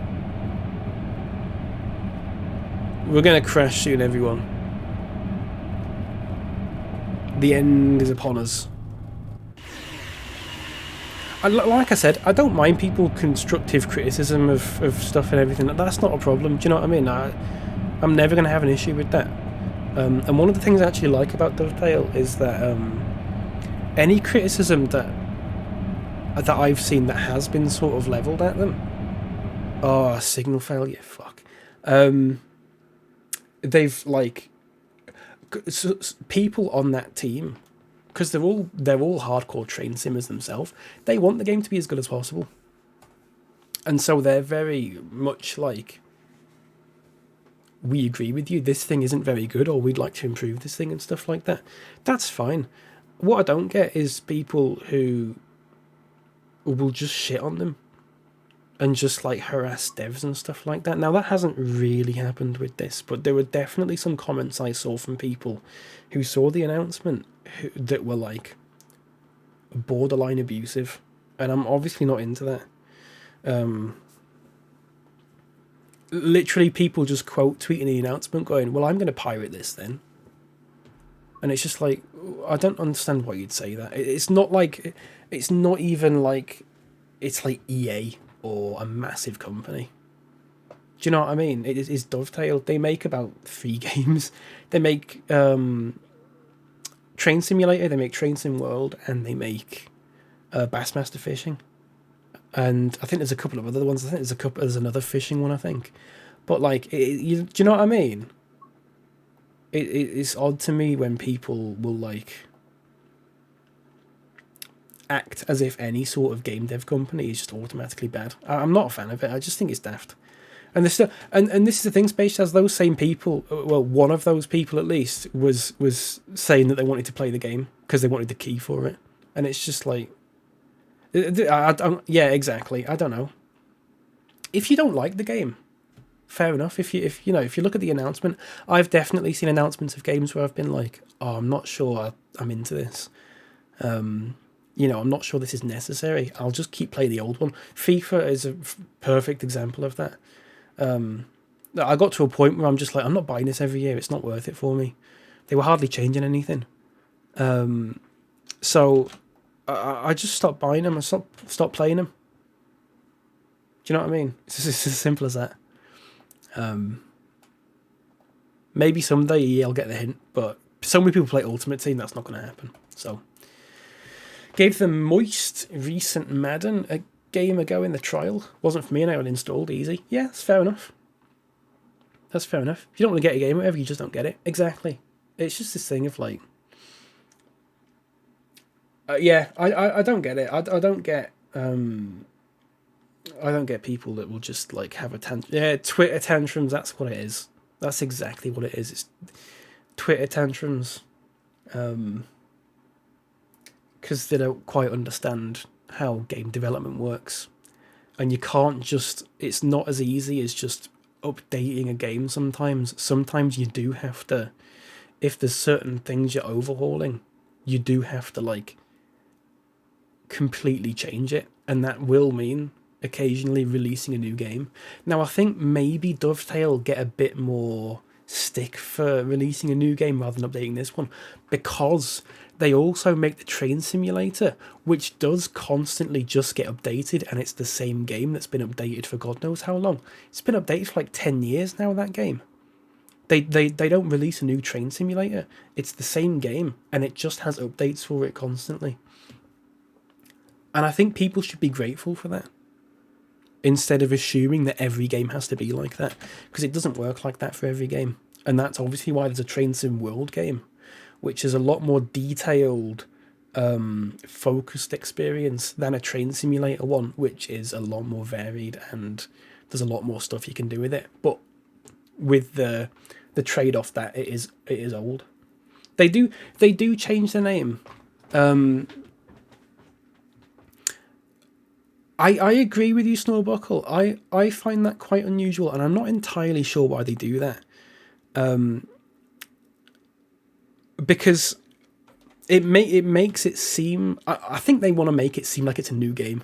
We're gonna crash soon, everyone. The end is upon us. Like I said, I don't mind people constructive criticism of stuff and everything. That's not a problem. Do you know what I mean? I'm never going to have an issue with that. And one of the things I actually like about Dovetail is that any criticism that I've seen that has been sort of levelled at them, oh, signal failure, fuck. They've like people on that team, because they're all hardcore train simmers themselves, they want the game to be as good as possible. And so they're very much like, we agree with you, this thing isn't very good, or we'd like to improve this thing and stuff like that. That's fine. What I don't get is people who will just shit on them and just like harass devs and stuff like that. Now, that hasn't really happened with this, but there were definitely some comments I saw from people who saw the announcement that were like borderline abusive, and I'm obviously not into that. Literally, people just quote tweeting the announcement going, well, I'm going to pirate this then. And it's just like, I don't understand why you'd say that. It's not even like it's like EA or a massive company. Do you know what I mean? It is Dovetail. They make about 3 games. They make Train Simulator, they make Train Sim World, and they make Bassmaster Fishing. And I think there's a couple of other ones. I think there's another fishing one, I think. But like, do you know what I mean? It's odd to me when people will like act as if any sort of game dev company is just automatically bad. I'm not a fan of it. I just think it's daft. And this is the thing, Space as those same people, well, one of those people at least was saying that they wanted to play the game because they wanted the key for it, and it's just like, yeah, exactly. I don't know. If you don't like the game, fair enough. If you look at the announcement, I've definitely seen announcements of games where I've been like, oh, I'm not sure I'm into this. I'm not sure this is necessary. I'll just keep playing the old one. FIFA is a perfect example of that. I got to a point where I'm just like, I'm not buying this every year. It's not worth it for me. They were hardly changing anything. So I just stopped buying them. I stopped playing them. Do you know what I mean? It's just as simple as that. Maybe someday I'll get the hint, but so many people play Ultimate Team, that's not going to happen. So, gave the moist recent Madden a game ago in the trial. Wasn't for me, and I uninstalled. Easy. Yeah, that's fair enough. That's fair enough. If you don't want to get a game, whatever, you just don't get it. Exactly. It's just this thing of like, yeah, I don't get it. I don't get people that will just like have a tantrum. Yeah, Twitter tantrums. That's what it is. That's exactly what it is. It's Twitter tantrums. Because they don't quite understand how game development works, and you can't just. It's not as easy as just updating a game. Sometimes you do have to. If there's certain things you're overhauling, you do have to like completely change it, and that will mean occasionally releasing a new game. Now, I think maybe Dovetail get a bit more stick for releasing a new game rather than updating this one, because they also make the Train Simulator, which does constantly just get updated, and it's the same game that's been updated for God knows how long. It's been updated for like 10 years now, that game. They don't release a new Train Simulator. It's the same game, and it just has updates for it constantly. And I think people should be grateful for that, instead of assuming that every game has to be like that, because it doesn't work like that for every game. And that's obviously why there's a Train Sim World game, which is a lot more detailed, focused experience than a Train Simulator one, which is a lot more varied and there's a lot more stuff you can do with it. But with the trade-off that it is old. They do change the name. I agree with you, Snowbuckle. I find that quite unusual, and I'm not entirely sure why they do that. Because it makes it seem. I think they want to make it seem like it's a new game.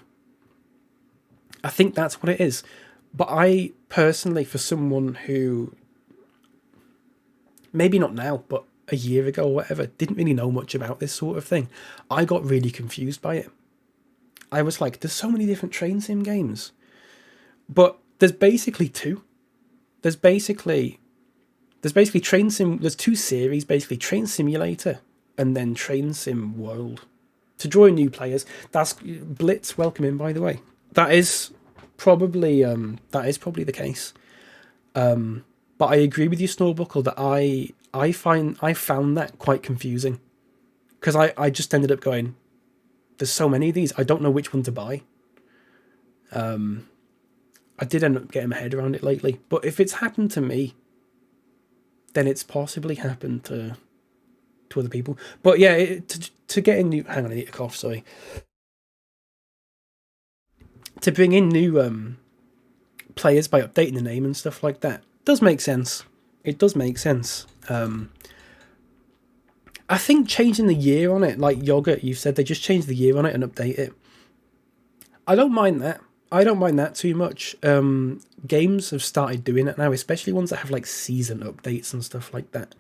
I think that's what it is. But I personally, for someone who maybe not now, but a year ago or whatever, didn't really know much about this sort of thing, I got really confused by it. I was like, there's so many different train sim games. But there's basically 2. There's basically Train Sim, there's 2 series, basically Train Simulator and then Train Sim World. To draw in new players. That's Blitz, welcome in, by the way. That is probably the case. But I agree with you, Snowbuckle, that I found that quite confusing, because I just ended up going, there's so many of these, I don't know which one to buy. I did end up getting my head around it lately, but if it's happened to me, then it's possibly happened to other people. But yeah, to get in new... Hang on, I need to cough, sorry. To bring in new players by updating the name and stuff like that does make sense. It does make sense. I think changing the year on it, like Yogurt, you've said, they just change the year on it and update it. I don't mind that. I don't mind that too much. Games have started doing it now, especially ones that have like season updates and stuff like that.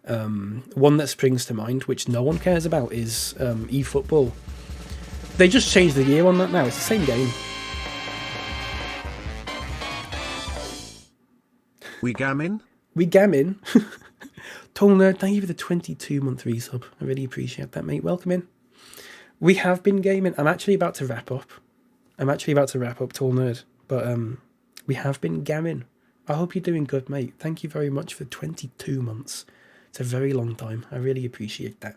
One that springs to mind, which no one cares about, is eFootball. They just changed the year on that now. It's the same game. We gammon? We gammon. Tall Nerd, thank you for the 22-month resub. I really appreciate that, mate. Welcome in. We have been gaming. I'm actually about to wrap up, Tall Nerd. But we have been gamming. I hope you're doing good, mate. Thank you very much for 22 months. It's a very long time. I really appreciate that.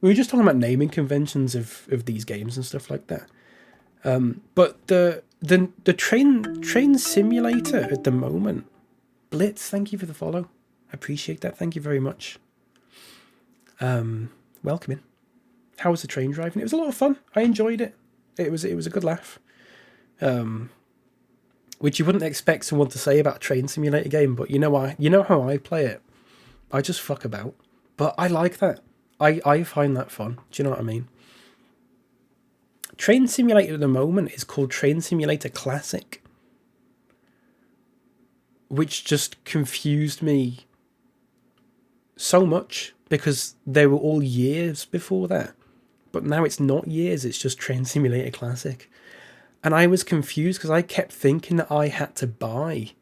We were just talking about naming conventions of these games and stuff like that. But the train simulator at the moment, Blitz, thank you for the follow. I appreciate that. Thank you very much. Welcome in. How was the train driving? It was a lot of fun. I enjoyed it. It was a good laugh. Which you wouldn't expect someone to say about a train simulator game, but you know how I play it. I just fuck about. But I like that. I find that fun. Do you know what I mean? Train Simulator at the moment is called Train Simulator Classic, which just confused me so much because they were all years before that. But now it's not years, it's just Train Simulator Classic. And I was confused because I kept thinking that I had to buy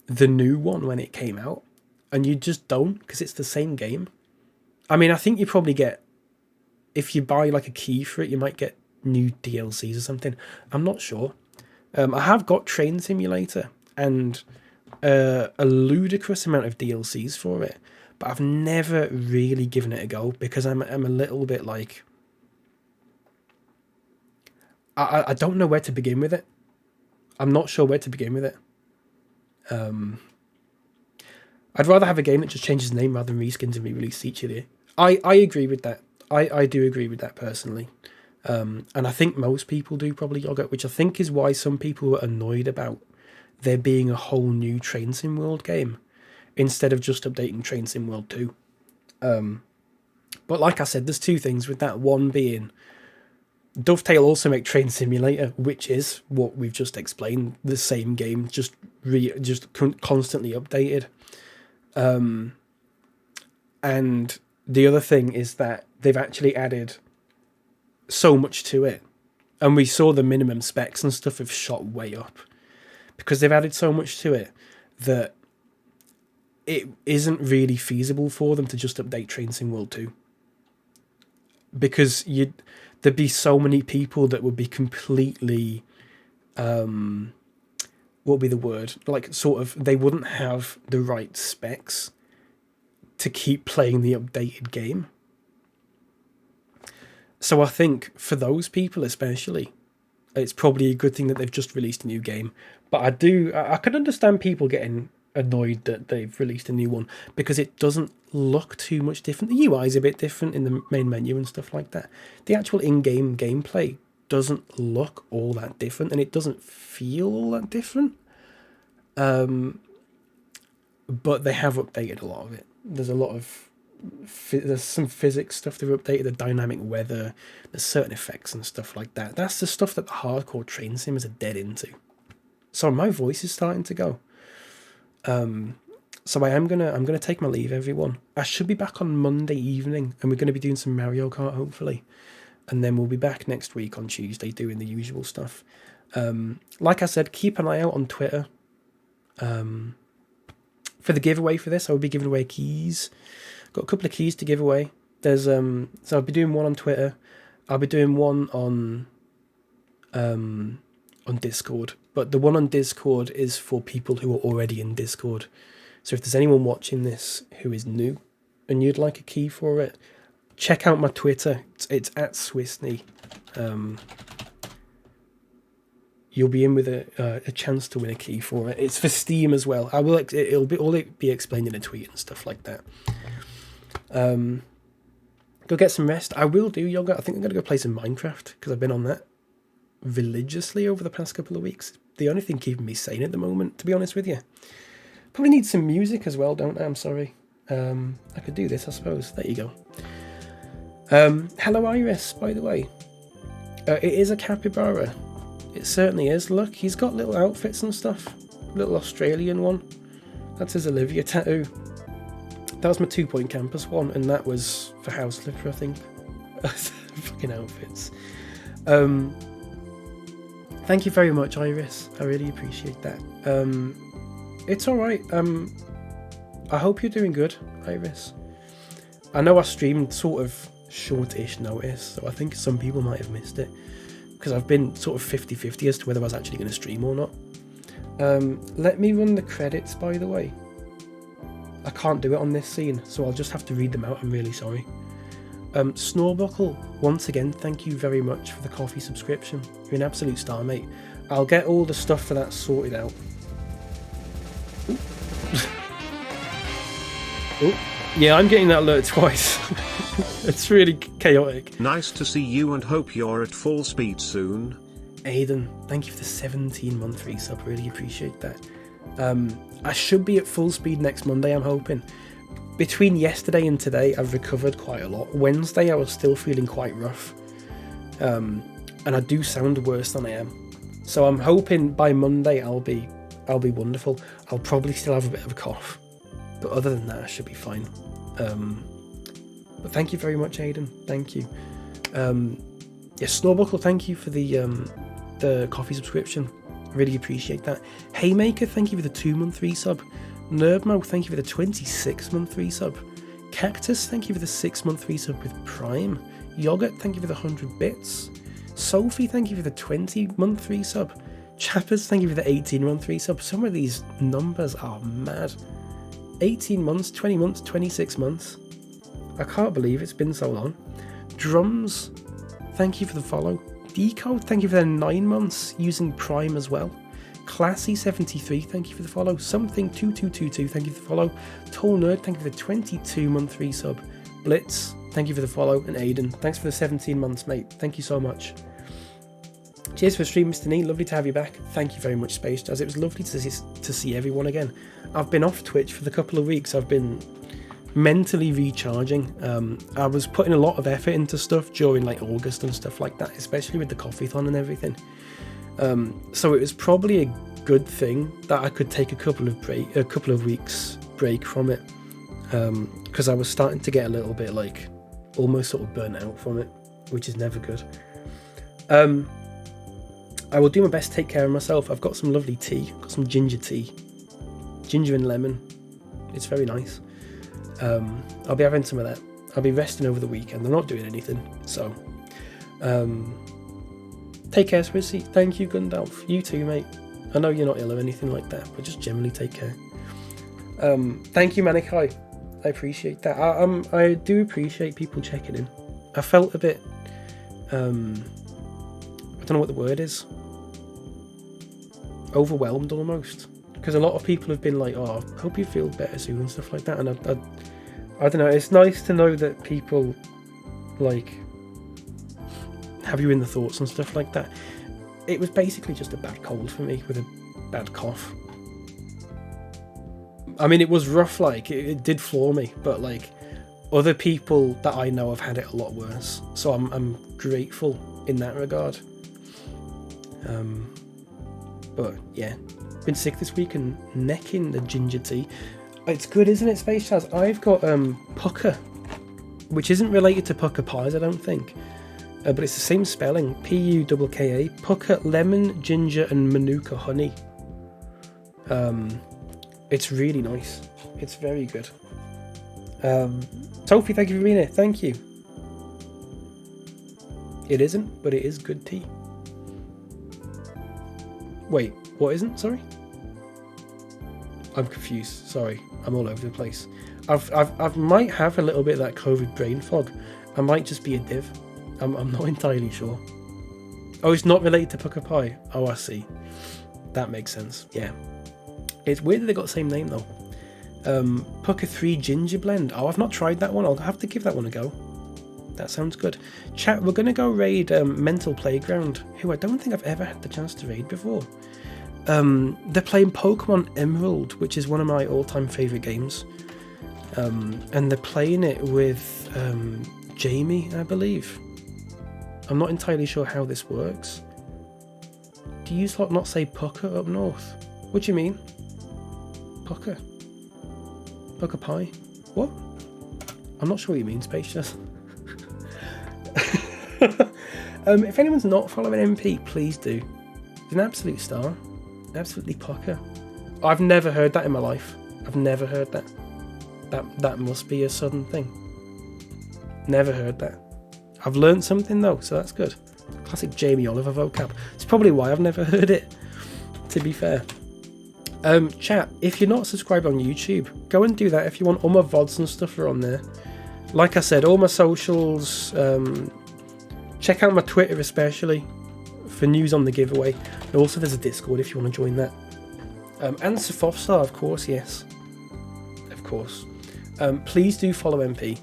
the new one when it came out. And you just don't, because it's the same game. I mean, I think you probably get, if you buy like a key for it, you might get new DLCs or something. I'm not sure. I have got Train Simulator and a ludicrous amount of DLCs for it, but I've never really given it a go because I'm a little bit like, I don't know where to begin with it. I'm not sure where to begin with it. I'd rather have a game that just changes the name rather than reskins and re-release each year. I agree with that. I do agree with that personally. And I think most people do probably, Yogurt, which I think is why some people were annoyed about there being a whole new Train Sim World game instead of just updating Train Sim World 2. But like I said, there's two things with that. One being, Dovetail also make Train Simulator, which is what we've just explained, the same game, just constantly updated. And the other thing is that they've actually added so much to it, and we saw the minimum specs and stuff have shot way up because they've added so much to it that it isn't really feasible for them to just update Train Sim World 2, because there'd be so many people that would be completely what would be the word, like sort of they wouldn't have the right specs to keep playing the updated game. So I think for those people especially, it's probably a good thing that they've just released a new game. But I could understand people getting annoyed that they've released a new one because it doesn't look too much different. The UI is a bit different in the main menu and stuff like that. The actual in-game gameplay doesn't look all that different, and it doesn't feel all that different. But they have updated a lot of it. There's a lot of there's some physics stuff they've updated, the dynamic weather, there's certain effects and stuff like that. That's the stuff that the hardcore train sims are dead into. So my voice is starting to go. So I'm gonna take my leave, everyone. I should be back on Monday evening, and we're gonna be doing some Mario Kart hopefully, and then we'll be back next week on Tuesday doing the usual stuff. Like I said, keep an eye out on Twitter. For the giveaway for this, I will be giving away keys. Got a couple of keys to give away. There's so I'll be doing one on Twitter. I'll be doing one on Discord, but the one on Discord is for people who are already in Discord. So if there's anyone watching this who is new and you'd like a key for it, check out my Twitter. It's at SwissKnee. You'll be in with a chance to win a key for it. It's for Steam as well. It'll be explained in a tweet and stuff like that. Go get some rest. I will do yoga. I think I'm going to go play some Minecraft because I've been on that religiously over the past couple of weeks. The only thing keeping me sane at the moment, to be honest with you. Probably need some music as well, don't I? I'm sorry. I could do this, I suppose. There you go. Hello, Iris, by the way. It is a capybara. It certainly is. Look, he's got little outfits and stuff. Little Australian one. That's his Olivia tattoo. That was my 2-point campus one, and that was for House Flipper, I think. Fucking outfits. Thank you very much, Iris. I really appreciate that. It's alright. I hope you're doing good, Iris. I know I streamed sort of short-ish notice, so I think some people might have missed it. Because I've been sort of 50-50 as to whether I was actually going to stream or not. Let me run the credits, by the way. I can't do it on this scene, so I'll just have to read them out. I'm really sorry. Snorbuckle, once again, thank you very much for the coffee subscription. You're an absolute star, mate. I'll get all the stuff for that sorted out. Oh, yeah, I'm getting that alert twice. It's really chaotic. Nice to see you and hope you're at full speed soon. Aiden, thank you for the 17-month resub. Really appreciate that. I should be at full speed next Monday, I'm hoping. Between yesterday and today, I've recovered quite a lot. Wednesday, I was still feeling quite rough. And I do sound worse than I am. So I'm hoping by Monday I'll be wonderful. I'll probably still have a bit of a cough. But other than that, I should be fine. But thank you very much, Aiden. Thank you. Yes, Snowbuckle, thank you for the coffee subscription. Really appreciate that. Haymaker, thank you for the 2-month resub. Nerdmo, thank you for the 26-month resub. Cactus, thank you for the 6-month resub with Prime. Yogurt, thank you for the 100 bits. Sophie, thank you for the 20-month resub. Chappers, thank you for the 18-month resub. Some of these numbers are mad. 18 months, 20 months, 26 months. I can't believe it's been so long. Drums, thank you for the follow. Decode, thank you for the 9 months using Prime as well. Classy73, thank you for the follow. Something2222, thank you for the follow. Tall Nerd, thank you for the 22-month resub. Blitz, thank you for the follow. And Aiden, thanks for the 17 months, mate. Thank you so much. Cheers for the stream, Mr. Nee. Lovely to have you back. Thank you very much, Space Jazz. It was lovely to see everyone again. I've been off Twitch for the couple of weeks. I've been mentally recharging. I was putting a lot of effort into stuff during like August and stuff like that, especially with the coffeethon and everything. So it was probably a good thing that I could take a couple of weeks break from it, because I was starting to get a little bit like almost sort of burnt out from it, which is never good. I will do my best to take care of myself. I've got some lovely tea. I've got some ginger tea, ginger and lemon. It's very nice. I'll be having some of that. I'll be resting over the weekend. I'm not doing anything, so take care, Swissy. Thank you, Gundalf. You too, mate. I know you're not ill or anything like that, but just generally take care. Thank you, Manikai. I appreciate that. I do appreciate people checking in. I felt a bit I don't know what the word is. Overwhelmed almost, because a lot of people have been like, "Oh, hope you feel better soon" and stuff like that. And I don't know. It's nice to know that people like have you in the thoughts and stuff like that. It was basically just a bad cold for me with a bad cough. I mean, it was rough. Like it did floor me, but like other people that I know have had it a lot worse. So I'm grateful in that regard. But yeah, been sick this week and necking the ginger tea. It's good, isn't it, Space Chaz? I've got pucker, which isn't related to pucker pies, I don't think, but it's the same spelling, Pucka, pucker, lemon, ginger, and manuka honey. It's really nice. It's very good. Sophie, thank you for being here. Thank you. It isn't, but it is good tea. Wait, What isn't? Sorry? I'm confused. Sorry. I'm all over the place. I might have a little bit of that COVID brain fog. I might just be a div. I'm not entirely sure. Oh, it's not related to Pucker Pie. Oh, I see. That makes sense. Yeah. It's weird that they got the same name though. Pucker 3 Ginger Blend. Oh, I've not tried that one. I'll have to give that one a go. That sounds good. Chat, we're going to go raid Mental Playground, who I don't think I've ever had the chance to raid before. They're playing Pokemon Emerald, which is one of my all-time favourite games. And they're playing it with Jamie, I believe. I'm not entirely sure how this works. Do you not say Pucker up north? What do you mean? Pucker? Pucker Pie? What? I'm not sure what you mean, Spacious. If anyone's not following MP, please do. He's an absolute star. Absolutely pucker. I've never heard that in my life. I've never heard that. That must be a southern thing. Never heard that. I've learned something though, so that's good. Classic Jamie Oliver vocab. It's probably why I've never heard it, to be fair. Chat, if you're not subscribed on YouTube, go and do that if you want. All my VODs and stuff are on there. Like I said, all my socials. Check out my Twitter especially for news on the giveaway. And also there's a Discord if you want to join that. And Sophophstar, of course, yes. Of course. Please do follow MP.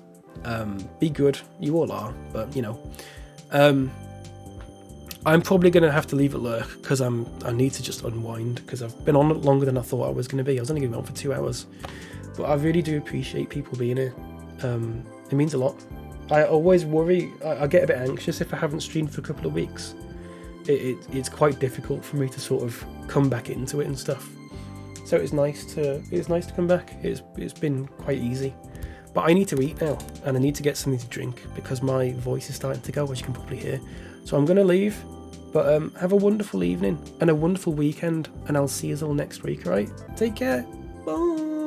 Be good. You all are, but you know. I'm probably going to have to leave it lurk because I need to just unwind because I've been on longer than I thought I was going to be. I was only going to be on for 2 hours. But I really do appreciate people being here. It means a lot. I always worry, I get a bit anxious if I haven't streamed for a couple of weeks. It's quite difficult for me to sort of come back into it and stuff. So it's nice to come back. It's been quite easy. But I need to eat now, and I need to get something to drink because my voice is starting to go, as you can probably hear. So I'm going to leave, but have a wonderful evening and a wonderful weekend, and I'll see you all next week, alright? Take care. Bye.